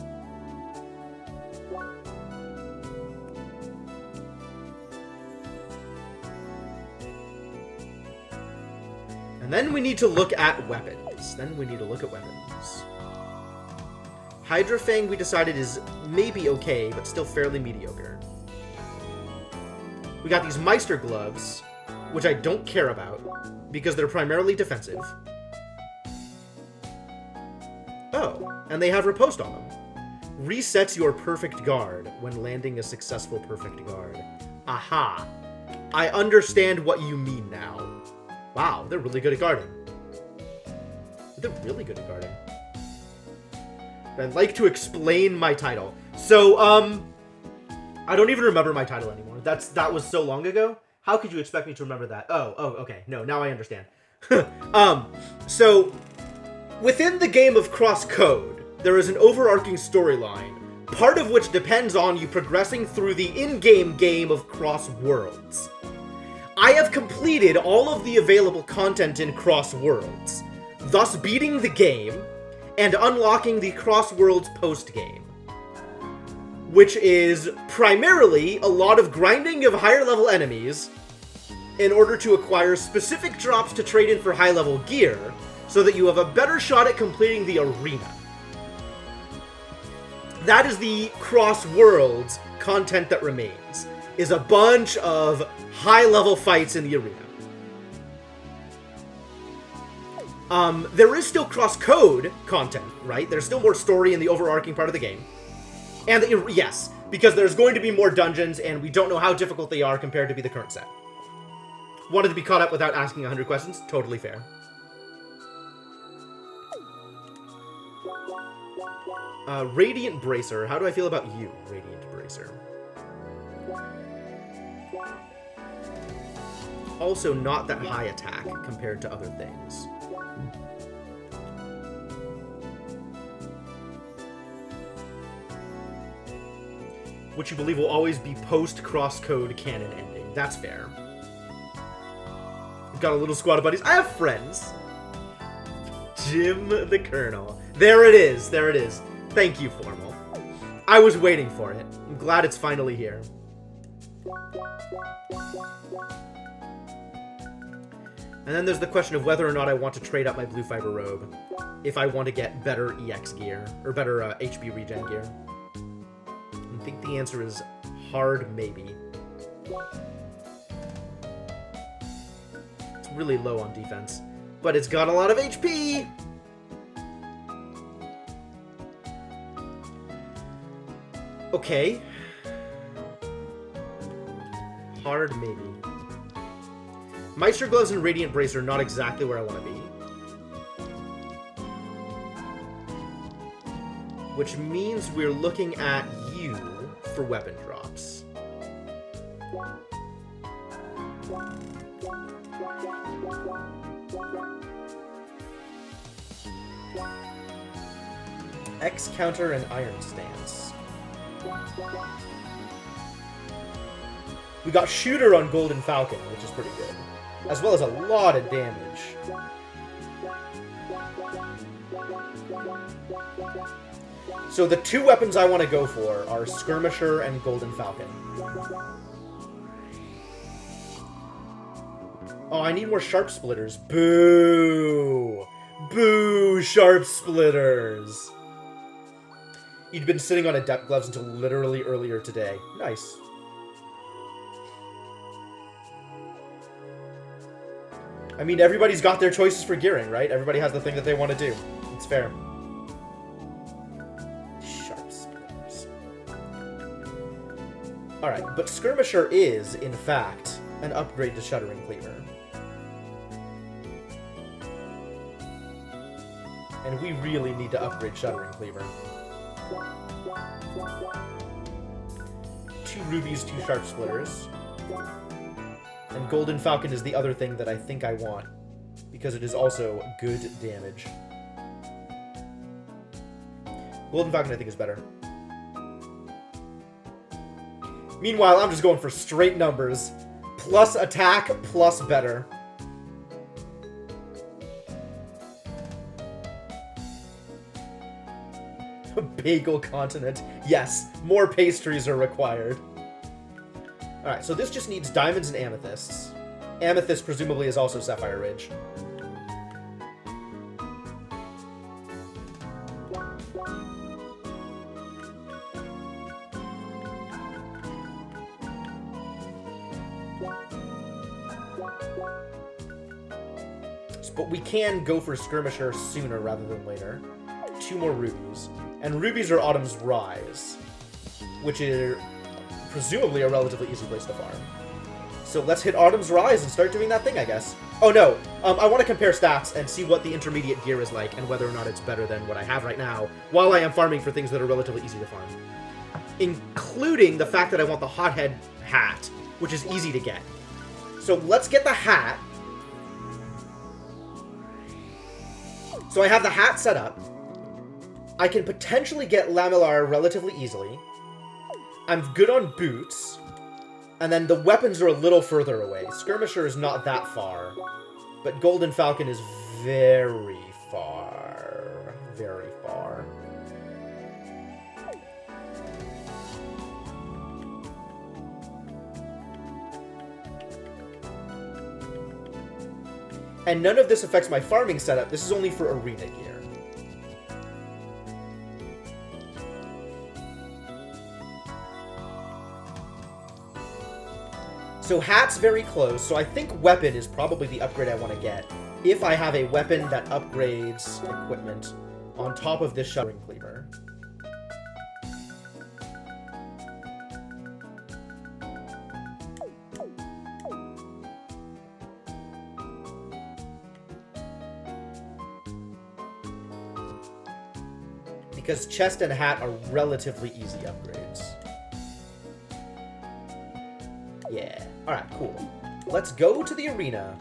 And then we need to look at weapons. Hydra Fang, we decided, is maybe okay, but still fairly mediocre. We got these Meister Gloves, which I don't care about, because they're primarily defensive. Oh, and they have Riposte on them. Resets your perfect guard when landing a successful perfect guard. Aha! I understand what you mean now. Wow, they're really good at guarding. I'd like to explain my title. So, I don't even remember my title anymore. That was so long ago. How could you expect me to remember that? Oh, okay. No, now I understand. So, within the game of CrossCode, there is an overarching storyline, part of which depends on you progressing through the in-game game of Cross Worlds. I have completed all of the available content in Cross Worlds, thus beating the game and unlocking the Cross Worlds post-game, which is primarily a lot of grinding of higher-level enemies in order to acquire specific drops to trade in for high-level gear, so that you have a better shot at completing the arena. That is the Cross Worlds content that remains, is a bunch of high-level fights in the arena. There is still CrossCode content, right? There's still more story in the overarching part of the game. And, yes, because there's going to be more dungeons, and we don't know how difficult they are compared to the current set. Wanted to be caught up without asking 100 questions? Totally fair. Radiant Bracer. How do I feel about you, Radiant Bracer? Also not that high attack compared to other things. Which you believe will always be post-CrossCode canon ending. That's fair. We've got a little squad of buddies. I have friends. Jim the Colonel. There it is. Thank you, Formal. I was waiting for it. I'm glad it's finally here. And then there's the question of whether or not I want to trade up my blue fiber robe if I want to get better EX gear, or better HP regen gear. I think the answer is hard maybe. It's really low on defense, but it's got a lot of HP! Okay. Hard maybe. Meister Gloves and Radiant Bracer are not exactly where I want to be. which means we're looking at you for weapon drops. X counter and iron stance. We got shooter on Golden Falcon, which is pretty good, as well as a lot of damage. So the two weapons I want to go for are Skirmisher and Golden Falcon. Oh, I need more Sharp Splitters. Boo! Boo, Sharp Splitters! You'd been sitting on Adept Gloves until literally earlier today. Nice. I mean, everybody's got their choices for gearing, right? Everybody has the thing that they want to do. It's fair. Sharp Splitters. Alright, but Skirmisher is, in fact, an upgrade to Shuddering Cleaver. And we really need to upgrade Shuddering Cleaver. 2 rubies, 2 Sharp Splitters. And Golden Falcon is the other thing that I think I want, because it is also good damage. Golden Falcon I think is better. Meanwhile, I'm just going for straight numbers. Plus attack, plus better. Bagel continent. Yes, more pastries are required. Alright, so this just needs diamonds and amethysts. Amethyst presumably is also Sapphire Ridge. But we can go for Skirmisher sooner rather than later. 2 more rubies. And rubies are Autumn's Rise, which is presumably a relatively easy place to farm. So let's hit Autumn's Rise and start doing that thing, I guess. Oh no, I want to compare stats and see what the intermediate gear is like and whether or not it's better than what I have right now, while I am farming for things that are relatively easy to farm. Including the fact that I want the Hothead hat, which is easy to get. So let's get the hat. So I have the hat set up. I can potentially get Lamellar relatively easily. I'm good on boots. And then the weapons are a little further away. Skirmisher is not that far. But Golden Falcon is very far. Very far. And none of this affects my farming setup. This is only for arena gear. So hat's very close, so I think weapon is probably the upgrade I want to get. If I have a weapon that upgrades equipment on top of this Shuddering Cleaver. Because chest and hat are relatively easy upgrades. Yeah. Alright, cool. Let's go to the arena.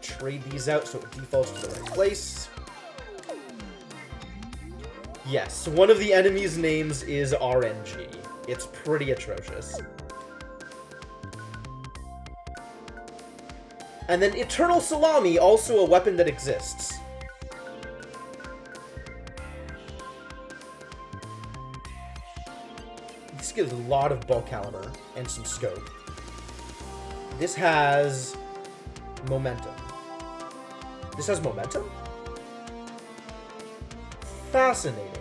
Trade these out so it defaults to the right place. Yes, one of the enemies' names is RNG. It's pretty atrocious. And then Eternal Salami, also a weapon that exists. This gives a lot of bulk caliber and some scope. This has momentum. This has momentum? Fascinating.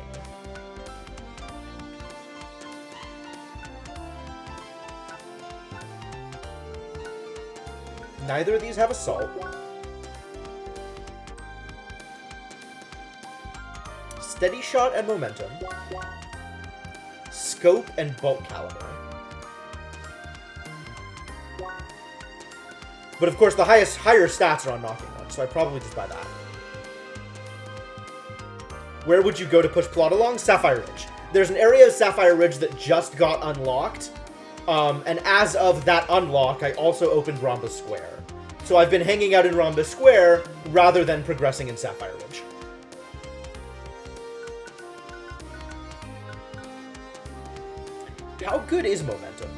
Neither of these have assault. Steady shot and momentum. Scope and bulk caliber. But of course, the higher stats are on knocking one, so I probably just buy that. Where would you go to push plot along? Sapphire Ridge. There's an area of Sapphire Ridge that just got unlocked, and as of that unlock, I also opened Rhombus Square. So I've been hanging out in Rhombus Square rather than progressing in Sapphire Ridge. How good is momentum?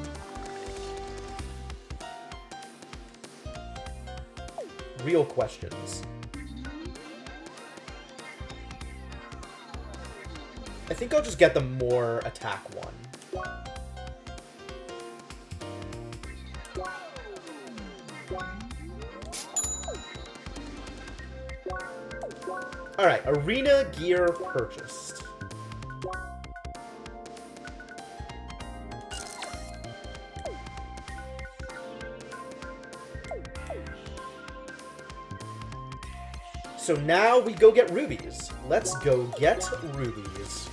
Real questions. I think I'll just get the more attack one. Alright, arena gear purchased. So now we go get rubies. Let's go get rubies.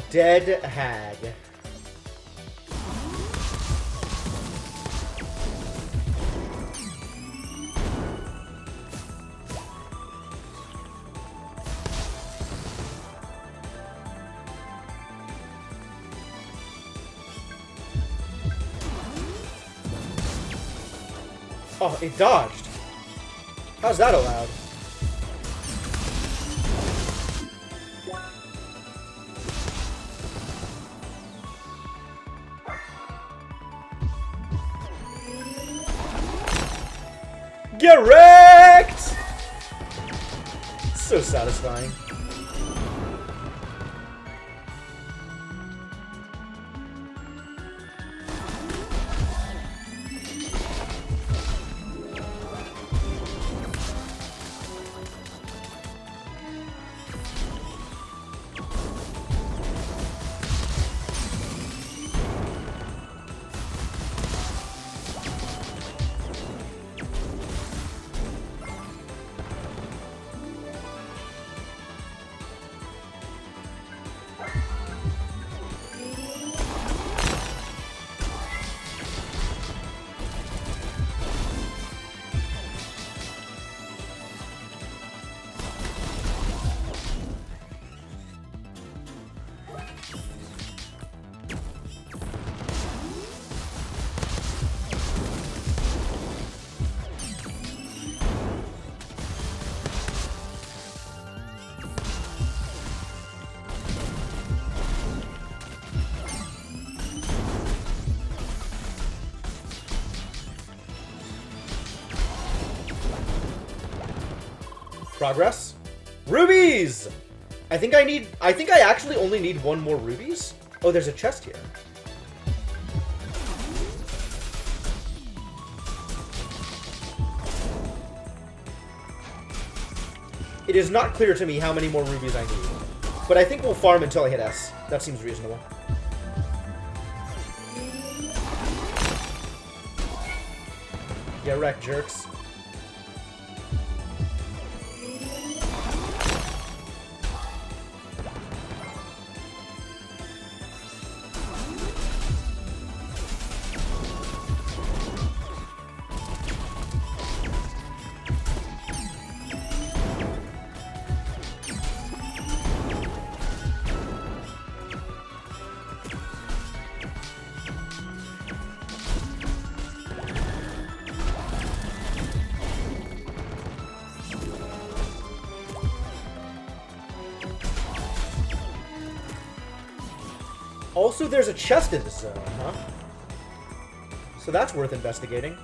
Dead hag. Oh, it dodged. How's that allowed? Get wrecked! So satisfying. Progress. Rubies! I think I actually only need one more rubies. Oh, there's a chest here. It is not clear to me how many more rubies I need, but I think we'll farm until I hit S. That seems reasonable. Get wrecked, jerks. Also, there's a chest in this zone, huh? So that's worth investigating.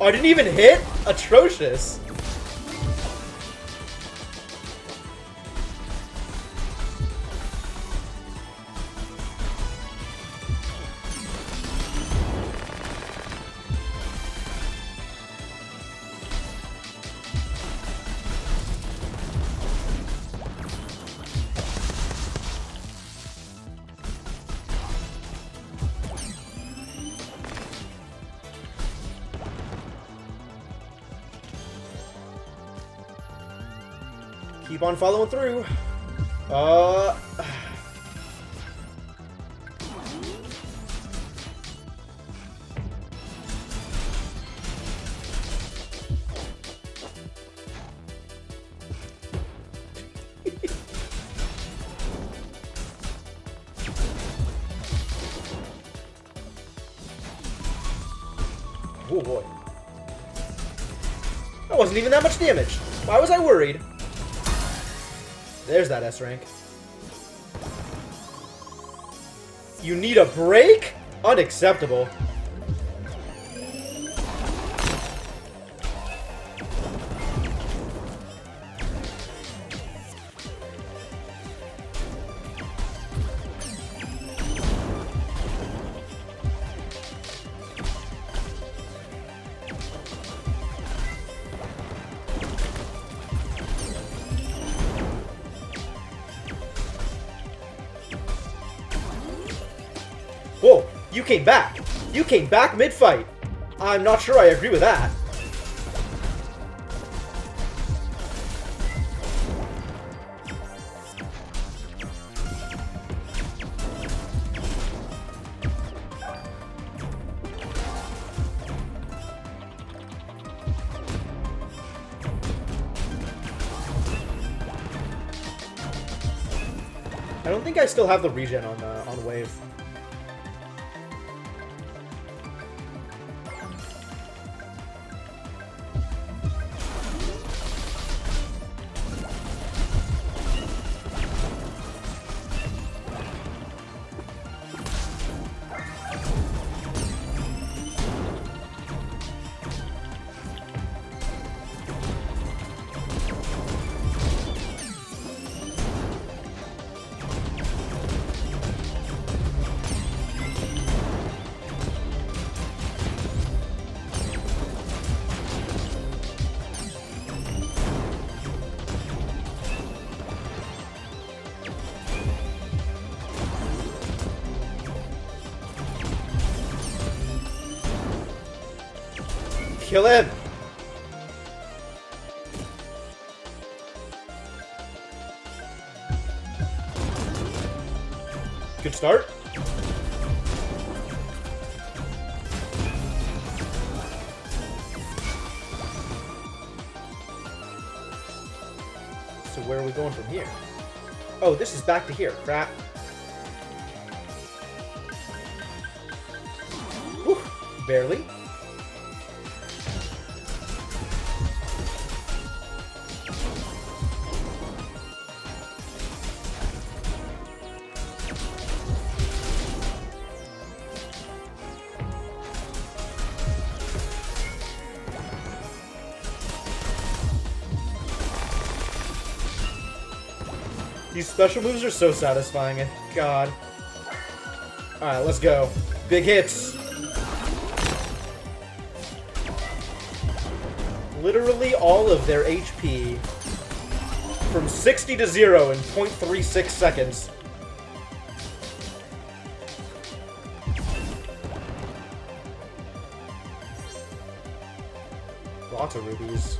Oh, I didn't even hit? Atrocious. Keep on following through. Oh boy. That wasn't even that much damage. Why was I worried? There's that S rank. You need a break? Unacceptable. Whoa, you came back. You came back mid-fight. I'm not sure I agree with that. I don't think I still have the regen on wave. Kill him! Good start. So where are we going from here? Oh, this is back to here. Crap. Whew. Barely. These special moves are so satisfying. God. Alright, let's go. Big hits. Literally all of their HP from 60 to 0 in 0.36 seconds. Lots of rubies.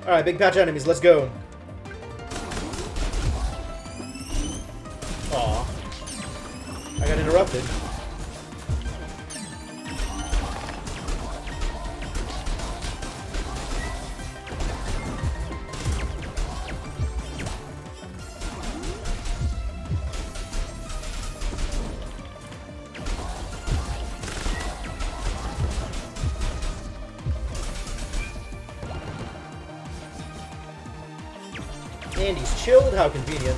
Alright, big patch enemies, let's go. Aw. I got interrupted. And he's chilled, how convenient.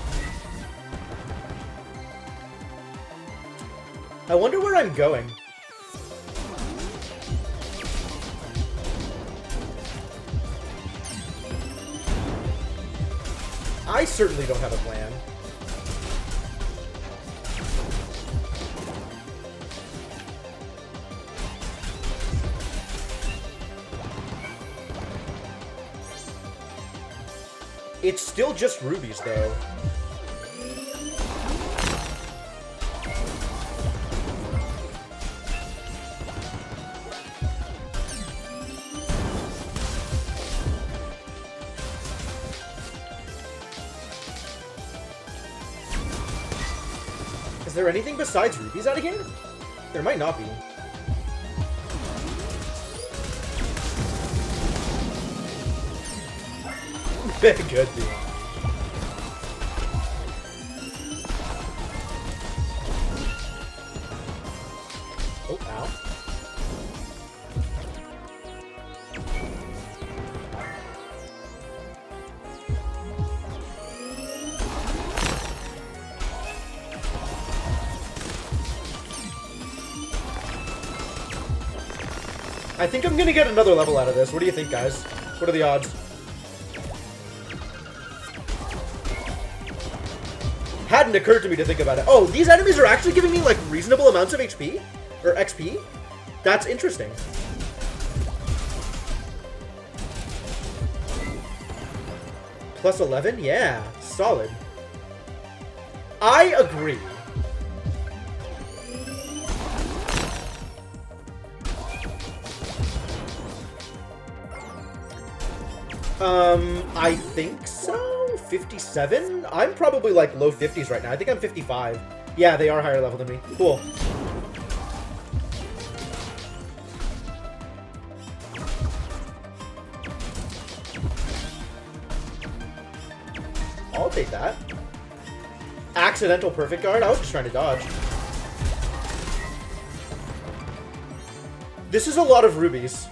I wonder where I'm going. I certainly don't have a plan. It's still just rubies, though. Is there anything besides rubies out of here? There might not be. Very good, dude. Oh, ow. I think I'm gonna get another level out of this. What do you think, guys? What are the odds? Hadn't occurred to me to think about it. Oh, these enemies are actually giving me, like, reasonable amounts of HP? Or XP? That's interesting. Plus 11? Yeah, solid. I agree. I think so? 57? I'm probably like low 50s right now. I think I'm 55. Yeah, they are higher level than me. Cool. I'll take that. Accidental perfect guard? I was just trying to dodge. This is a lot of rubies.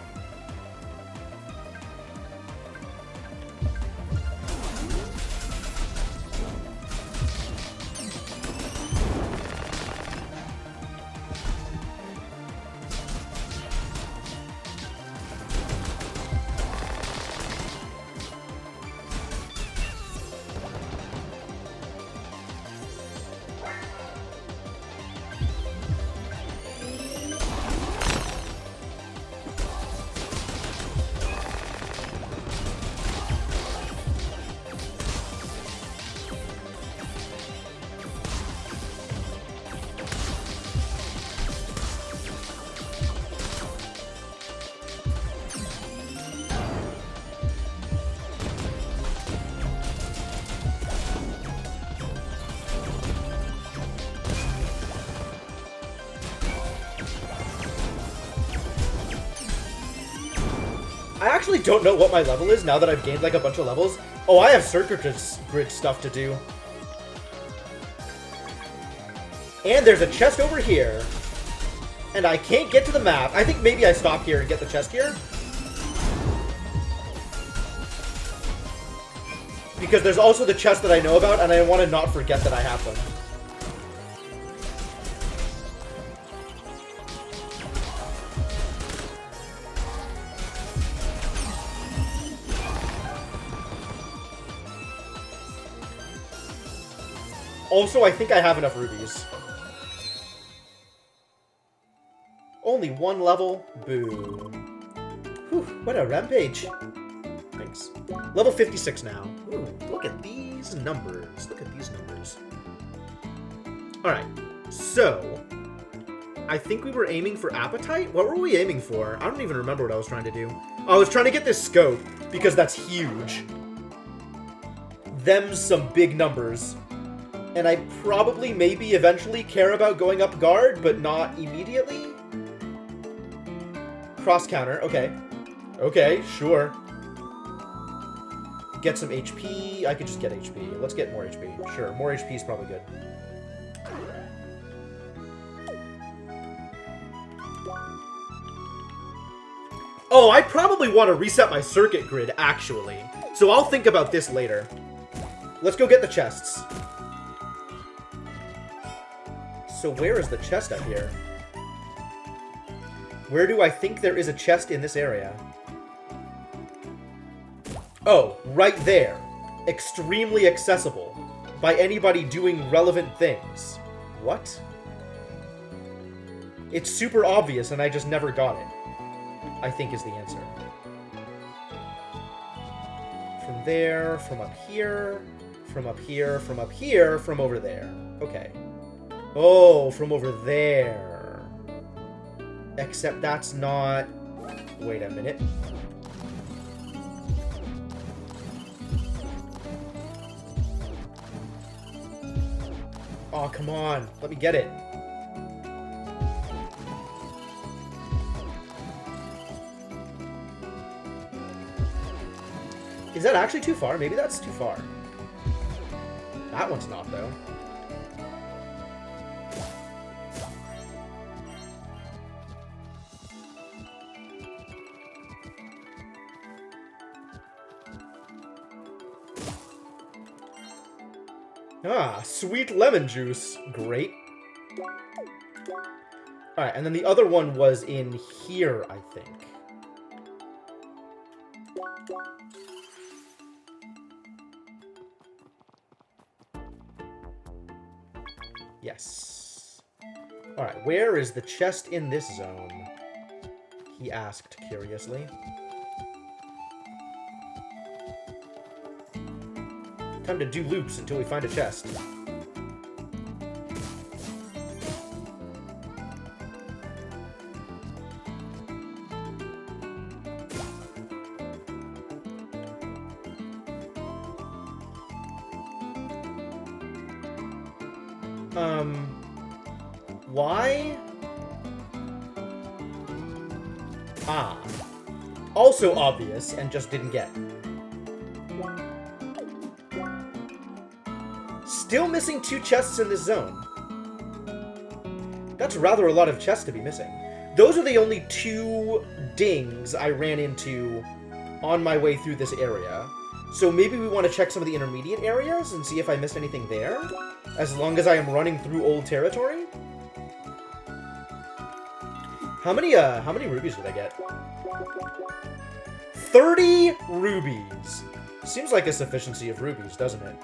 I actually don't know what my level is now that I've gained like a bunch of levels. Oh, I have circuit grid stuff to do. And there's a chest over here. And I can't get to the map. I think maybe I stop here and get the chest here. Because there's also the chest that I know about, and I want to not forget that I have them. Also, I think I have enough rubies. Only one level? Boo. Whew, what a rampage. Thanks. Level 56 now. Ooh, look at these numbers. Look at these numbers. Alright, so... I think we were aiming for appetite? What were we aiming for? I don't even remember what I was trying to do. I was trying to get this scope, because that's huge. Them's some big numbers. And I probably, maybe, eventually care about going up guard, but not immediately? Cross counter, okay. Okay, sure. Get some HP. I could just get HP. Let's get more HP. Sure, more HP is probably good. Oh, I probably want to reset my circuit grid, actually. So I'll think about this later. Let's go get the chests. So where is the chest up here? Where do I think there is a chest in this area? Oh, right there. Extremely accessible by anybody doing relevant things. What? It's super obvious and I just never got it, I think is the answer. From there, from up here, from up here, from up here, from over there. Okay. Oh, from over there. Except that's not... Wait a minute. Oh, come on. Let me get it. Is that actually too far? Maybe that's too far. That one's not, though. Ah, sweet lemon juice. Great. Alright, and then the other one was in here, I think. Yes. Alright, where is the chest in this zone? He asked curiously. Time to do loops until we find a chest. Why? Ah. Also obvious, and just didn't get. Still missing 2 chests in this zone. That's rather a lot of chests to be missing. Those are the only 2 dings I ran into on my way through this area. So maybe we want to check some of the intermediate areas and see if I missed anything there? As long as I am running through old territory? How many rubies did I get? 30 rubies! Seems like a sufficiency of rubies, doesn't it?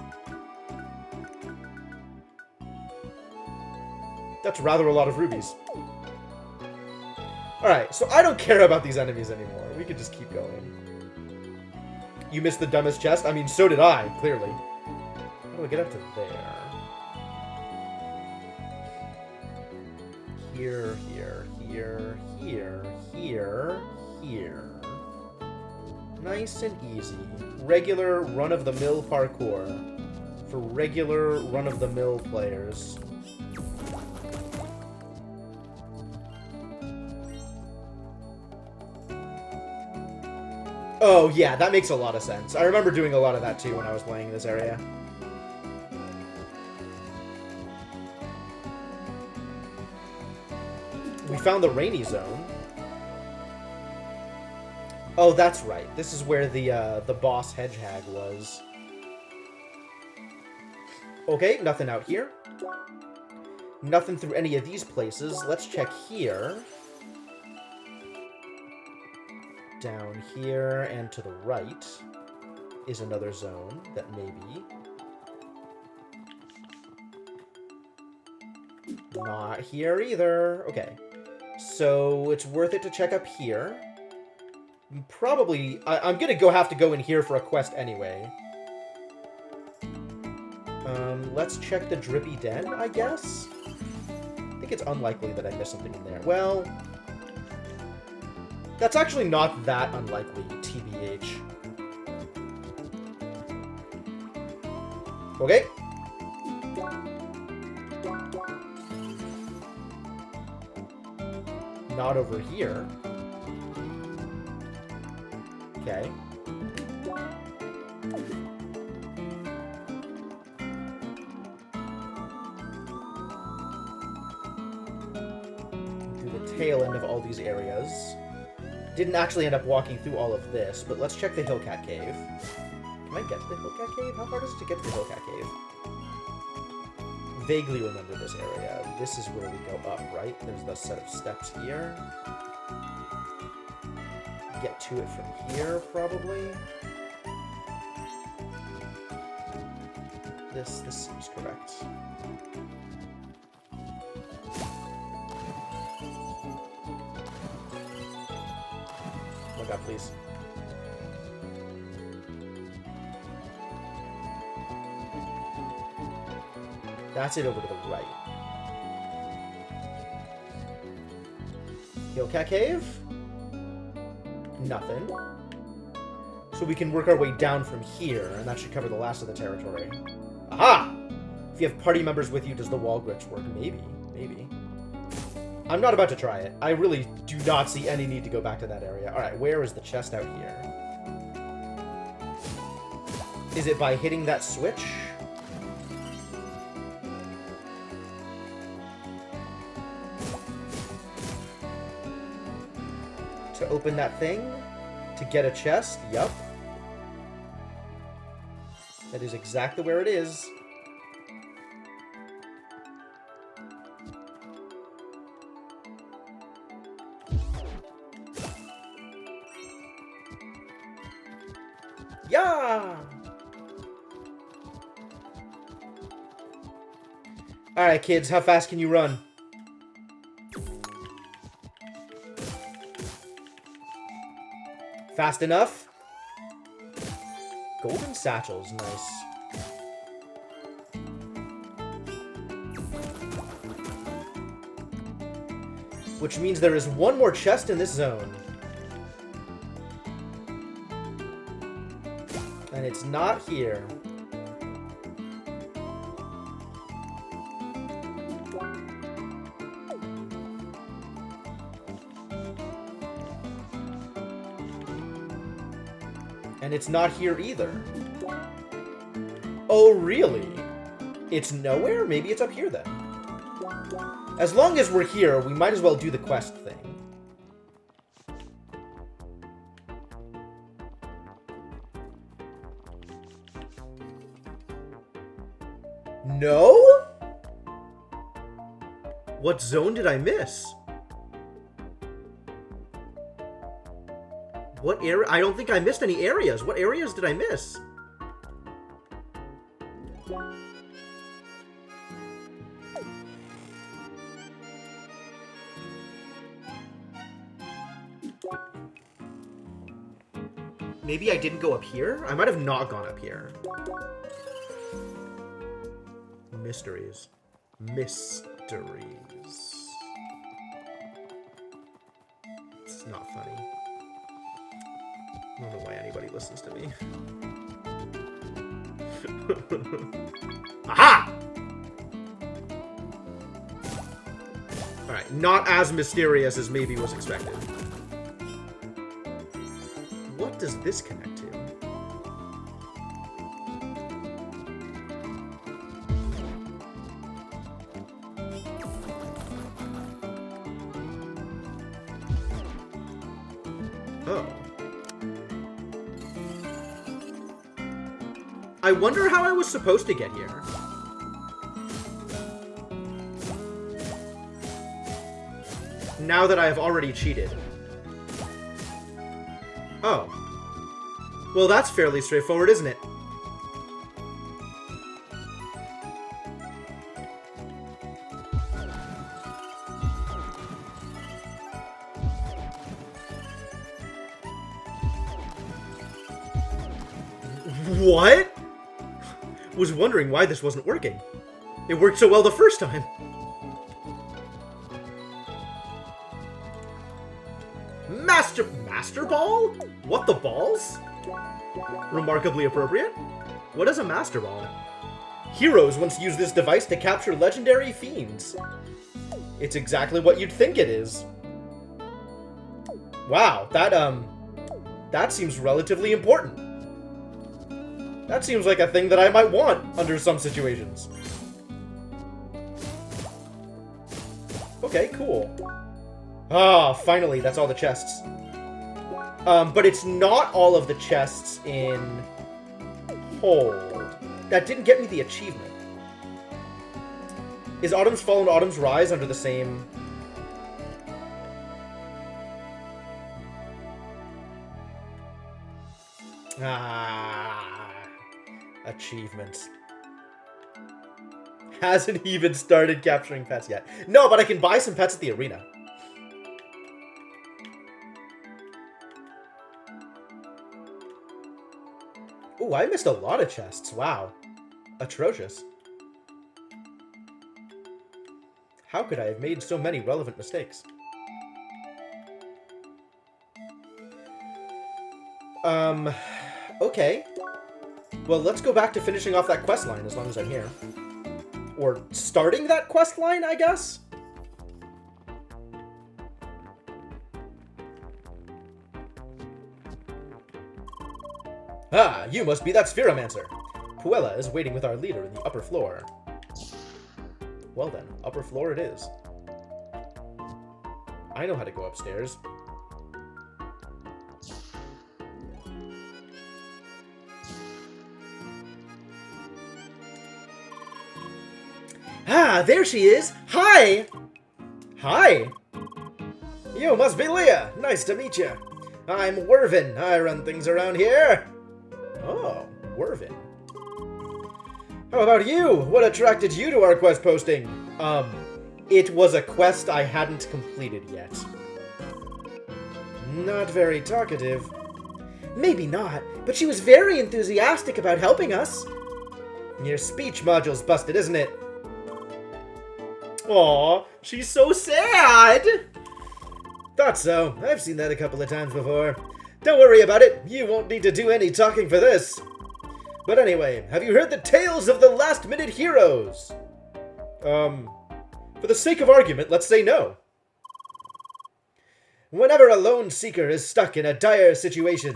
That's rather a lot of rubies. Alright, so I don't care about these enemies anymore. We could just keep going. You missed the dumbest chest? I mean, so did I, clearly. How do I get up to there? Here, here, here, here, here, here. Nice and easy. Regular run-of-the-mill parkour. For regular run-of-the-mill players. Oh, yeah, that makes a lot of sense. I remember doing a lot of that, too, when I was playing this area. We found the rainy zone. Oh, that's right. This is where the boss hedgehog was. Okay, nothing out here. Nothing through any of these places. Let's check here. Down here and to the right is another zone that maybe... Not here either. Okay. So it's worth it to check up here. Probably... I'm gonna have to go in here for a quest anyway. Let's check the Drippy Den, I guess? I think it's unlikely that I missed something in there. Well... That's actually not that unlikely, TBH. Okay. Not over here. Okay. Do the tail end of all these areas. Didn't actually end up walking through all of this, but let's check the Hillcat Cave. Can I get to the Hillcat Cave? How far does it to get to the Hillcat Cave? Vaguely remember this area. This is where we go up, right? There's the set of steps here. Get to it from here, probably. This seems correct. Oh my god, please. That's it over to the right. Hillcat Cave? Nothing. So we can work our way down from here, and that should cover the last of the territory. Aha! If you have party members with you, does the wall glitch work? Maybe. Maybe. I'm not about to try it. I really do not see any need to go back to that area. Alright, where is the chest out here? Is it by hitting that switch? To open that thing? To get a chest? Yup. That is exactly where it is. Yeah! Alright, kids, how fast can you run? Fast enough? Golden satchels, nice. Which means there is one more chest in this zone. And it's not here. And it's not here either. Oh, really? It's nowhere? Maybe it's up here then. As long as we're here, we might as well do the quest thing. No? What zone did I miss? What area? I don't think I missed any areas. What areas did I miss? Maybe I didn't go up here? I might have not gone up here. Mysteries. Mysteries. It's not funny. I don't know why anybody listens to me. Aha! Alright, not as mysterious as maybe was expected. What does this connect to? Oh. I wonder how I was supposed to get here. Now that I have already cheated. Oh. Well, that's fairly straightforward, isn't it? What? Was wondering why this wasn't working. It worked so well the first time. Master Ball? What, the balls? Remarkably appropriate. What is a Master Ball? Heroes once used this device to capture legendary fiends. It's exactly what you'd think it is. Wow, that seems relatively important. That seems like a thing that I might want under some situations. Okay, cool. Ah, finally, that's all the chests. But it's not all of the chests in Hold. That didn't get me the achievement. Is Autumn's Fall and Autumn's Rise under the same... Achievements. Hasn't even started capturing pets yet. No, but I can buy some pets at the arena. Ooh, I missed a lot of chests. Wow. Atrocious. How could I have made so many relevant mistakes? Okay. Well, let's go back to finishing off that quest line as long as I'm here. Or starting that quest line, I guess? Ah, you must be that Spheromancer. Puella is waiting with our leader in the upper floor. Well then, upper floor it is. I know how to go upstairs. Ah, there she is! Hi! Hi! You must be Leah! Nice to meet you. I'm Wervin. I run things around here. Oh, Wervin. How about you? What attracted you to our quest posting? It was a quest I hadn't completed yet. Not very talkative. Maybe not, but she was very enthusiastic about helping us. Your speech module's busted, isn't it? Aw, she's so sad! Thought so. I've seen that a couple of times before. Don't worry about it. You won't need to do any talking for this. But anyway, have you heard the tales of the last-minute heroes? For the sake of argument, let's say no. Whenever a lone seeker is stuck in a dire situation,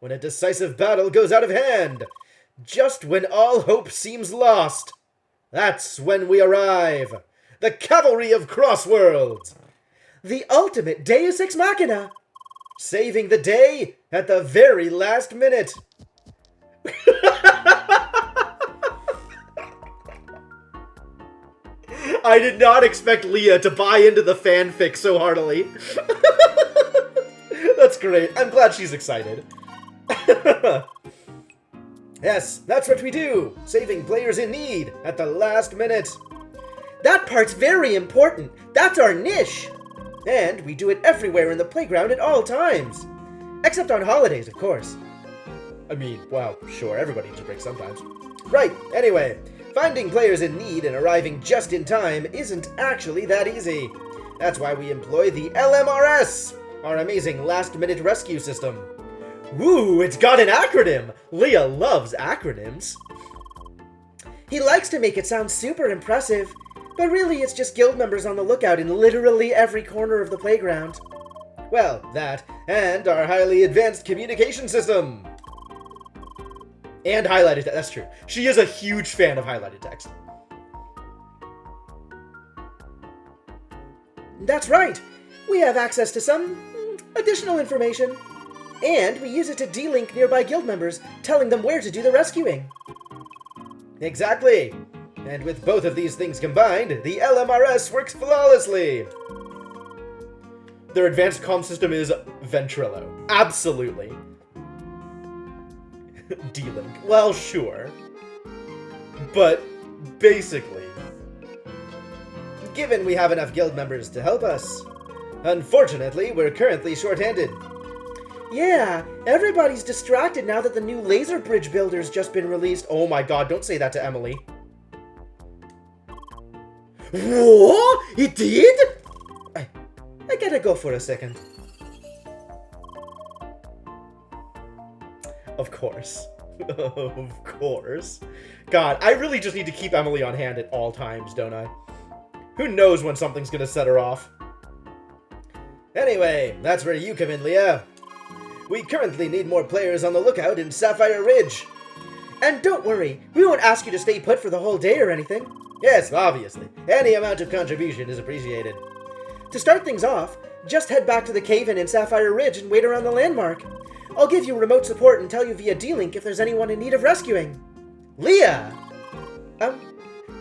when a decisive battle goes out of hand, just when all hope seems lost, that's when we arrive. The cavalry of Crossworlds. The ultimate Deus Ex Machina. Saving the day at the very last minute. I did not expect Leah to buy into the fanfic so heartily. That's great. I'm glad she's excited. Yes, that's what we do. Saving players in need at the last minute. That part's very important. That's our niche. And we do it everywhere in the playground at all times. Except on holidays, of course. I mean, well, sure, everybody needs a break sometimes. Right, anyway, finding players in need and arriving just in time isn't actually that easy. That's why we employ the LMRS, our amazing last-minute rescue system. Woo, it's got an acronym! Leah loves acronyms. He likes to make it sound super impressive, but really it's just guild members on the lookout in literally every corner of the playground. Well, that, and our highly advanced communication system. And highlighted text, that's true. She is a huge fan of highlighted text. That's right! We have access to some additional information. And we use it to de-link nearby guild members, telling them where to do the rescuing. Exactly! And with both of these things combined, the LMRS works flawlessly! Their advanced comm system is Ventrilo. Absolutely. D-Link. Well, sure. But, basically. Given we have enough guild members to help us. Unfortunately, we're currently short-handed. Yeah, everybody's distracted now that the new laser bridge builder's just been released. Oh my god, don't say that to Emily. What? It did? I gotta go for a second. Of course. Of course. God, I really just need to keep Emily on hand at all times, don't I? Who knows when something's gonna set her off? Anyway, that's where you come in, Leah. We currently need more players on the lookout in Sapphire Ridge. And don't worry, we won't ask you to stay put for the whole day or anything. Yes, obviously. Any amount of contribution is appreciated. To start things off, just head back to the cave-in Sapphire Ridge and wait around the landmark.
I'll give you remote support and tell you via D-Link if there's anyone in need of rescuing. Leah!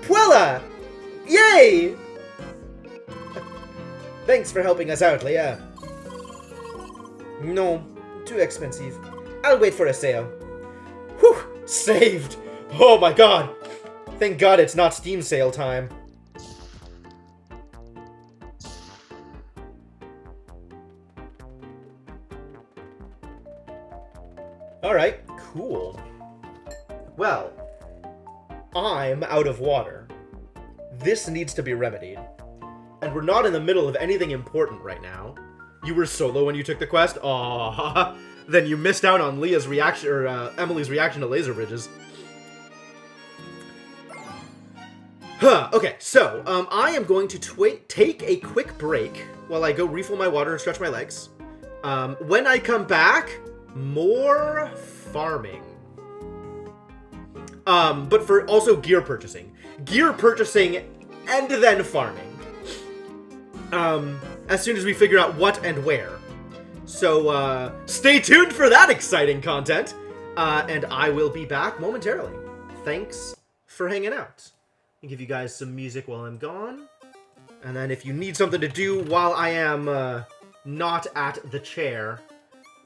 Puella! Yay! Thanks for helping us out, Leah. No, too expensive. I'll wait for a sale. Whew! Saved! Oh my god! Thank god it's not Steam sale time. Alright, cool. Well, I'm out of water. This needs to be remedied. And we're not in the middle of anything important right now. You were solo when you took the quest? Aww. Then you missed out on Leah's reaction, or Emily's reaction to laser bridges. Huh, okay, so, I am going to take a quick break while I go refill my water and stretch my legs. When I come back, more farming. But for also gear purchasing. Gear purchasing and then farming. As soon as we figure out what and where. So, stay tuned for that exciting content. And I will be back momentarily. Thanks for hanging out. I'll give you guys some music while I'm gone. And then if you need something to do while I am, not at the chair,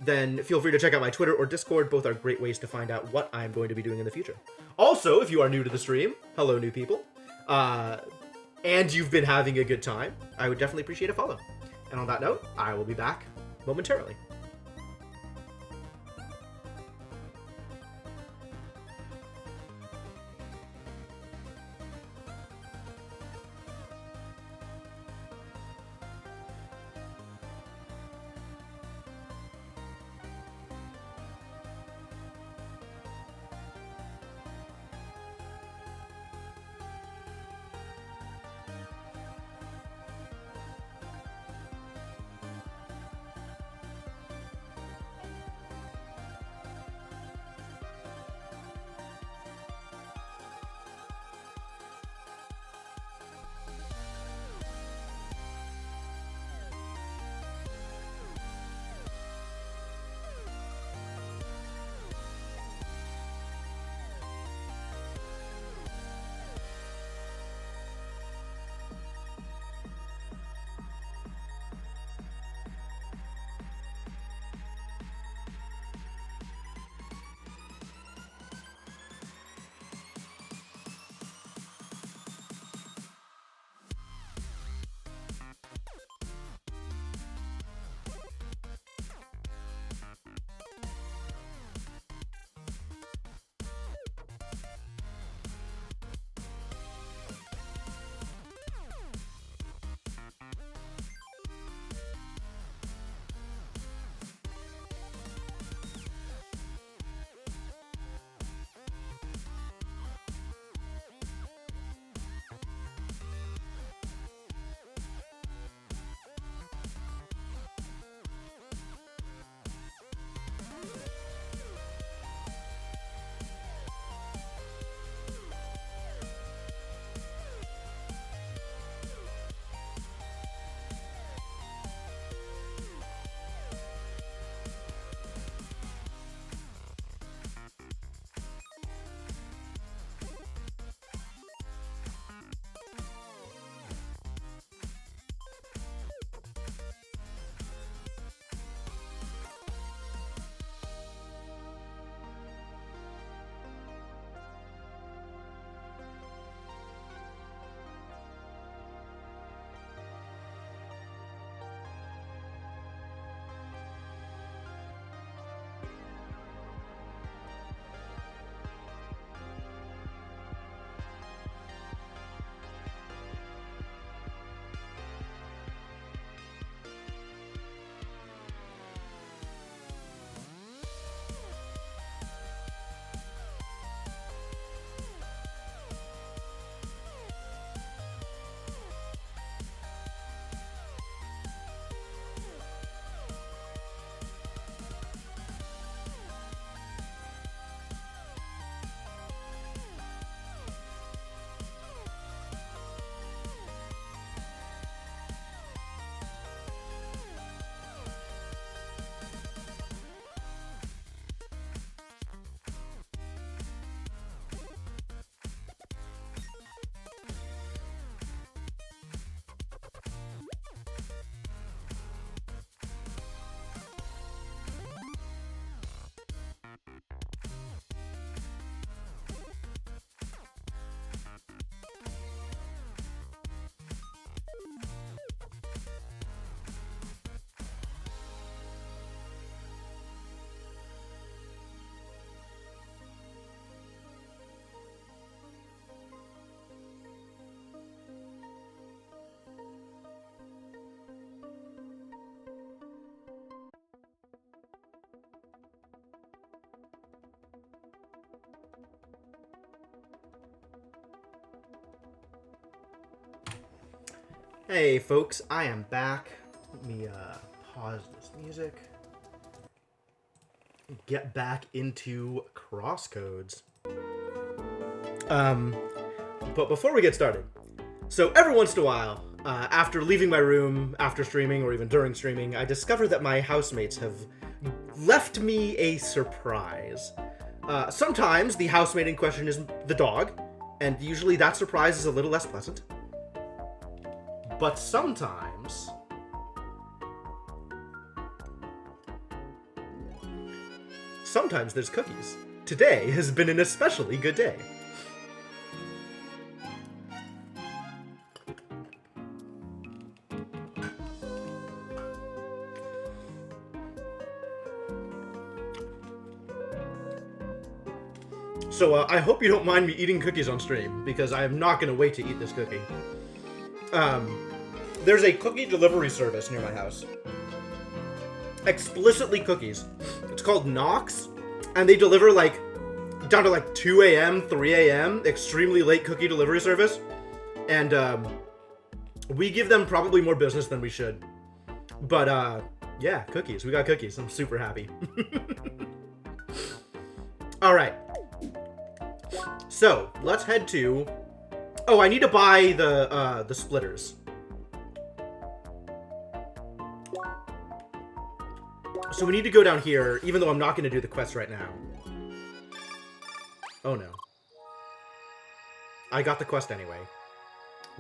then feel free to check out my Twitter or Discord. Both are great ways to find out what I'm going to be doing in the future. Also, if you are new to the stream, hello new people, and you've been having a good time, I would definitely appreciate a follow. And on that note, I will be back momentarily.
Hey folks, I am back. Let me pause this music. Get back into CrossCodes. But before we get started, so every once in a while, after leaving my room, after streaming, or even during streaming, I discover that my housemates have left me a surprise. Sometimes the housemate in question is the dog, and usually that surprise is a little less pleasant. But sometimes there's cookies. Today has been an especially good day. So I hope you don't mind me eating cookies on stream, because I am not going to wait to eat this cookie. There's a cookie delivery service near my house. Explicitly cookies. It's called Knox, and they deliver like down to like 2 a.m., 3 a.m., extremely late cookie delivery service. And we give them probably more business than we should. But yeah, cookies. We got cookies. I'm super happy. All right. So let's head to... Oh, I need to buy the splitters. So we need to go down here, even though I'm not going to do the quest right now. Oh no. I got the quest anyway.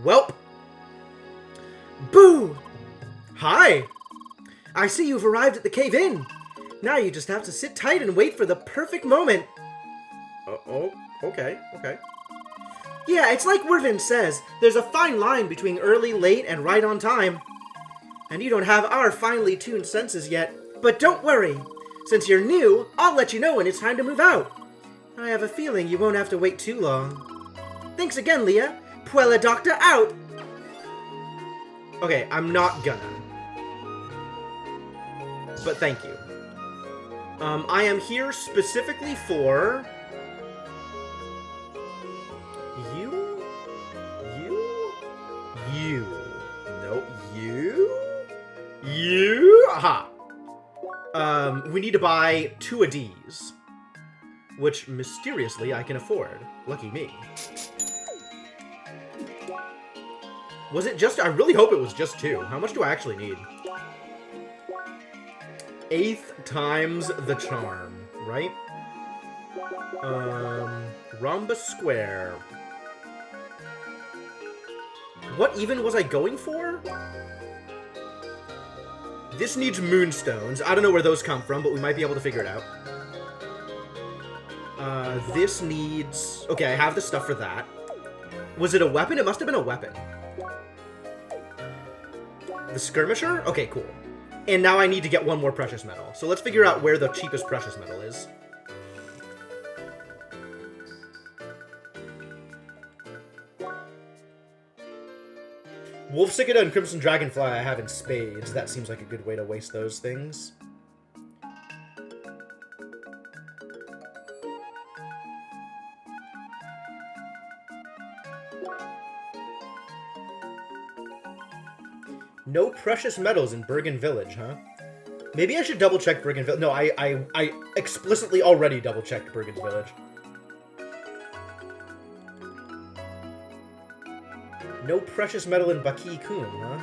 Welp! Boo! Hi! I see you've arrived at the cave-in. Now you just have to sit tight and wait for the perfect moment. Oh, okay. Yeah, it's like Wervin says, there's a fine line between early, late, and right on time. And you don't have our finely tuned senses yet. But don't worry. Since you're new, I'll let you know when it's time to move out. I have a feeling you won't have to wait too long. Thanks again, Leah. Puella Doctor out! Okay, I'm not gonna. But thank you. I am here specifically for... You. No, you? Aha. We need to buy 2 of these, which mysteriously I can afford. Lucky me. Was it just... I really hope it was just 2. How much do I actually need? 8th times the charm, right? Rhombus square. What even was I going for? This needs moonstones. I don't know where those come from, but we might be able to figure it out. This needs... Okay, I have the stuff for that. Was it a weapon? It must have been a weapon. The skirmisher? Okay, cool. And now I need to get 1 more precious metal. So let's figure out where the cheapest precious metal is. Wolf Cicada and Crimson Dragonfly I have in spades. That seems like a good way to waste those things. No precious metals in Bergen Village, huh? Maybe I should double check Bergen Village. No, I explicitly already double checked Bergen's Village. No precious metal in Baki Kun, huh?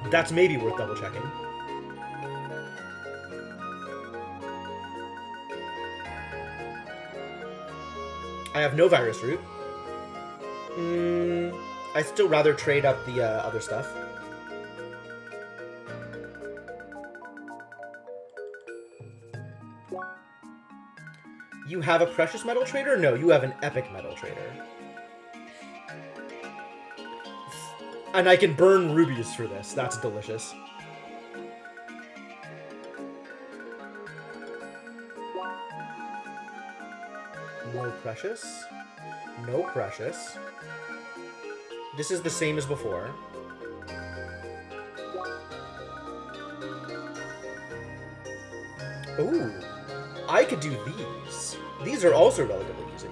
That's maybe worth double checking. I have no virus root. I'd still rather trade up the other stuff. You have a precious metal trader? No, you have an epic metal trader. And I can burn rubies for this. That's delicious. No precious. No precious. This is the same as before. Ooh. I could do these. These are also relatively easy.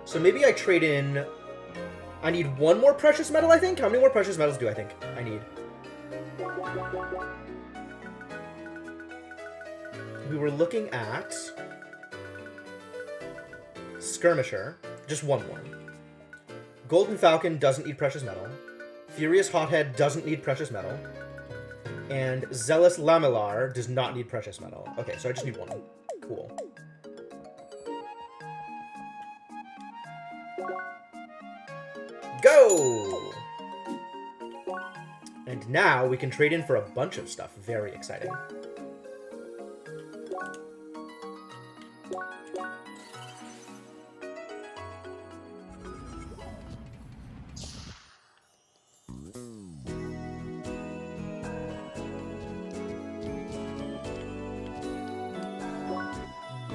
So maybe I trade in I need one more precious metal, I think? How many more precious metals do I think I need? We were looking at... Skirmisher. Just one more. Golden Falcon doesn't need precious metal. Furious Hothead doesn't need precious metal. And Zealous Lamellar does not need precious metal. Okay, so I just need one. Cool. Go! And now we can trade in for a bunch of stuff. Very exciting.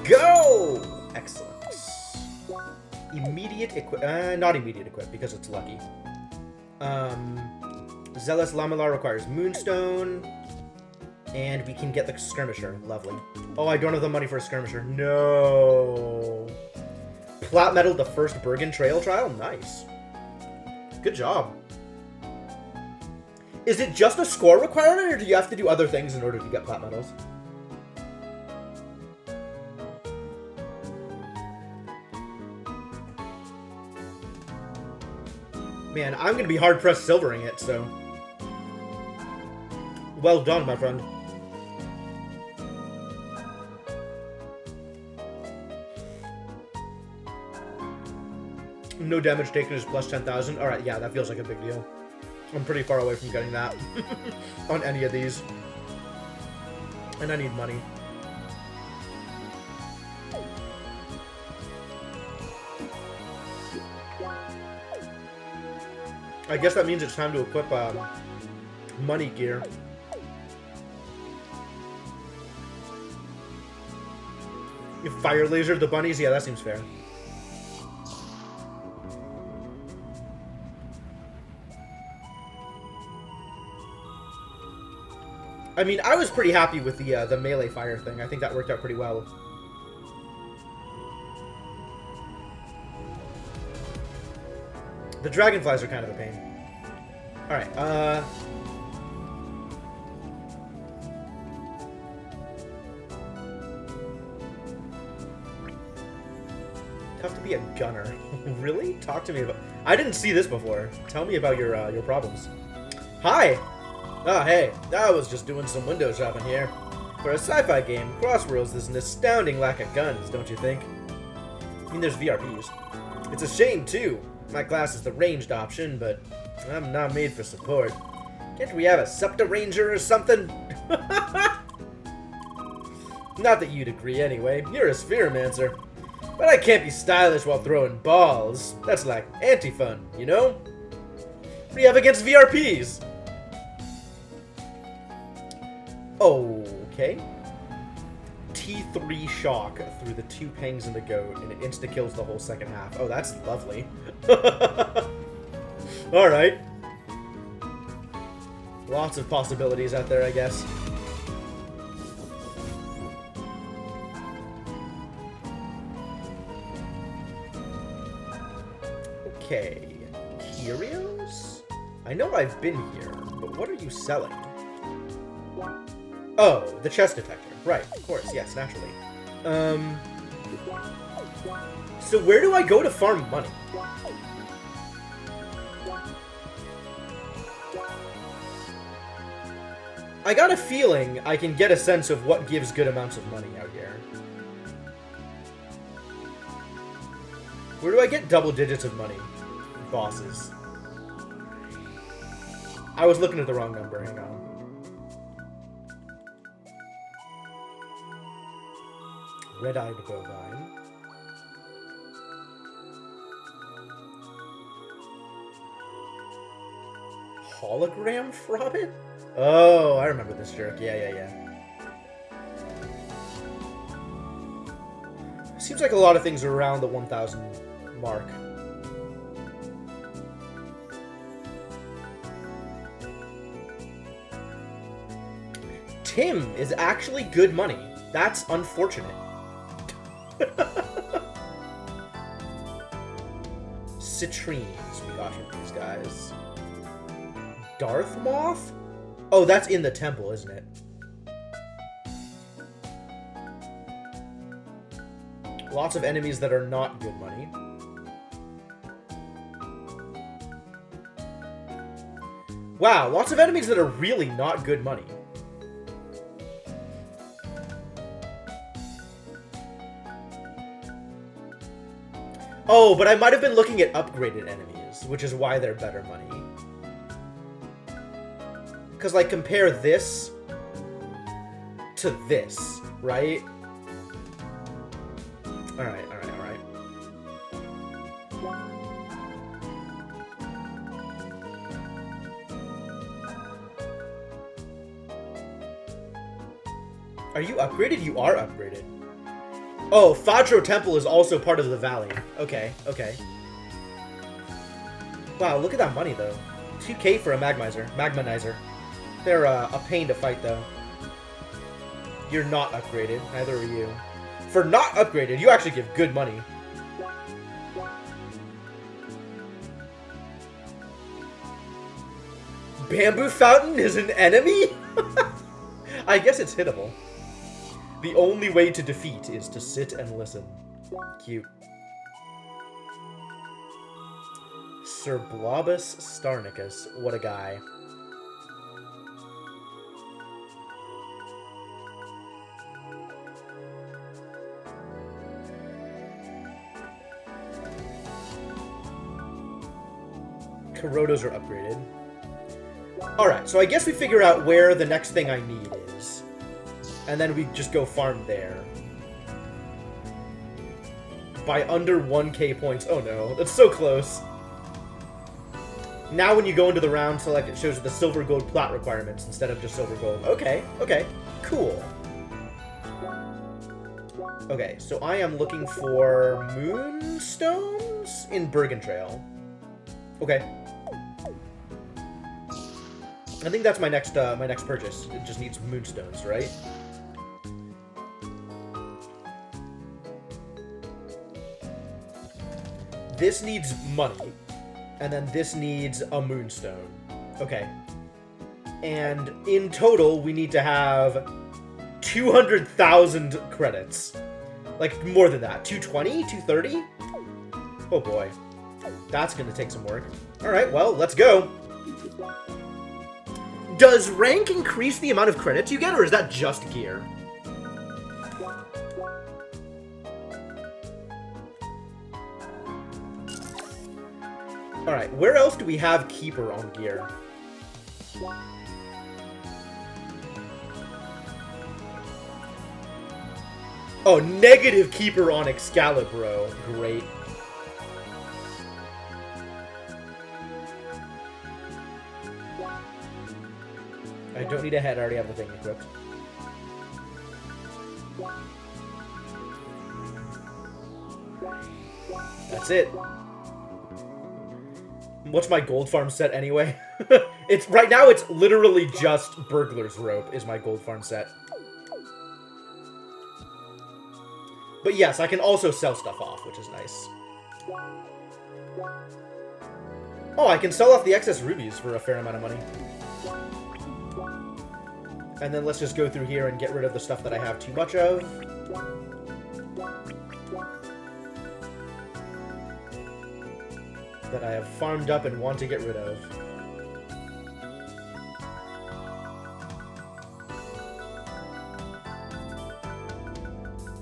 Go! Excellent. Immediate equip... not immediate equip, because it's lucky. Zealous Lamellar requires Moonstone. And we can get the Skirmisher. Lovely. Oh, I don't have the money for a Skirmisher. No. Plat Metal the first Bergen Trail trial? Nice. Good job. Is it just a score requirement, or do you have to do other things in order to get Plat Medals? Man, I'm gonna be hard-pressed silvering it, so... Well done, my friend. No damage taken is plus 10,000. Alright, yeah, that feels like a big deal. I'm pretty far away from getting that on any of these. And I need money. I guess that means it's time to equip money gear. You fire laser the bunnies? Yeah, that seems fair. I mean, I was pretty happy with the melee fire thing. I think that worked out pretty well. The dragonflies are kind of a pain. Alright, tough to be a gunner. Really? Talk to me about... I didn't see this before. Tell me about your problems. Hi! Oh, hey. I was just doing some window shopping here. For a sci-fi game, Crossworlds is an astounding lack of guns, don't you think? I mean, there's VRPs. It's a shame, too. My class is the ranged option, but I'm not made for support. Can't we have a Septa Ranger or something? Not that you'd agree anyway. You're a Spheromancer. But I can't be stylish while throwing balls. That's like anti-fun, you know? What do you have against VRPs? Okay. T3 shock through the 2 pangs in the goat, and it insta-kills the whole second half. Oh, that's lovely. Alright. Lots of possibilities out there, I guess. Okay. Curios? I know I've been here, but what are you selling? Oh, the chest detector. Right, of course, yes, naturally. So where do I go to farm money? I got a feeling I can get a sense of what gives good amounts of money out here. Where do I get double digits of money? Bosses. I was looking at the wrong number, hang on. Red-eyed bovine. Hologram Frobbit? Oh, I remember this jerk. Yeah. Seems like a lot of things are around the 1,000 mark. Tim is actually good money. That's unfortunate. citrines we got from these guys. Darth Moth? Oh, that's in the temple, isn't it? Lots of enemies that are not good money. Wow, lots of enemies that are really not good money. Oh, but I might have been looking at upgraded enemies, which is why they're better money. Because, like, compare this to this, right? Alright, alright, alright. Are you upgraded? You are upgraded. Oh, Fadro Temple is also part of the valley. Okay, okay. Wow, look at that money, though. 2k for a Magmanizer. They're a pain to fight, though. You're not upgraded. Neither are you. For not upgraded, you actually give good money. Bamboo Fountain is an enemy? I guess it's hittable. The only way to defeat is to sit and listen. Cute. Sir Blobus Starnicus. What a guy. Corodos are upgraded. Alright, so I guess we figure out where the next thing I need is. And then we just go farm there. By under 1k points. Oh no, that's so close. Now when you go into the round select, it shows you the silver, gold, plat requirements instead of just silver, gold. Okay, okay, cool. Okay, so I am looking for moonstones in Bergen Trail. Okay. I think that's my next purchase. It just needs moonstones, right? This needs money, and then this needs a moonstone. Okay. And in total, we need to have 200,000 credits. Like, more than that. 220? 230? Oh boy. That's gonna take some work. Alright, well, let's go. Does rank increase the amount of credits you get, or is that just gear? Alright, where else do we have Keeper on gear? Oh, negative Keeper on Excalibur. Great. I don't need a head, I already have the thing equipped. That's it. What's my gold farm set anyway? It's right now it's literally just Burglar's Rope is my gold farm set. But yes, I can also sell stuff off, which is nice. Oh, I can sell off the excess rubies for a fair amount of money. And then let's just go through here and get rid of the stuff that I have too much of. That I have farmed up and want to get rid of.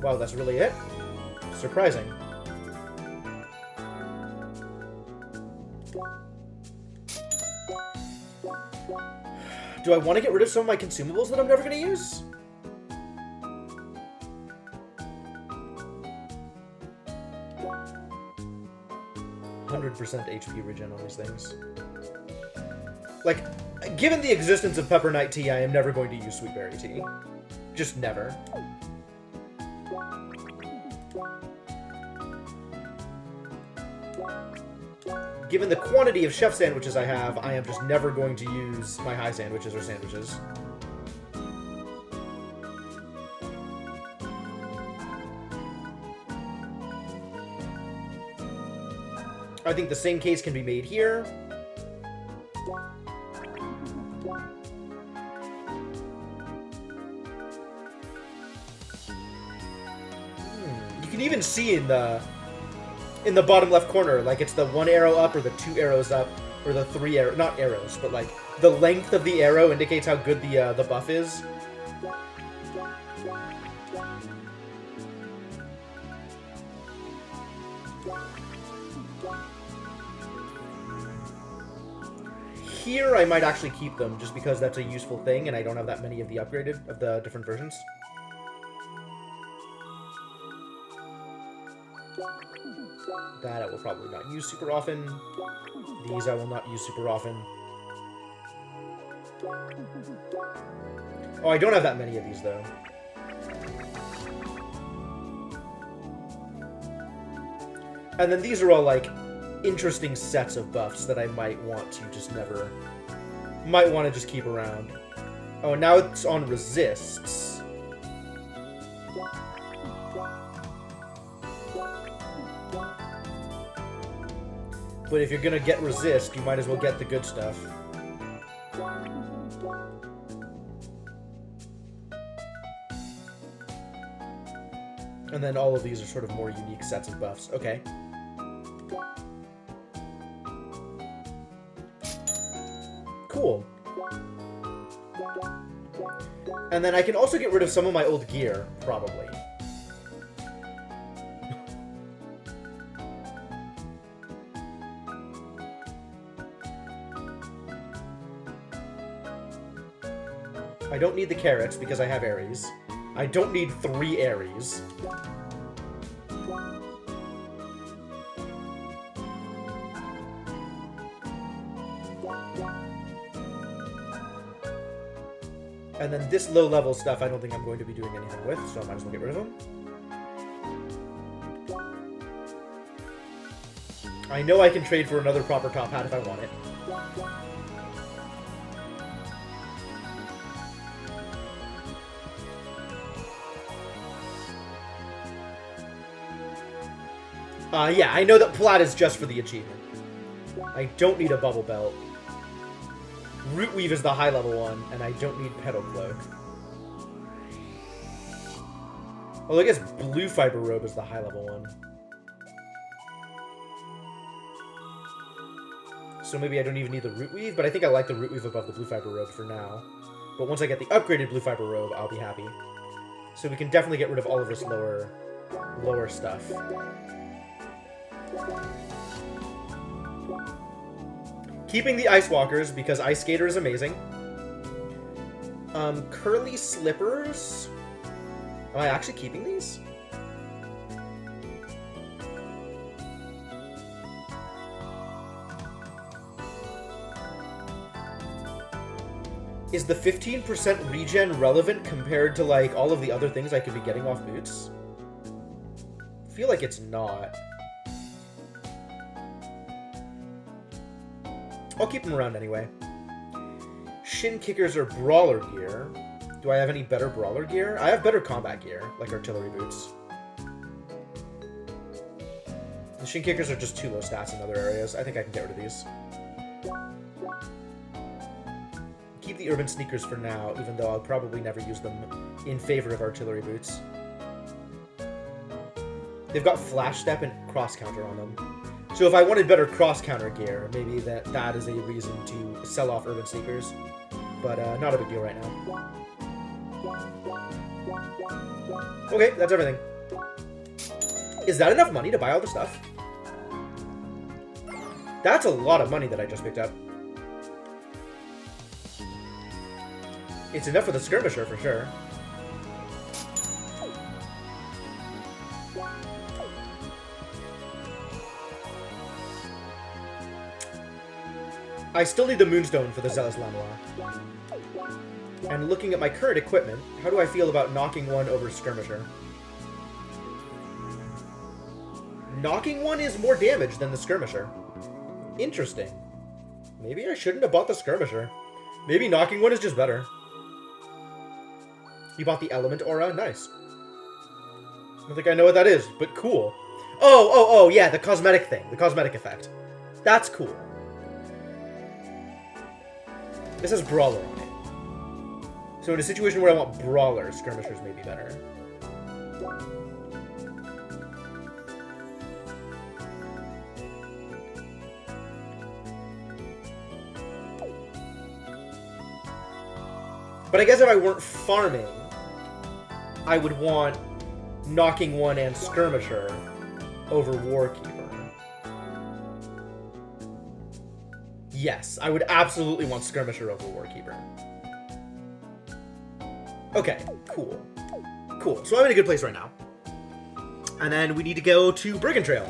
Wow, that's really it? Surprising. Do I want to get rid of some of my consumables that I'm never going to use? %% HP regen on these things. Like, given the existence of Pepper Night Tea, I am never going to use Sweet Berry Tea. Just never. Given the quantity of chef sandwiches I have, I am just never going to use my high sandwiches or sandwiches. I think the same case can be made here. You can even see in the bottom left corner, like it's the 1 arrow up or the 2 arrows up or the 3 arrows, not arrows, but like the length of the arrow indicates how good the buff is. Here I might actually keep them just because that's a useful thing and I don't have that many of the upgraded, of the different versions. That I will probably not use super often. These I will not use super often. Oh, I don't have that many of these though. And then these are all like interesting sets of buffs that I might want to just never... Might want to just keep around. Oh, now it's on resists. But if you're gonna get resist, you might as well get the good stuff. And then all of these are sort of more unique sets of buffs. Okay. Cool. And then I can also get rid of some of my old gear, probably. I don't need the carrots because I have Aries. I don't need 3 Aries. And then this low-level stuff I don't think I'm going to be doing anything with, so I might as well get rid of them. I know I can trade for another proper top hat if I want it. Yeah, I know that plat is just for the achievement. I don't need a bubble belt. Root Weave is the high-level one, and I don't need Petal Cloak. Well, I guess Blue Fiber Robe is the high-level one. So maybe I don't even need the Root Weave, but I think I like the Root Weave above the Blue Fiber Robe for now. But once I get the upgraded Blue Fiber Robe, I'll be happy. So we can definitely get rid of all of this lower stuff. Keeping the Ice Walkers, because Ice Skater is amazing. Curly Slippers. Am I actually keeping these? Is the 15% regen relevant compared to, like, all of the other things I could be getting off boots? I feel like it's not. I'll keep them around anyway. Shin Kickers are brawler gear. Do I have any better brawler gear? I have better combat gear, like artillery boots. The Shin Kickers are just too low stats in other areas. I think I can get rid of these. Keep the urban sneakers for now, even though I'll probably never use them in favor of artillery boots. They've got flash step and cross counter on them. So if I wanted better cross-counter gear, maybe that is a reason to sell off urban sneakers. But not a big deal right now. Okay, that's everything. Is that enough money to buy all the stuff? That's a lot of money that I just picked up. It's enough for the skirmisher for sure. I still need the Moonstone for the Zealous Lanoir. And looking at my current equipment, how do I feel about knocking one over Skirmisher? Knocking one is more damage than the Skirmisher. Interesting. Maybe I shouldn't have bought the Skirmisher. Maybe knocking one is just better. You bought the Element Aura? Nice. I don't think I know what that is, but cool. Oh, yeah, the cosmetic thing. The cosmetic effect. That's cool. This is Brawler on it. So in a situation where I want Brawler, Skirmishers may be better. But I guess if I weren't farming, I would want Knocking One and Skirmisher over Warkeeper. Yes, I would absolutely want Skirmisher over Warkeeper. Okay, cool. Cool, so I'm in a good place right now. And then we need to go to Brigand Trail.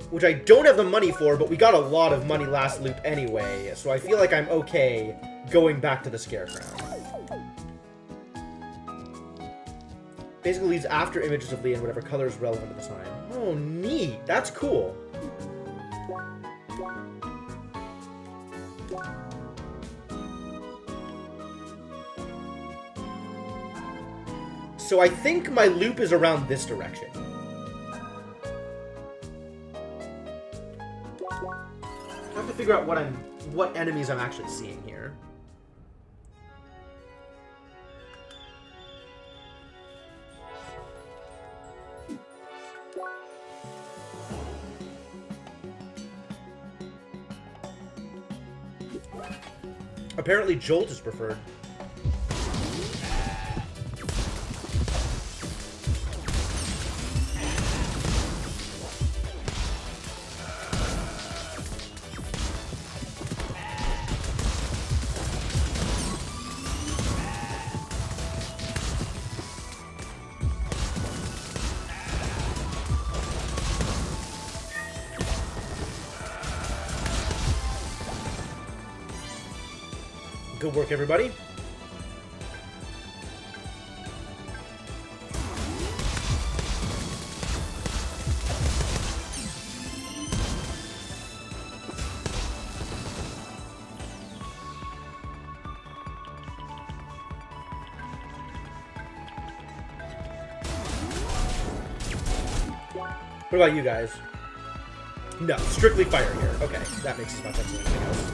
Which I don't have the money for, but we got a lot of money last loop anyway, so I feel like I'm okay going back to the Scarecrow. Basically leaves after images of Lee in whatever color is relevant at the time. Oh, neat. That's cool. So I think my loop is around this direction. I have to figure out what enemies I'm actually seeing here. Apparently Jolt is preferred. Good work, everybody. What about you guys? No, strictly fire here. Okay, that makes as much sense as anything else.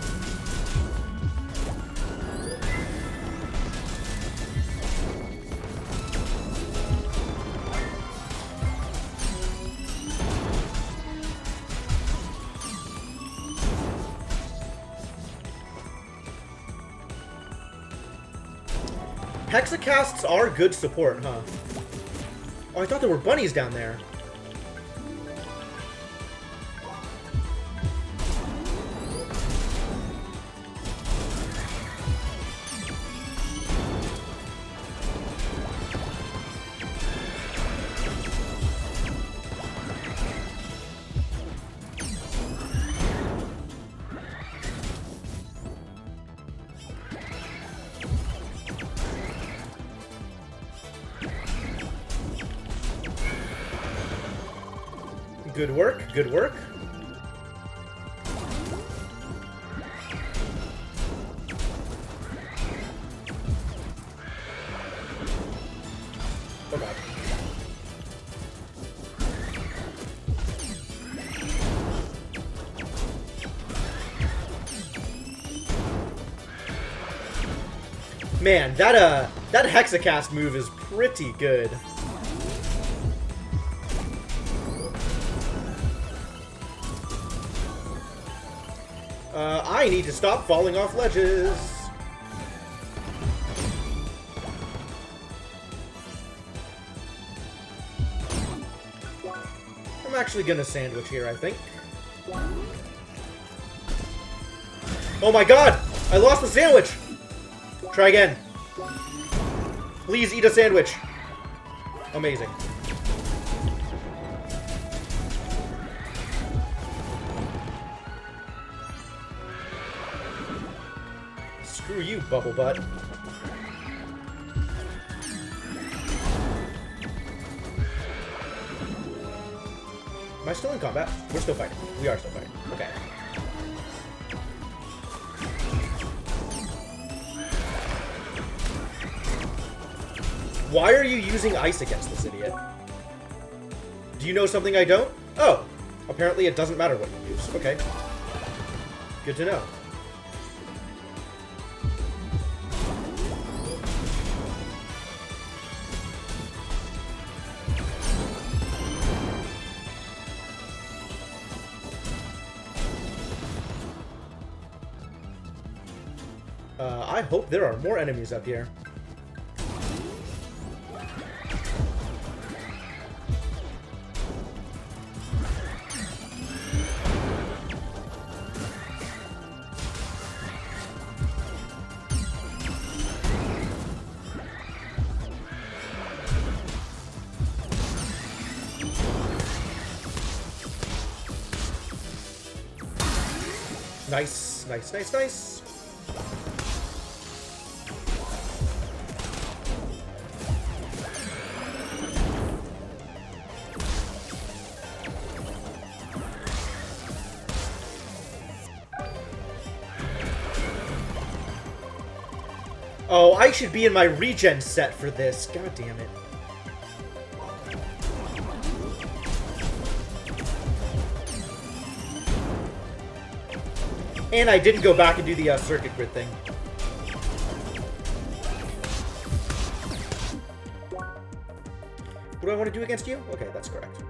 Hexacasts are good support, huh? Oh, I thought there were bunnies down there. Good work, good work. Oh god. Man, that Hexacast move is pretty good. I need to stop falling off ledges. I'm actually gonna sandwich here, I think. Oh my god! I lost the sandwich! Try again. Please eat a sandwich. Amazing. Screw you, Bubble Butt. Am I still in combat? We're still fighting. We are still fighting. Okay. Why are you using ice against this idiot? Do you know something I don't? Oh, apparently it doesn't matter what you use. Okay. Good to know. I hope there are more enemies up here. Nice, nice, nice, nice. Oh, I should be in my regen set for this. God damn it. And I didn't go back and do the circuit grid thing. What do I want to do against you? Okay, that's correct.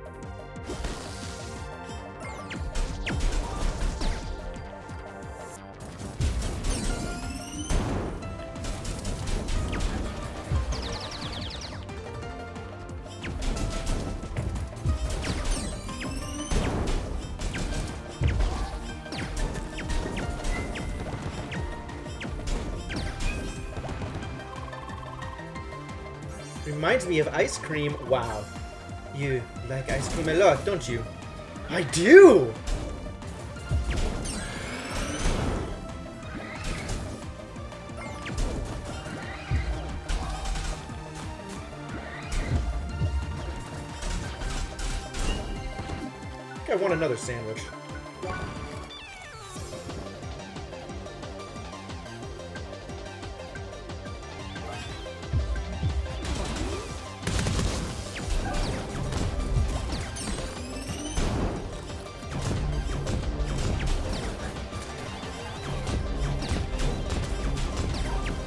Reminds me of ice cream. Wow. You like ice cream a lot, don't you? I do! I think I want another sandwich.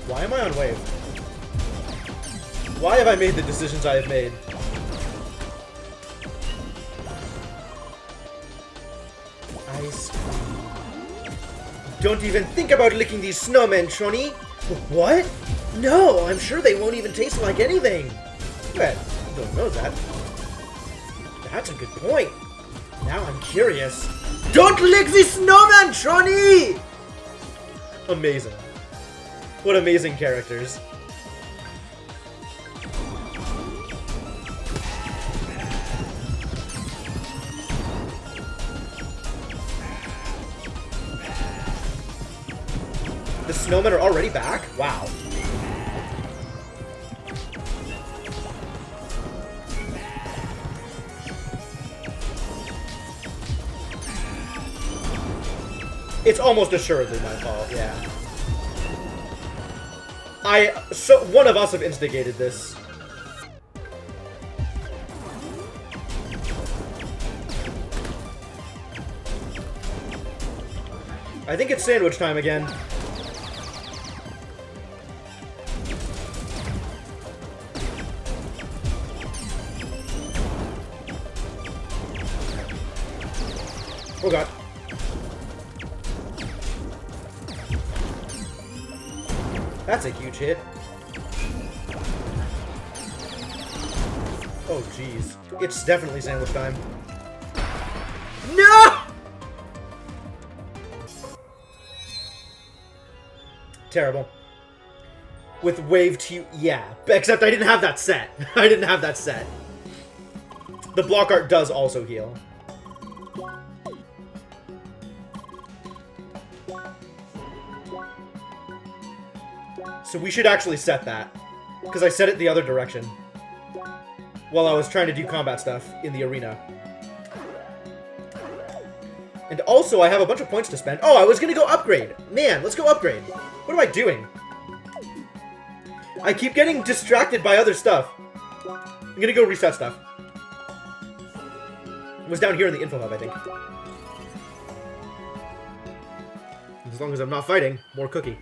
Why am I on wave? Why have I made the decisions I have made? Ice cream. Don't even think about licking these snowmen, Shoni! What? No, I'm sure they won't even taste like anything! Well, don't know that. That's a good point. Now I'm curious. Don't lick the snowman, Shoni! Amazing. What amazing characters. The snowmen are already back? Wow. It's almost assuredly my fault, yeah. One of us have instigated this. I think it's sandwich time again. Oh god. That's a huge hit. Oh, jeez. It's definitely sandwich time. No! Terrible. With wave 2, yeah. Except I didn't have that set. I didn't have that set. The block art does also heal. So we should actually set that. Because I set it the other direction. While I was trying to do combat stuff in the arena. And also, I have a bunch of points to spend. Oh, I was gonna go upgrade. Man, let's go upgrade. What am I doing? I keep getting distracted by other stuff. I'm gonna go reset stuff. It was down here in the info hub, I think. As long as I'm not fighting, more cookie.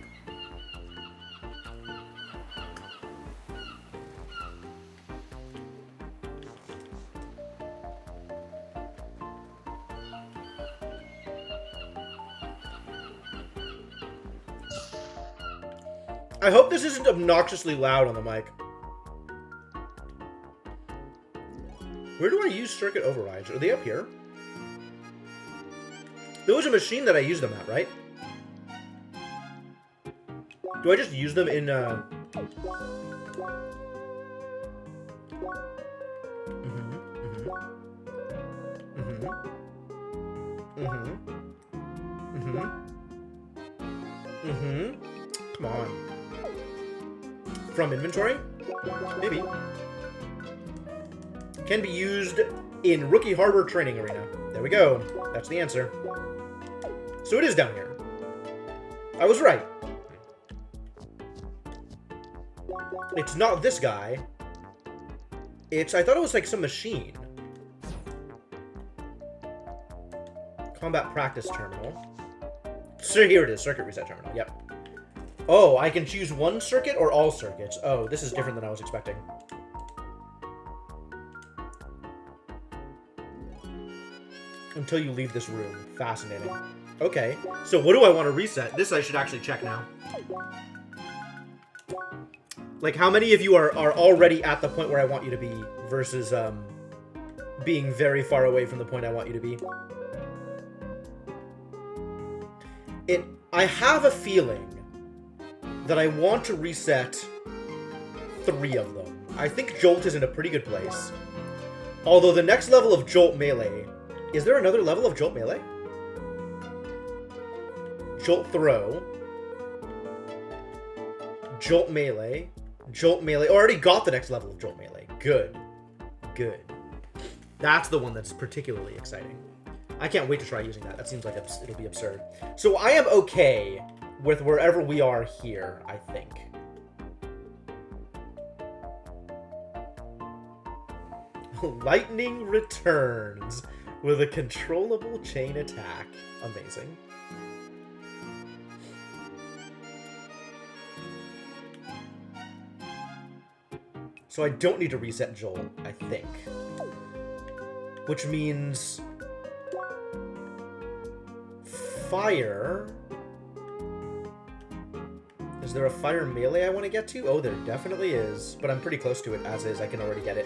I hope this isn't obnoxiously loud on the mic. Where do I use circuit overrides? Are they up here? There was a machine that I used them at, right? Do I just use them in, Come on. From inventory? Maybe. Can be used in Rookie Harbor Training Arena. There we go. That's the answer. So it is down here. I was right. It's not this guy. I thought it was like some machine. Combat Practice Terminal. So here it is, Circuit Reset Terminal. Yep. Oh, I can choose one circuit or all circuits. Oh, this is different than I was expecting. Until you leave this room. Fascinating. Okay, so what do I want to reset? This I should actually check now. Like, how many of you are already at the point where I want you to be versus being very far away from the point I want you to be? I have a feeling that I want to reset 3 of them. I think Jolt is in a pretty good place. Although the next level of Jolt Melee... Is there another level of Jolt Melee? Jolt Throw. Jolt Melee. Jolt Melee. Oh, I already got the next level of Jolt Melee. Good. Good. That's the one that's particularly exciting. I can't wait to try using that. That seems like it'll be absurd. So I am okay with wherever we are here, I think. Lightning returns with a controllable chain attack. Amazing. So I don't need to reset Joel, I think. Which means... Fire... Is there a fire melee I want to get to? Oh, there definitely is. But I'm pretty close to it, as is. I can already get it.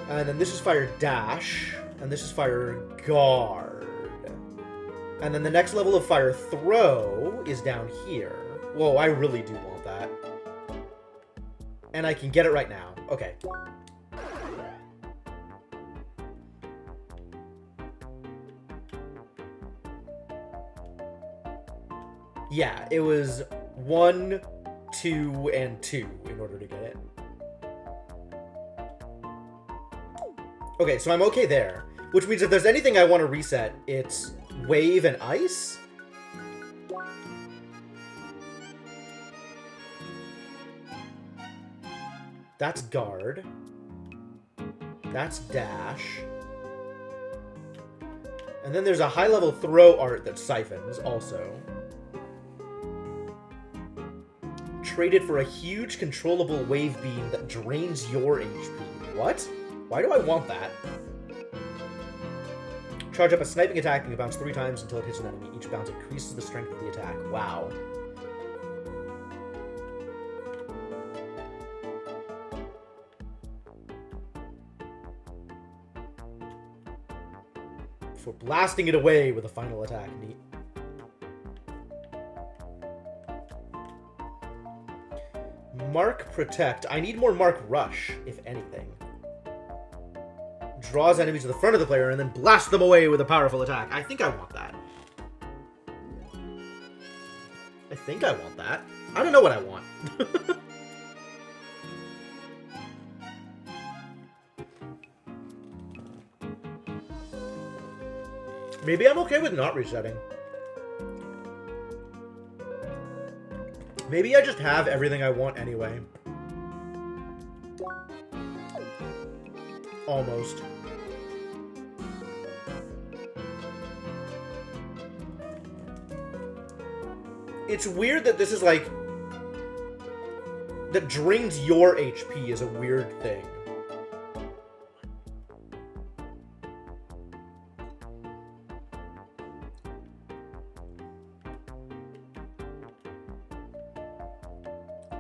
And then this is fire dash. And this is fire guard. And then the next level of fire throw is down here. Whoa, I really do want that. And I can get it right now. Okay. Yeah, it was 1, 2, and 2 in order to get it. Okay, so I'm okay there. Which means if there's anything I want to reset, it's wave and ice? That's guard. That's dash. And then there's a high-level throw art that siphons, also. Traded for a huge controllable wave beam that drains your HP. What? Why do I want that? Charge up a sniping attack and you bounce 3 times until it hits an enemy. Each bounce increases the strength of the attack. Wow. Before blasting it away with a final attack. Neat. Mark Protect. I need more Mark Rush, if anything. Draws enemies to the front of the player and then blasts them away with a powerful attack. I think I want that. I think I want that. I don't know what I want. Maybe I'm okay with not resetting. Maybe I just have everything I want anyway. Almost. It's weird that this is like... that drains your HP is a weird thing.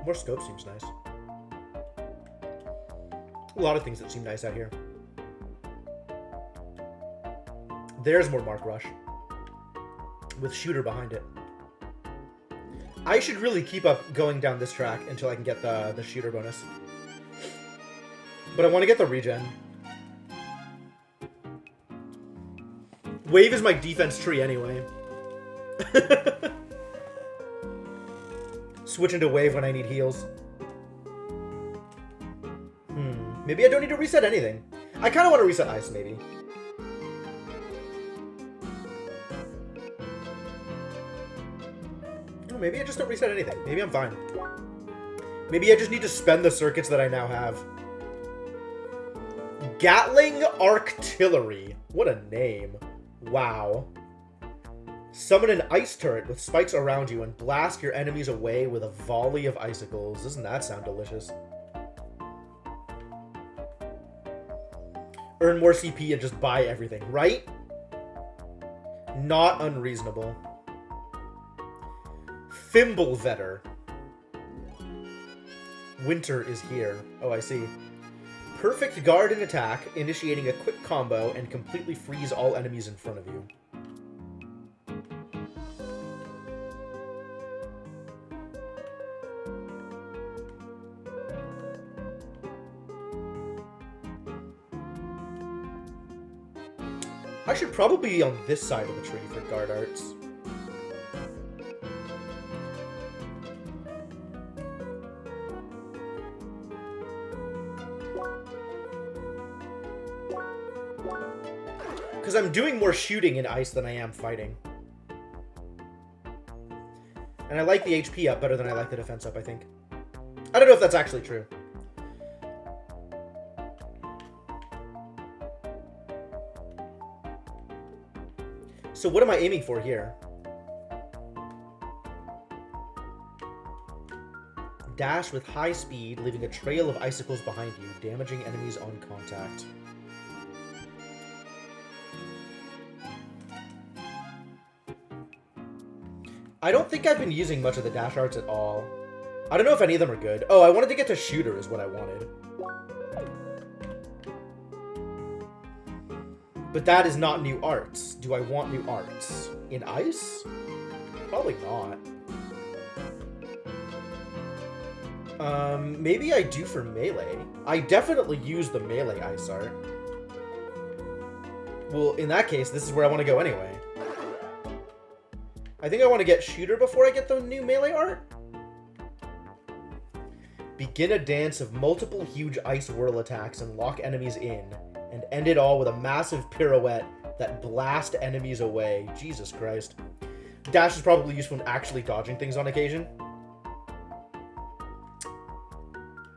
More scope seems nice. A lot of things that seem nice out here. There's more Mark Rush. With Shooter behind it. I should really keep up going down this track until I can get the Shooter bonus. But I want to get the regen. Wave is my defense tree anyway. Switch into Wave when I need heals. Maybe I don't need to reset anything. I kind of want to reset Ice, maybe. Oh, maybe I just don't reset anything. Maybe I'm fine. Maybe I just need to spend the circuits that I now have. Gatling Artillery. What a name. Wow. Summon an ice turret with spikes around you and blast your enemies away with a volley of icicles. Doesn't that sound delicious? Earn more CP and just buy everything, right? Not unreasonable. Fimblevetter. Winter is here. Oh, I see. Perfect guard and attack, initiating a quick combo and completely freeze all enemies in front of you. I should probably be on this side of the tree for guard arts. Because I'm doing more shooting in ice than I am fighting. And I like the HP up better than I like the defense up, I think. I don't know if that's actually true. So what am I aiming for here? Dash with high speed, leaving a trail of icicles behind you, damaging enemies on contact. I don't think I've been using much of the dash arts at all. I don't know if any of them are good. Oh, I wanted to get to Shooter is what I wanted. But that is not new arts. Do I want new arts? In ice? Probably not. Maybe I do for melee. I definitely use the melee ice art. Well, in that case, this is where I want to go anyway. I think I want to get Shooter before I get the new melee art. Begin a dance of multiple huge ice whirl attacks and lock enemies in, and end it all with a massive pirouette that blast enemies away. Jesus Christ. Dash is probably useful in actually dodging things on occasion.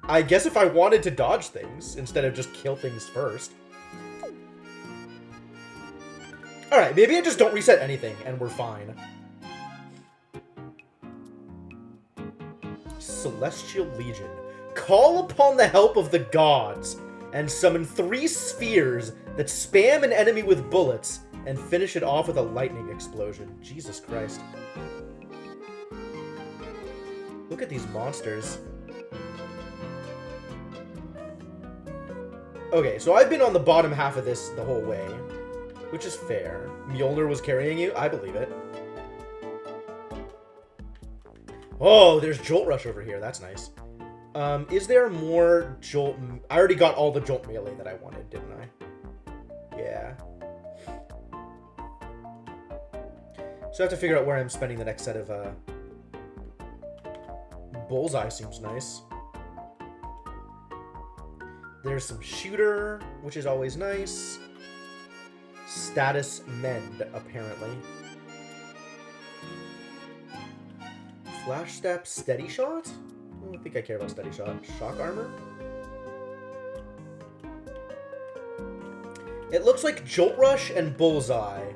I guess if I wanted to dodge things, instead of just kill things first. Alright, maybe I just don't reset anything, and we're fine. Celestial Legion. Call upon the help of the gods, and summon 3 spheres that spam an enemy with bullets, and finish it off with a lightning explosion. Jesus Christ. Look at these monsters. Okay, so I've been on the bottom half of this the whole way, which is fair. Mjolnir was carrying you? I believe it. Oh, there's Jolt Rush over here. That's nice. Is there more Jolt... I already got all the Jolt melee that I wanted, didn't I? Yeah. So I have to figure out where I'm spending the next set of, Bullseye seems nice. There's some Shooter, which is always nice. Status Mend, apparently. Flash Step, Steady Shot? I don't think I care about Steady Shot. Shock Armor? It looks like Jolt Rush and Bullseye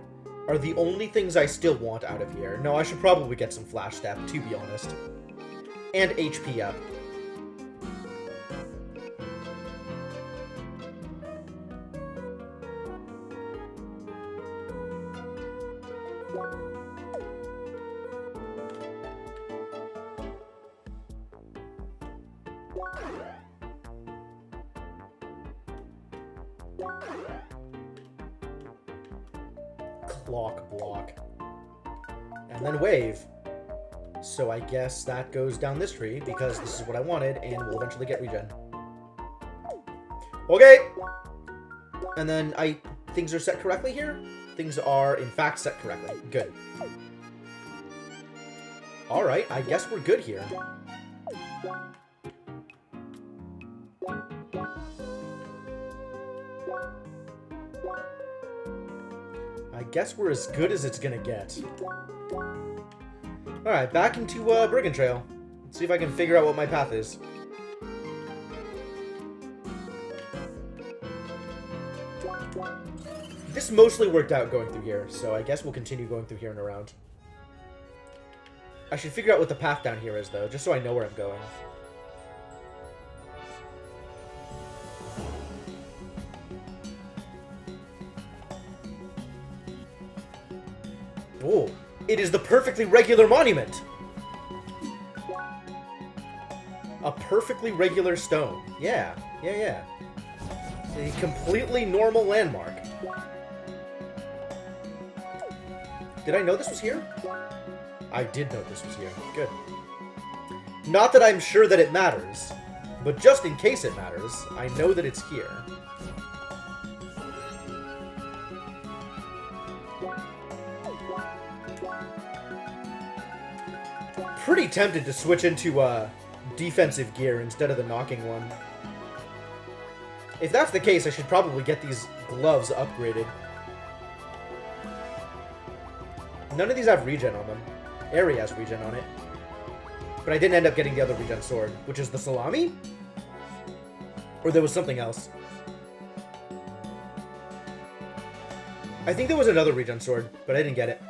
are the only things I still want out of here. No, I should probably get some Flash Step, to be honest. And HP up. Clock block. And then wave. So I guess that goes down this tree, because this is what I wanted, and we'll eventually get regen. Okay! And then things are set correctly here? Things are, in fact, set correctly. Good. Alright, I guess we're good here. I guess we're as good as it's gonna get. Alright, back into Brigand Trail. Let's see if I can figure out what my path is. This mostly worked out going through here, so I guess we'll continue going through here and around. I should figure out what the path down here is, though, just so I know where I'm going. Oh, it is the perfectly regular monument! A perfectly regular stone. Yeah. A completely normal landmark. Did I know this was here? I did know this was here. Good. Not that I'm sure that it matters, but just in case it matters, I know that it's here. Pretty tempted to switch into defensive gear instead of the knocking one. If that's the case, I should probably get these gloves upgraded. None of these have regen on them. Aerie has regen on it. But I didn't end up getting the other regen sword, which is the salami? Or there was something else. I think there was another regen sword, but I didn't get it.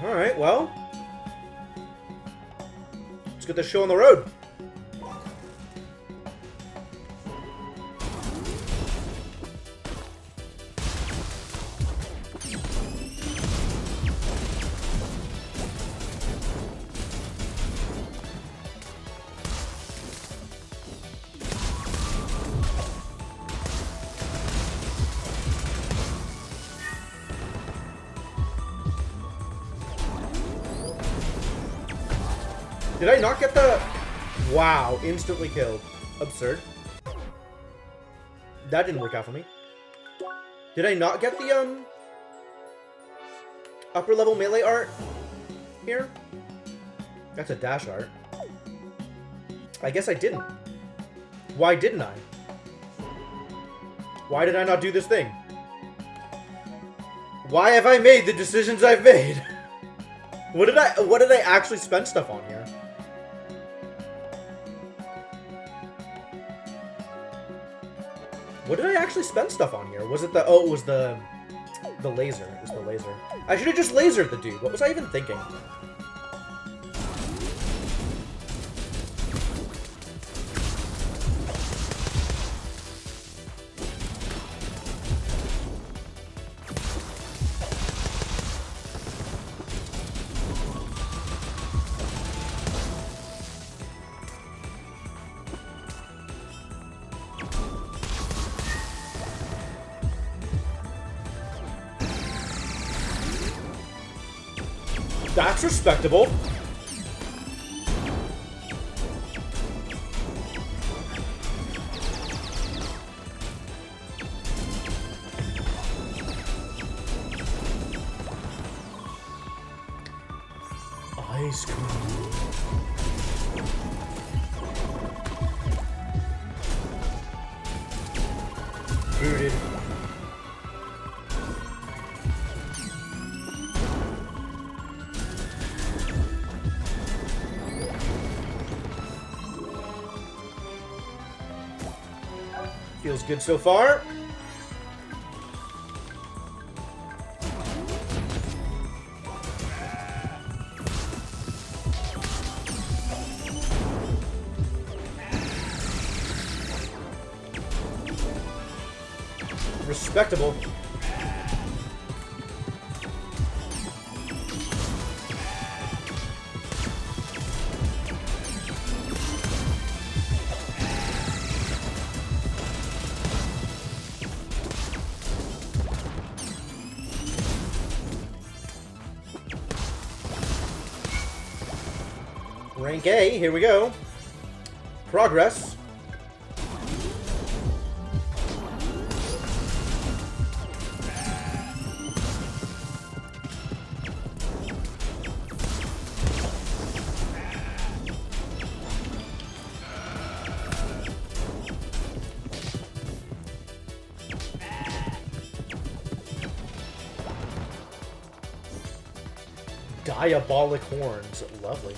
Alright, well. Let's get this show on the road. Did I not get the... Wow, instantly killed. Absurd. That didn't work out for me. Did I not get the, upper level melee art here? That's a dash art. I guess I didn't. Why didn't I? Why did I not do this thing? Why have I made the decisions I've made? What did I actually spend stuff on here? What did I actually spend stuff on here? Was it the... Oh, it was the laser. It was the laser. I should have just lasered the dude. What was I even thinking? That's respectable. I
Ice cream. Booted. Feels good so far. Respectable. Rank A, here we go. Progress. Diabolic horns. Lovely.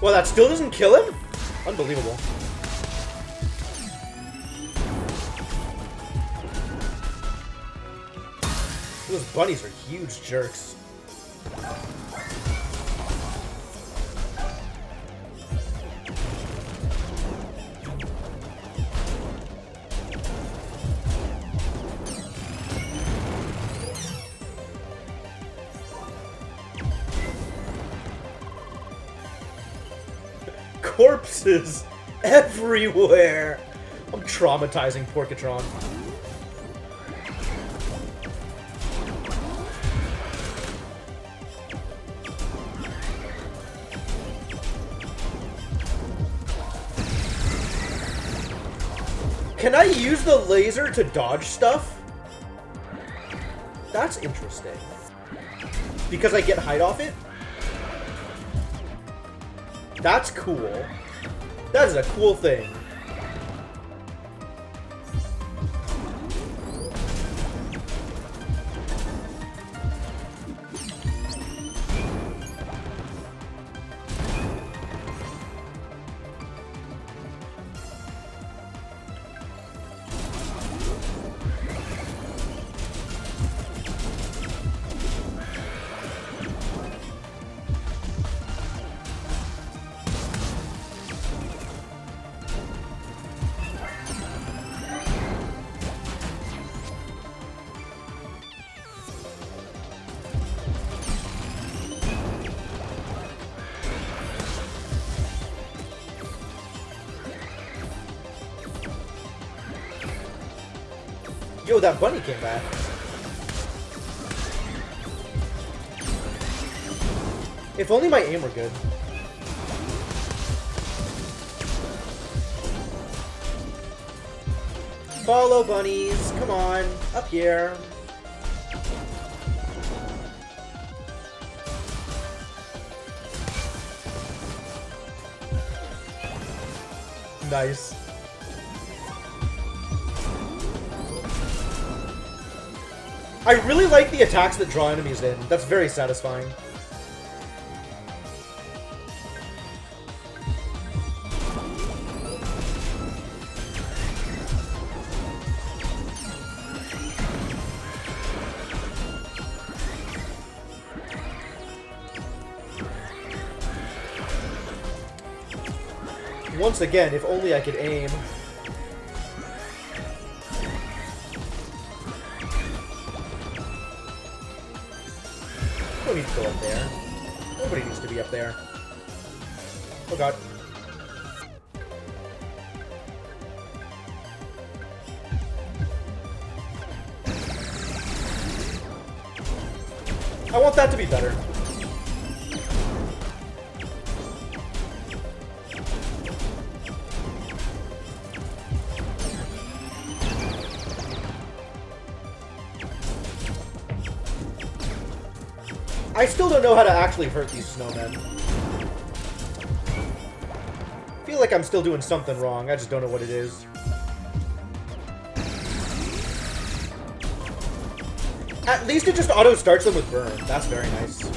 Well, that still doesn't kill him? Unbelievable. Those bunnies are huge jerks. Corpses everywhere. I'm traumatizing Porcatron. Can I use the laser to dodge stuff? That's interesting. Because I get height off it? That's cool. That is a cool thing. Yo, that bunny came back. If only my aim were good. Follow, bunnies. Come on. Up here. Nice. I really like the attacks that draw enemies in. That's very satisfying. Once again, if only I could aim.
don't need to go up there. Nobody needs to be up there. Oh god. I want that to be better. I still don't know how to actually hurt these snowmen. I feel like I'm still doing something wrong. I just don't know what it is. At least it just auto-starts them with burn. That's very nice.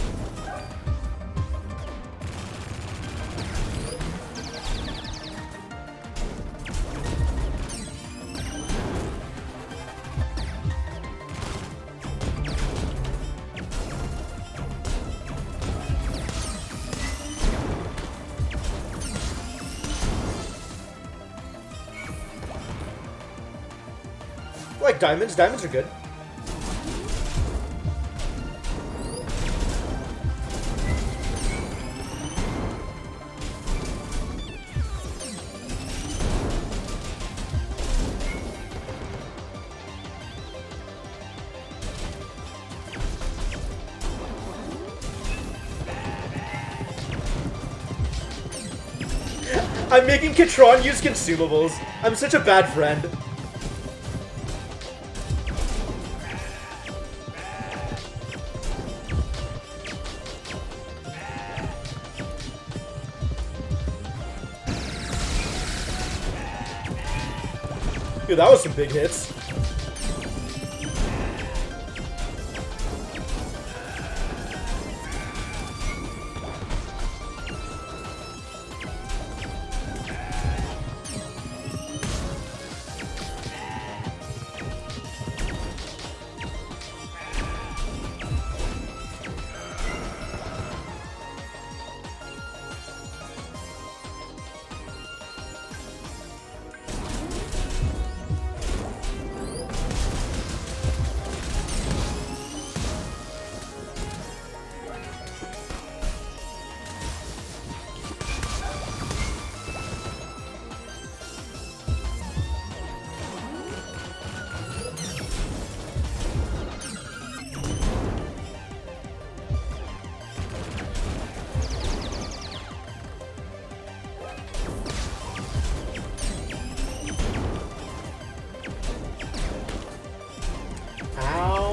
I like diamonds. Diamonds are good. I'm making Katron use consumables. I'm such a bad friend. Dude, that was some big hits. Ow.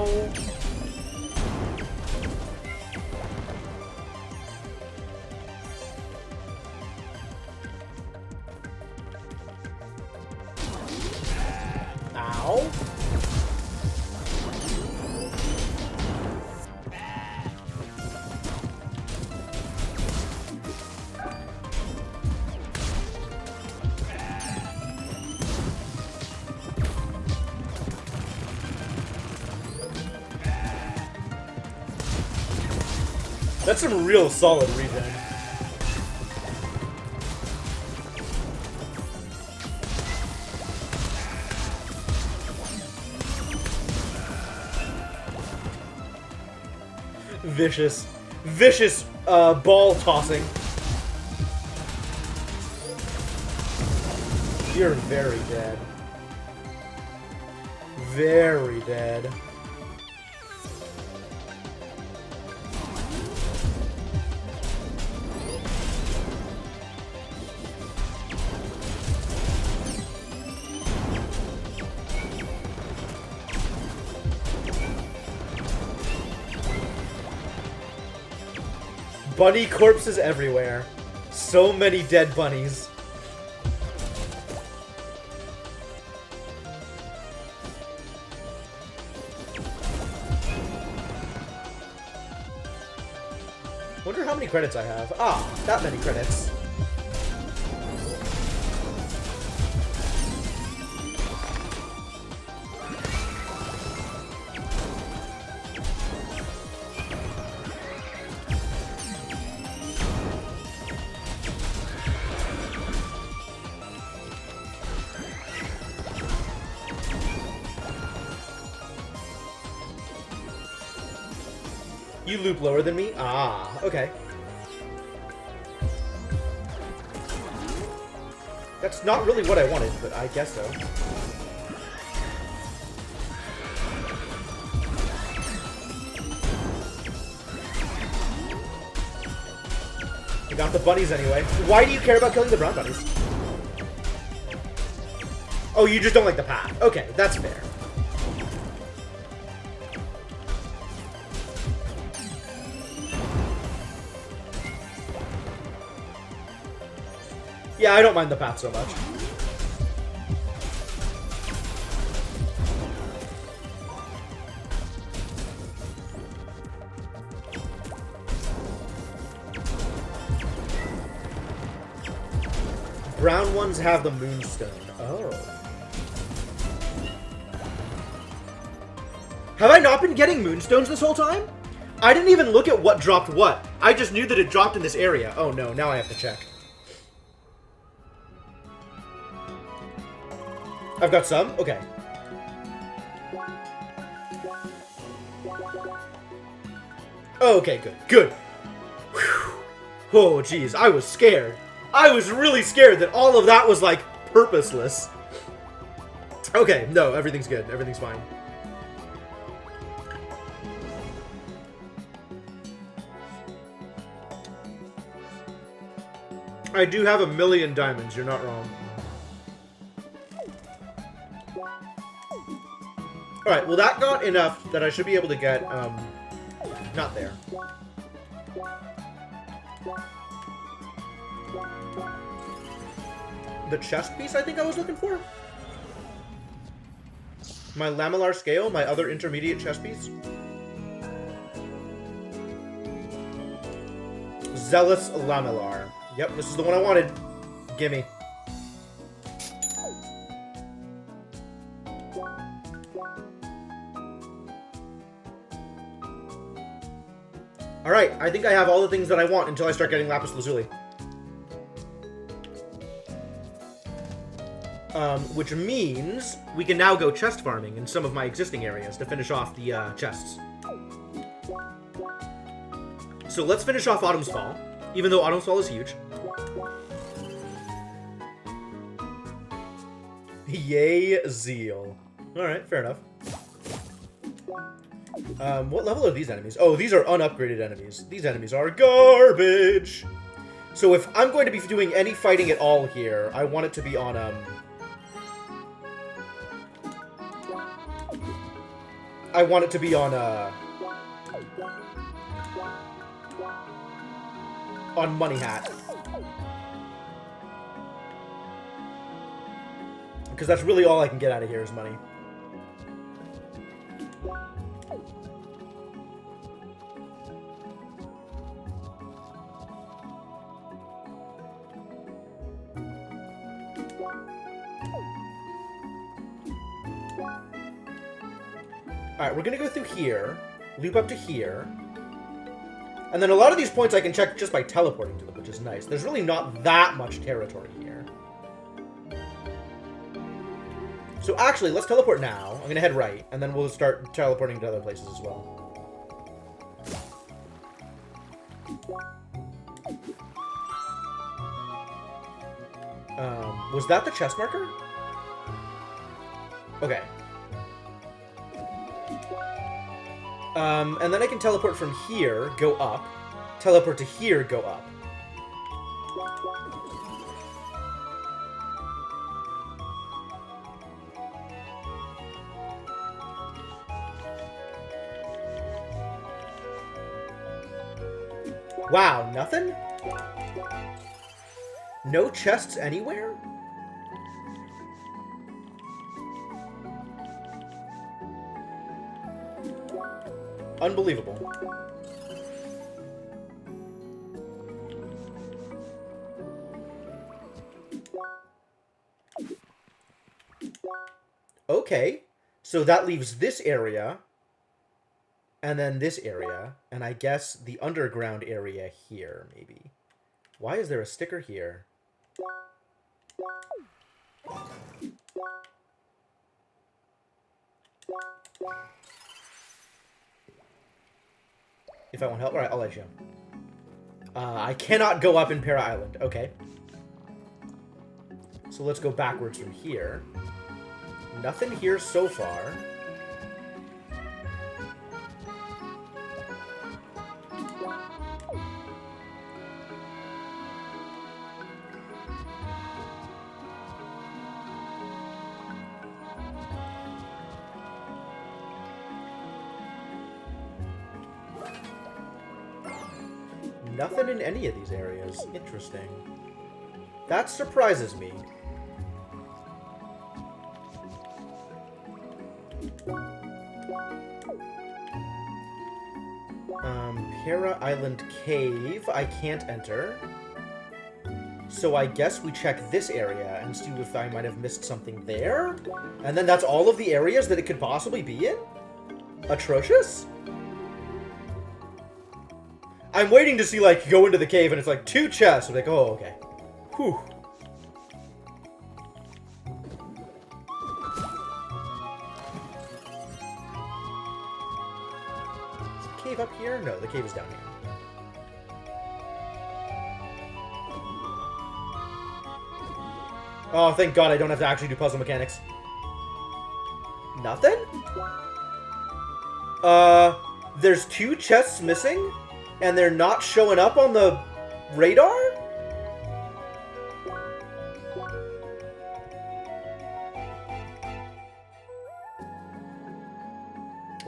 That's some real solid regen. Vicious ball tossing. You're very dead. Very dead. Bunny corpses everywhere. So many dead bunnies. Wonder how many credits I have. Ah, that many credits. You loop lower than me? Ah, okay. That's not really what I wanted, but I guess so. We got the bunnies anyway. Why do you care about killing the brown bunnies? Oh, you just don't like the path. Okay, that's fair. Yeah, I don't mind the path so much. Brown ones have the moonstone. Oh. Have I not been getting moonstones this whole time? I didn't even look at what dropped what. I just knew that it dropped in this area. Oh no, now I have to check. I've got some? Okay. Okay, good. Good. Whew. Oh, jeez. I was scared. I was really scared that all of that was, like, purposeless. Okay, no, everything's good. Everything's fine. I do have 1,000,000 diamonds. You're not wrong. Alright, well that got enough that I should be able to get, not there. The chest piece I think I was looking for? My lamellar scale, my other intermediate chest piece? Zealous lamellar. Yep, this is the one I wanted. Gimme. Alright, I think I have all the things that I want until I start getting lapis lazuli. Which means we can now go chest farming in some of my existing areas to finish off the chests. So let's finish off Autumn's Fall, even though Autumn's Fall is huge. Yay, zeal. Alright, fair enough. What level are these enemies? Oh, these are unupgraded enemies. These enemies are garbage! So if I'm going to be doing any fighting at all here, I want it to be on, I want it to be on Money Hat. Because that's really all I can get out of here is money. Alright, we're gonna go through here, loop up to here, and then a lot of these points I can check just by teleporting to them, which is nice. There's really not that much territory here. So actually, let's teleport now. I'm gonna head right, and then we'll start teleporting to other places as well. Was that the chest marker? Okay. And then I can teleport from here, go up. Teleport to here, go up. Wow, nothing? No chests anywhere? Unbelievable. Okay, so that leaves this area, and then this area, and I guess the underground area here, maybe. Why is there a sticker here?
If I want help, alright, I'll let you. I cannot go up in Para Island. Okay. So let's go backwards from here. Nothing here so far. Nothing in any of these areas. Interesting. That surprises me. Para Island Cave, I can't enter. So I guess we check this area and see if I might have missed something there. And then that's all of the areas that it could possibly be in? Atrocious? I'm waiting to see, like, go into the cave and it's like 2 chests. I'm like, oh, okay. Whew. Is the cave up here? No, the cave is down here. Oh, thank God I don't have to actually do puzzle mechanics. Nothing? There's 2 chests missing? And they're not showing up on the radar?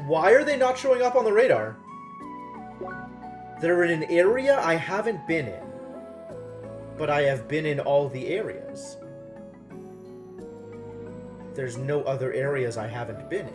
Why are they not showing up on the radar? They're in an area I haven't been in. But I have been in all the areas. There's no other areas I haven't been in.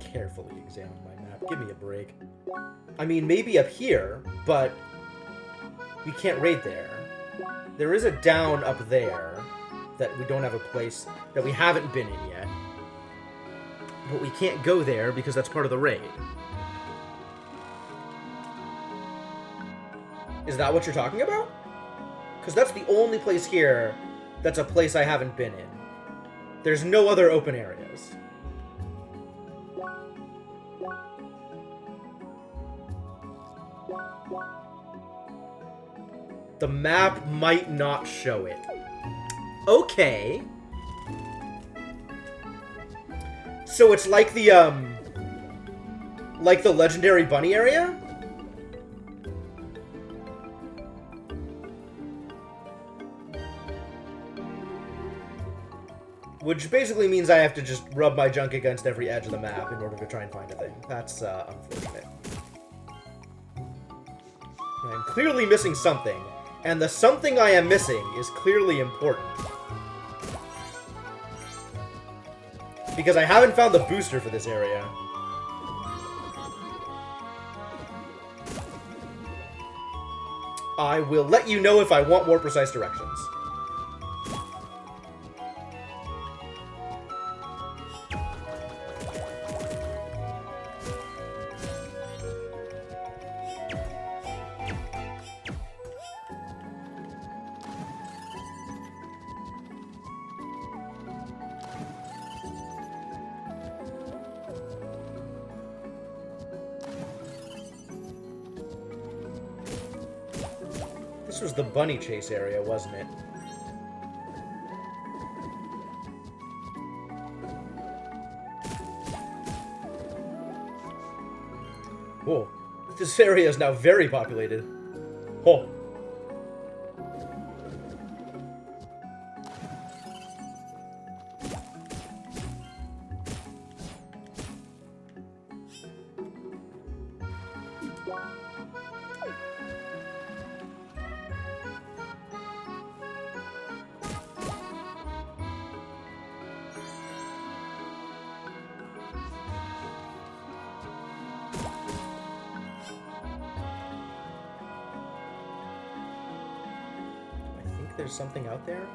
Carefully examine my map. Give me a break. I mean, maybe up here, but we can't raid there. There is a down up there that we don't have a place that we haven't been in yet. But we can't go there because that's part of the raid. Is that what you're talking about? Because that's the only place here that's a place I haven't been in. There's no other open areas. The map might not show it. Okay. So it's like the legendary bunny area? Which basically means I have to just rub my junk against every edge of the map in order to try and find a thing. That's unfortunate. I'm clearly missing something. And the something I am missing is clearly important. Because I haven't found the booster for this area. I will let you know if I want more precise directions. This was the bunny chase area, wasn't it? Whoa. This area is now very populated. Oh. There's something out there?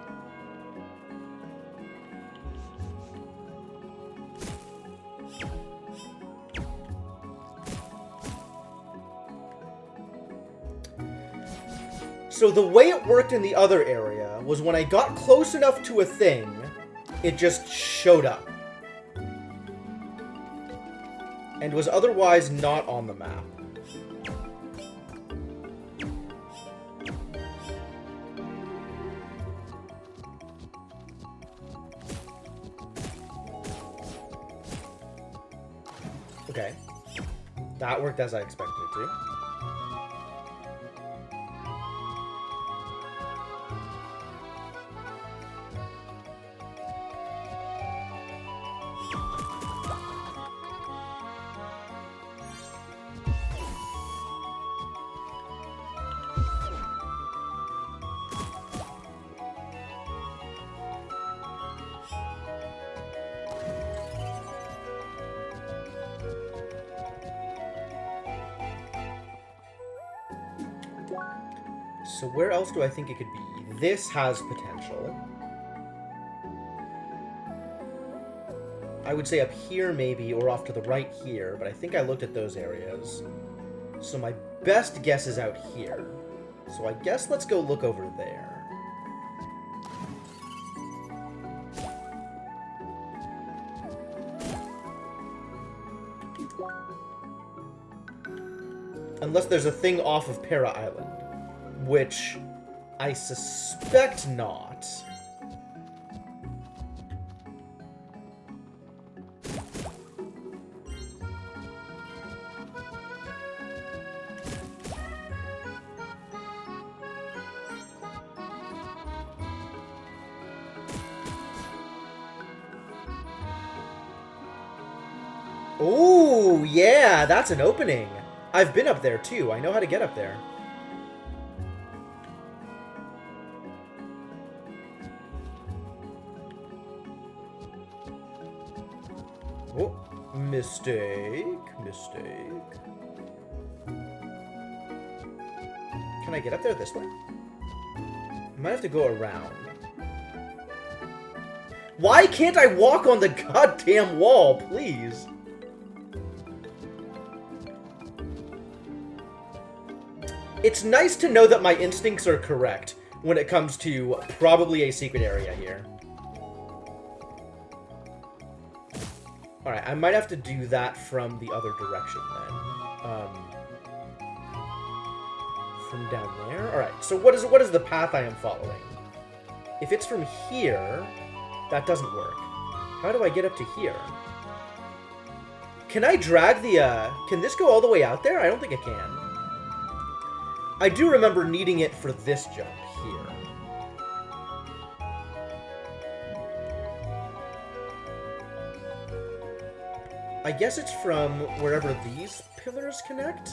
So the way it worked in the other area was when I got close enough to a thing, it just showed up. And was otherwise not on the map. Okay. That worked as I expected it to. So where else do I think it could be? This has potential. I would say up here maybe, or off to the right here, but I think I looked at those areas. So my best guess is out here. So I guess let's go look over there. Unless there's a thing off of Para Island. Which I suspect not. Oh, yeah, that's an opening. I've been up there too. I know how to get up there. Oh, mistake. Can I get up there this way? I might have to go around. Why can't I walk on the goddamn wall, please? It's nice to know that my instincts are correct when it comes to probably a secret area here. Alright, I might have to do that from the other direction then. From down there? Alright, so what is the path I am following? If it's from here, that doesn't work. How do I get up to here? Can I drag the, can this go all the way out there? I don't think it can. I do remember needing it for this jump here. I guess it's from wherever these pillars connect.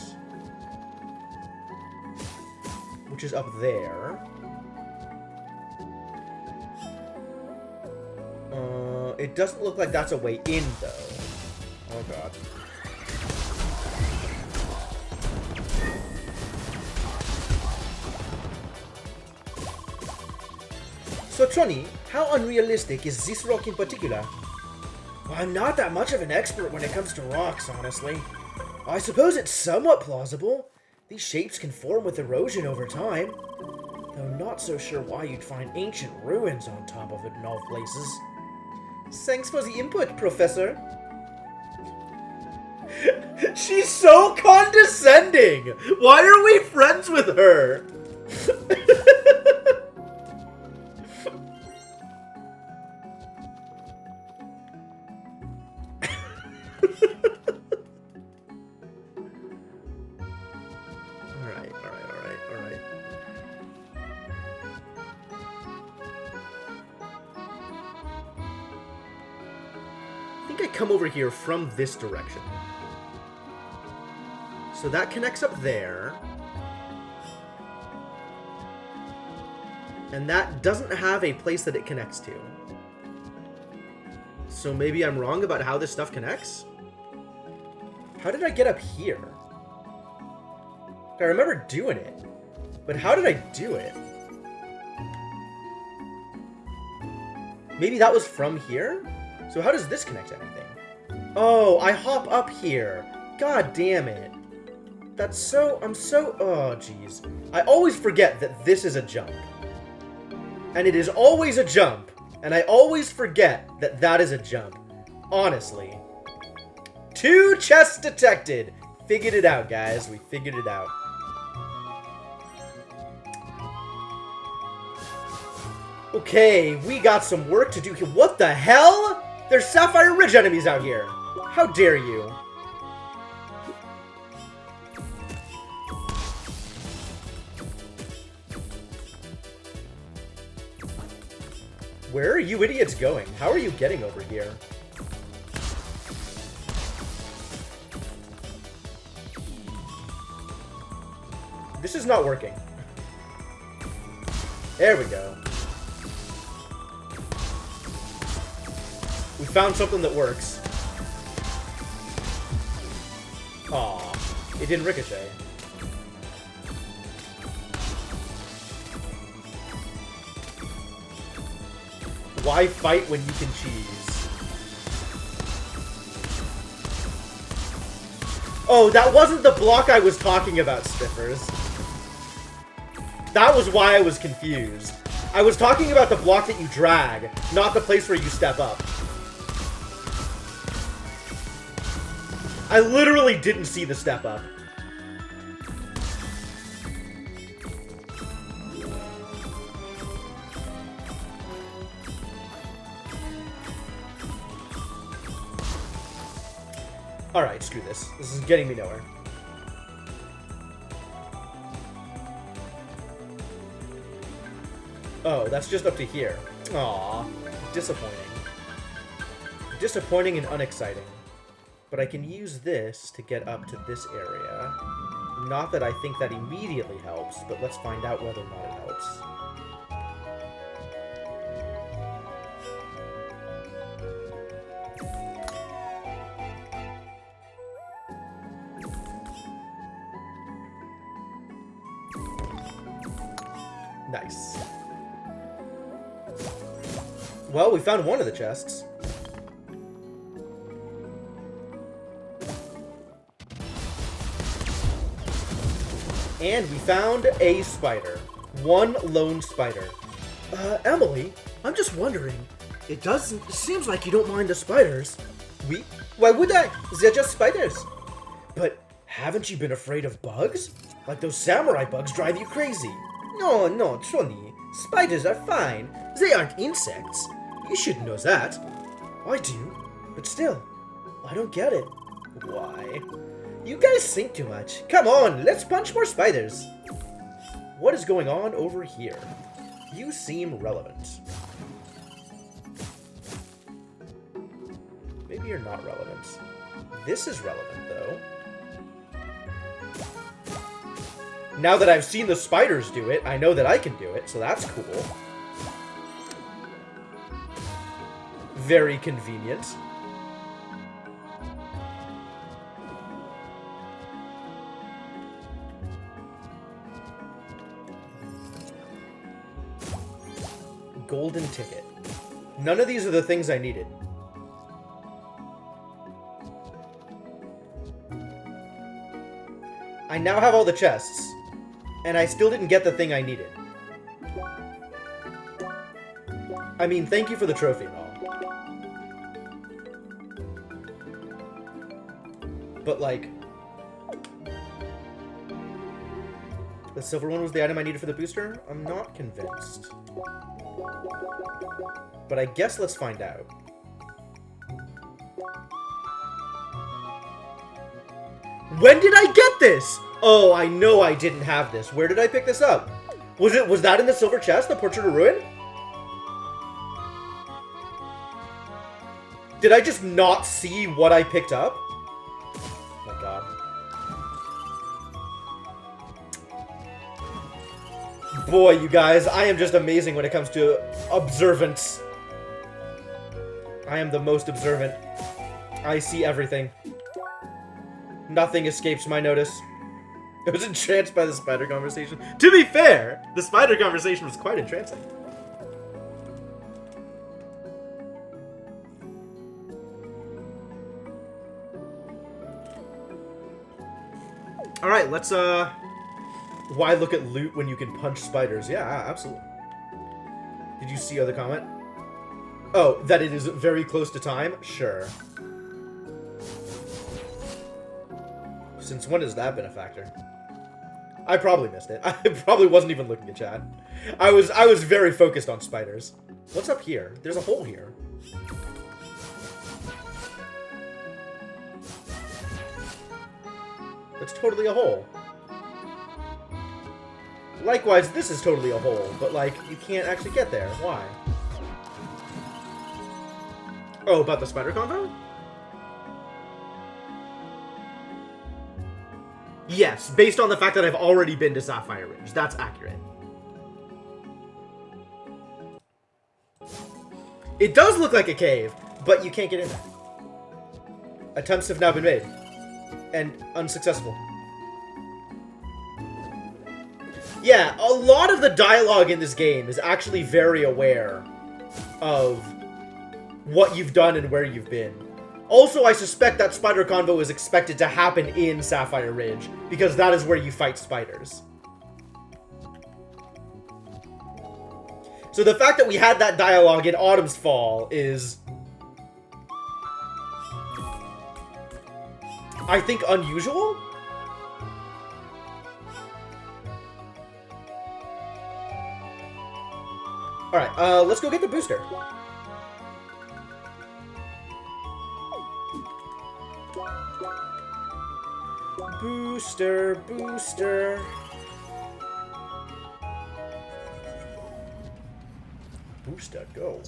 Which is up there. It doesn't look like that's a way in, though. Oh, God. So, Tronny, how unrealistic is this rock in particular? Well, I'm not that much of an expert when it comes to rocks, honestly. I suppose it's somewhat plausible. These shapes can form with erosion over time. Though not so sure why you'd find ancient ruins on top of it in all places. Thanks for the input, Professor. She's so condescending! Why are we friends with her? Alright. I think I come over here from this direction. So that connects up there. And that doesn't have a place that it connects to. So maybe I'm wrong about how this stuff connects? How did I get up here? I remember doing it. But how did I do it? Maybe that was from here? So how does this connect to anything? Oh, I hop up here. God damn it. That's so... I'm so... Oh, jeez. I always forget that this is a jump. And it is always a jump. And I always forget that that is a jump. Honestly. 2 chests detected. Figured it out, guys. We figured it out. Okay, we got some work to do here. What the hell? There's Sapphire Ridge enemies out here. How dare you? Where are you idiots going? How are you getting over here? This is not working. There we go. We found something that works. Aw, it didn't ricochet. Why fight when you can cheese? Oh, that wasn't the block I was talking about, Spiffers. That was why I was confused. I was talking about the block that you drag, not the place where you step up. I literally didn't see the step up. Alright, screw this. This is getting me nowhere. Oh, that's just up to here. Aw, disappointing. Disappointing and unexciting. But I can use this to get up to this area. Not that I think that immediately helps, but let's find out whether or not it helps. Nice. Well, we found one of the chests. And we found a spider. One lone spider. Emily, I'm just wondering. It seems like you don't mind the spiders. Why would I? They're just spiders. But haven't you been afraid of bugs? Like those samurai bugs drive you crazy. No, Tony. Spiders are fine. They aren't insects. You should know that. I do. But still, I don't get it. Why? You guys think too much. Come on, let's punch more spiders. What is going on over here? You seem relevant. Maybe you're not relevant. This is relevant, though. Now that I've seen the spiders do it, I know that I can do it, so that's cool. Very convenient. Golden ticket. None of these are the things I needed. I now have all the chests, and I still didn't get the thing I needed. I mean, thank you for the trophy and all. But, like, the silver one was the item I needed for the booster? I'm not convinced. But I guess let's find out. When did I get this? Oh, I know I didn't have this. Where did I pick this up? Was that in the silver chest, the Portrait of Ruin? Did I just not see what I picked up? Oh my god. Boy, you guys, I am just amazing when it comes to observance. I am the most observant. I see everything. Nothing escapes my notice. I was entranced by the spider conversation. To be fair, the spider conversation was quite entrancing. Alright, let's, why look at loot when you can punch spiders? Yeah, absolutely. Did you see other comment? Oh, that it is very close to time? Sure. Since when has that been a factor? I probably missed it. I probably wasn't even looking at chat. I was very focused on spiders. What's up here? There's a hole here. It's totally a hole. Likewise, this is totally a hole, but, like, you can't actually get there. Why? Oh, about the spider convo? Yes, based on the fact that I've already been to Sapphire Ridge. That's accurate. It does look like a cave, but you can't get in there. Attempts have now been made. And unsuccessful. Yeah, a lot of the dialogue in this game is actually very aware of what you've done and where you've been. Also, I suspect that spider convo is expected to happen in Sapphire Ridge, because that is where you fight spiders. So the fact that we had that dialogue in Autumn's Fall is, I think, unusual? Alright, let's go get the booster. Booster, booster. Booster, go.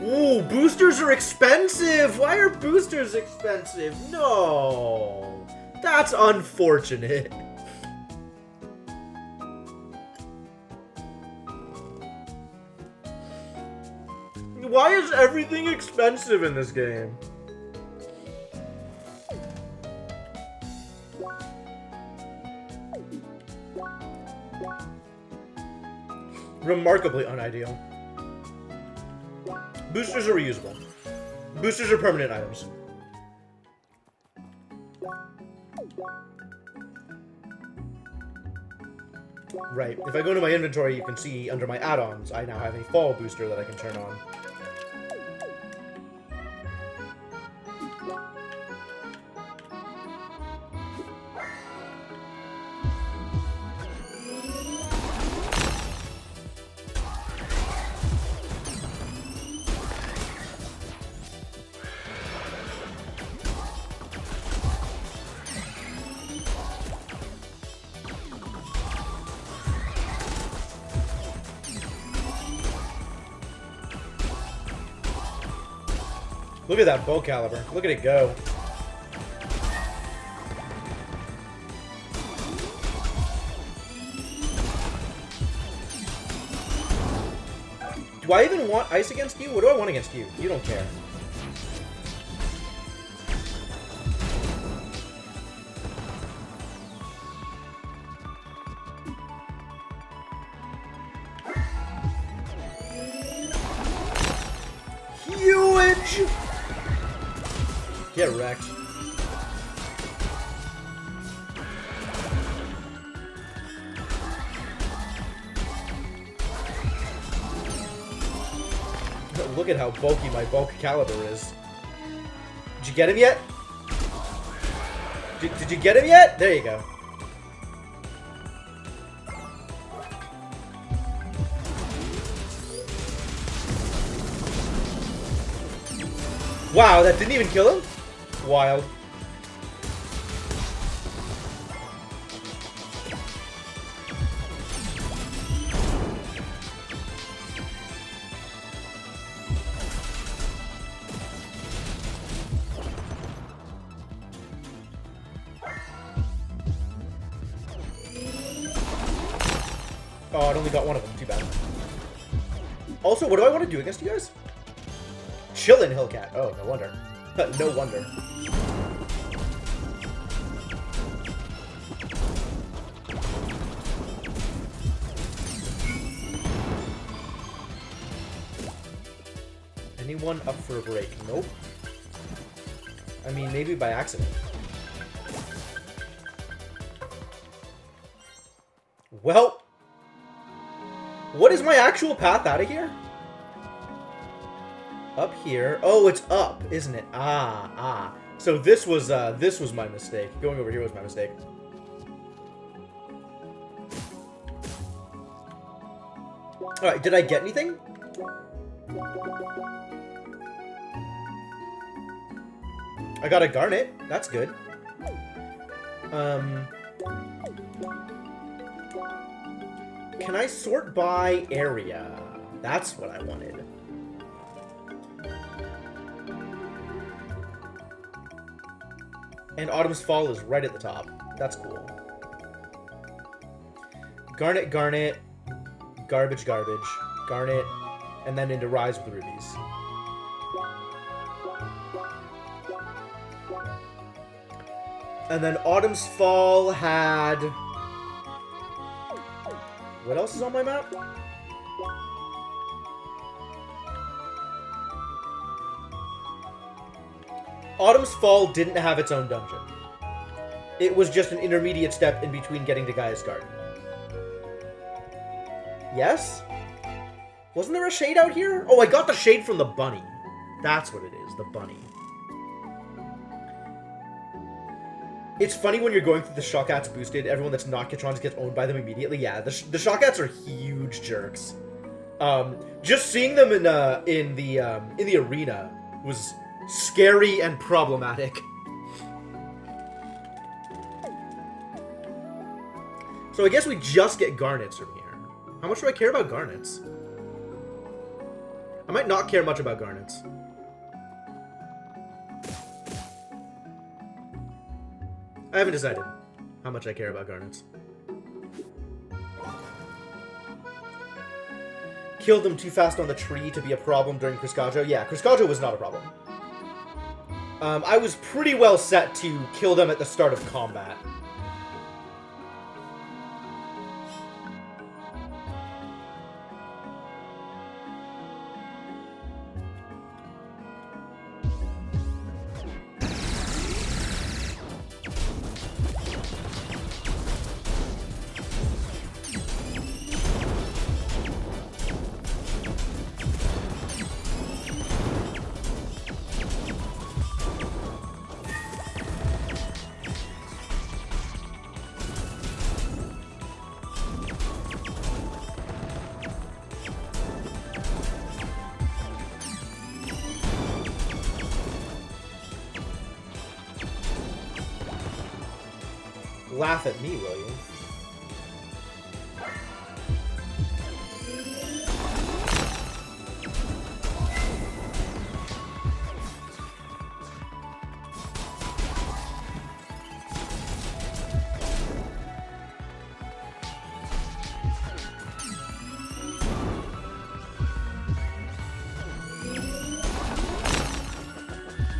Ooh, boosters are expensive! Why are boosters expensive? No! That's unfortunate. Why is everything expensive in this game? Remarkably unideal. Boosters are reusable. Boosters are permanent items. Right. If I go to my inventory, you can see under my add-ons, I now have a fall booster that I can turn on. Look at that bow caliber. Look at it go. Do I even want ice against you? What do I want against you? You don't care. Huge! Get wrecked. Look at how bulky my bulk caliber is. Did you get him yet? Did you get him yet? There you go. Wow, that didn't even kill him? Wild. Oh, I only got one of them. Too bad. Also, what do I want to do against you guys? Chillin' Hillcat. Oh, no wonder. No wonder. one up for a break? Nope. I mean, maybe by accident. Well, what is my actual path out of here? Up here. Oh, it's up, isn't it? Ah. So this was my mistake. Going over here was my mistake. All right, did I get anything? I got a garnet. That's good. Can I sort by area? That's what I wanted. And Autumn's Fall is right at the top. That's cool. Garnet, garnet, garbage, garbage, garnet, and then into Rise with rubies. And then Autumn's Fall had... What else is on my map? Autumn's Fall didn't have its own dungeon. It was just an intermediate step in between getting to Gaia's Garden. Yes? Wasn't there a shade out here? Oh, I got the shade from the bunny. That's what it is, the bunny. It's funny when you're going through the Shockats boosted, everyone that's not Kitron gets owned by them immediately. Yeah, the Shockats are huge jerks. Just seeing them in the arena was scary and problematic. So I guess we just get garnets from here. How much do I care about garnets? I might not care much about garnets. I haven't decided how much I care about garnets. Killed them too fast on the tree to be a problem during Cruscaggio. Yeah, Cruscaggio was not a problem. I was pretty well set to kill them at the start of combat. Laugh at me, will you?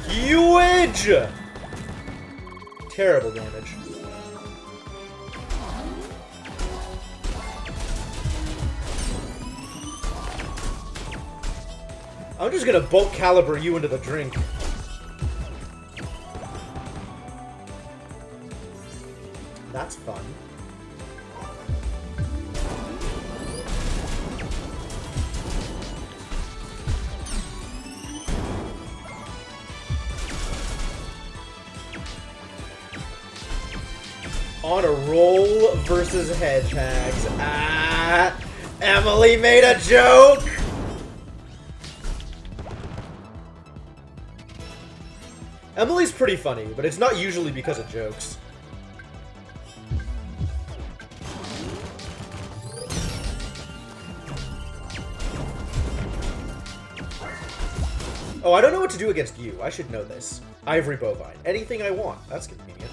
Huge! Terrible damage. I'm just gonna bolt caliber you into the drink. That's fun. On a roll versus hedgehogs. Ah! Emily made a joke! Emily's pretty funny, but it's not usually because of jokes. Oh, I don't know what to do against you. I should know this. Ivory bovine. Anything I want. That's convenient.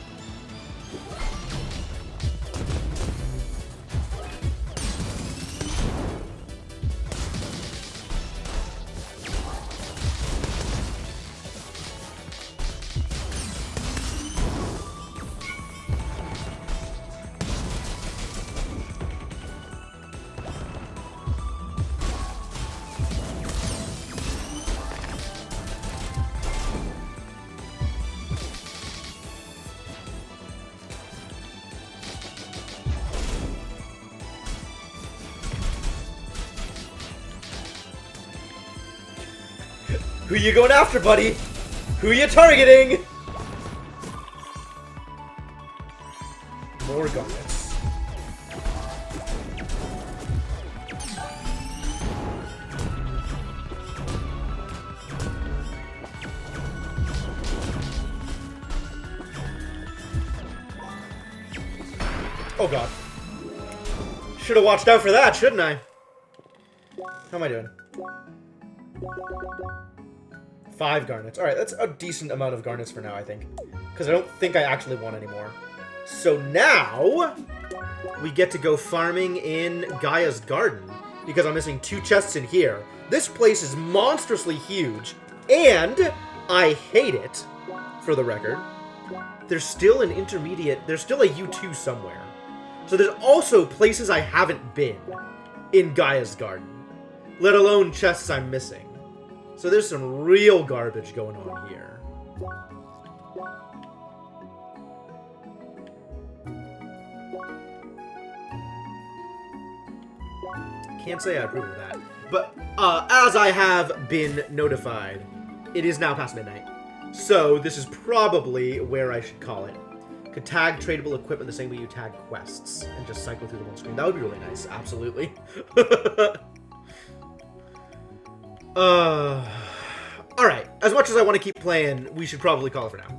Who you going after, buddy? Who you targeting? More garnets. Oh god. Should have watched out for that, shouldn't I? How am I doing? 5 garnets. Alright, that's a decent amount of garnets for now, I think. Because I don't think I actually want any more. So now, we get to go farming in Gaia's garden. Because I'm missing 2 chests in here. This place is monstrously huge. And I hate it, for the record. There's still an intermediate, there's still a U2 somewhere. So there's also places I haven't been in Gaia's garden. Let alone chests I'm missing. So there's some real garbage going on here. Can't say I approve of that. But as I have been notified, it is now past midnight. So this is probably where I should call it. Could tag tradable equipment the same way you tag quests and just cycle through the one screen. That would be really nice, absolutely. Alright, as much as I want to keep playing, we should probably call it for now.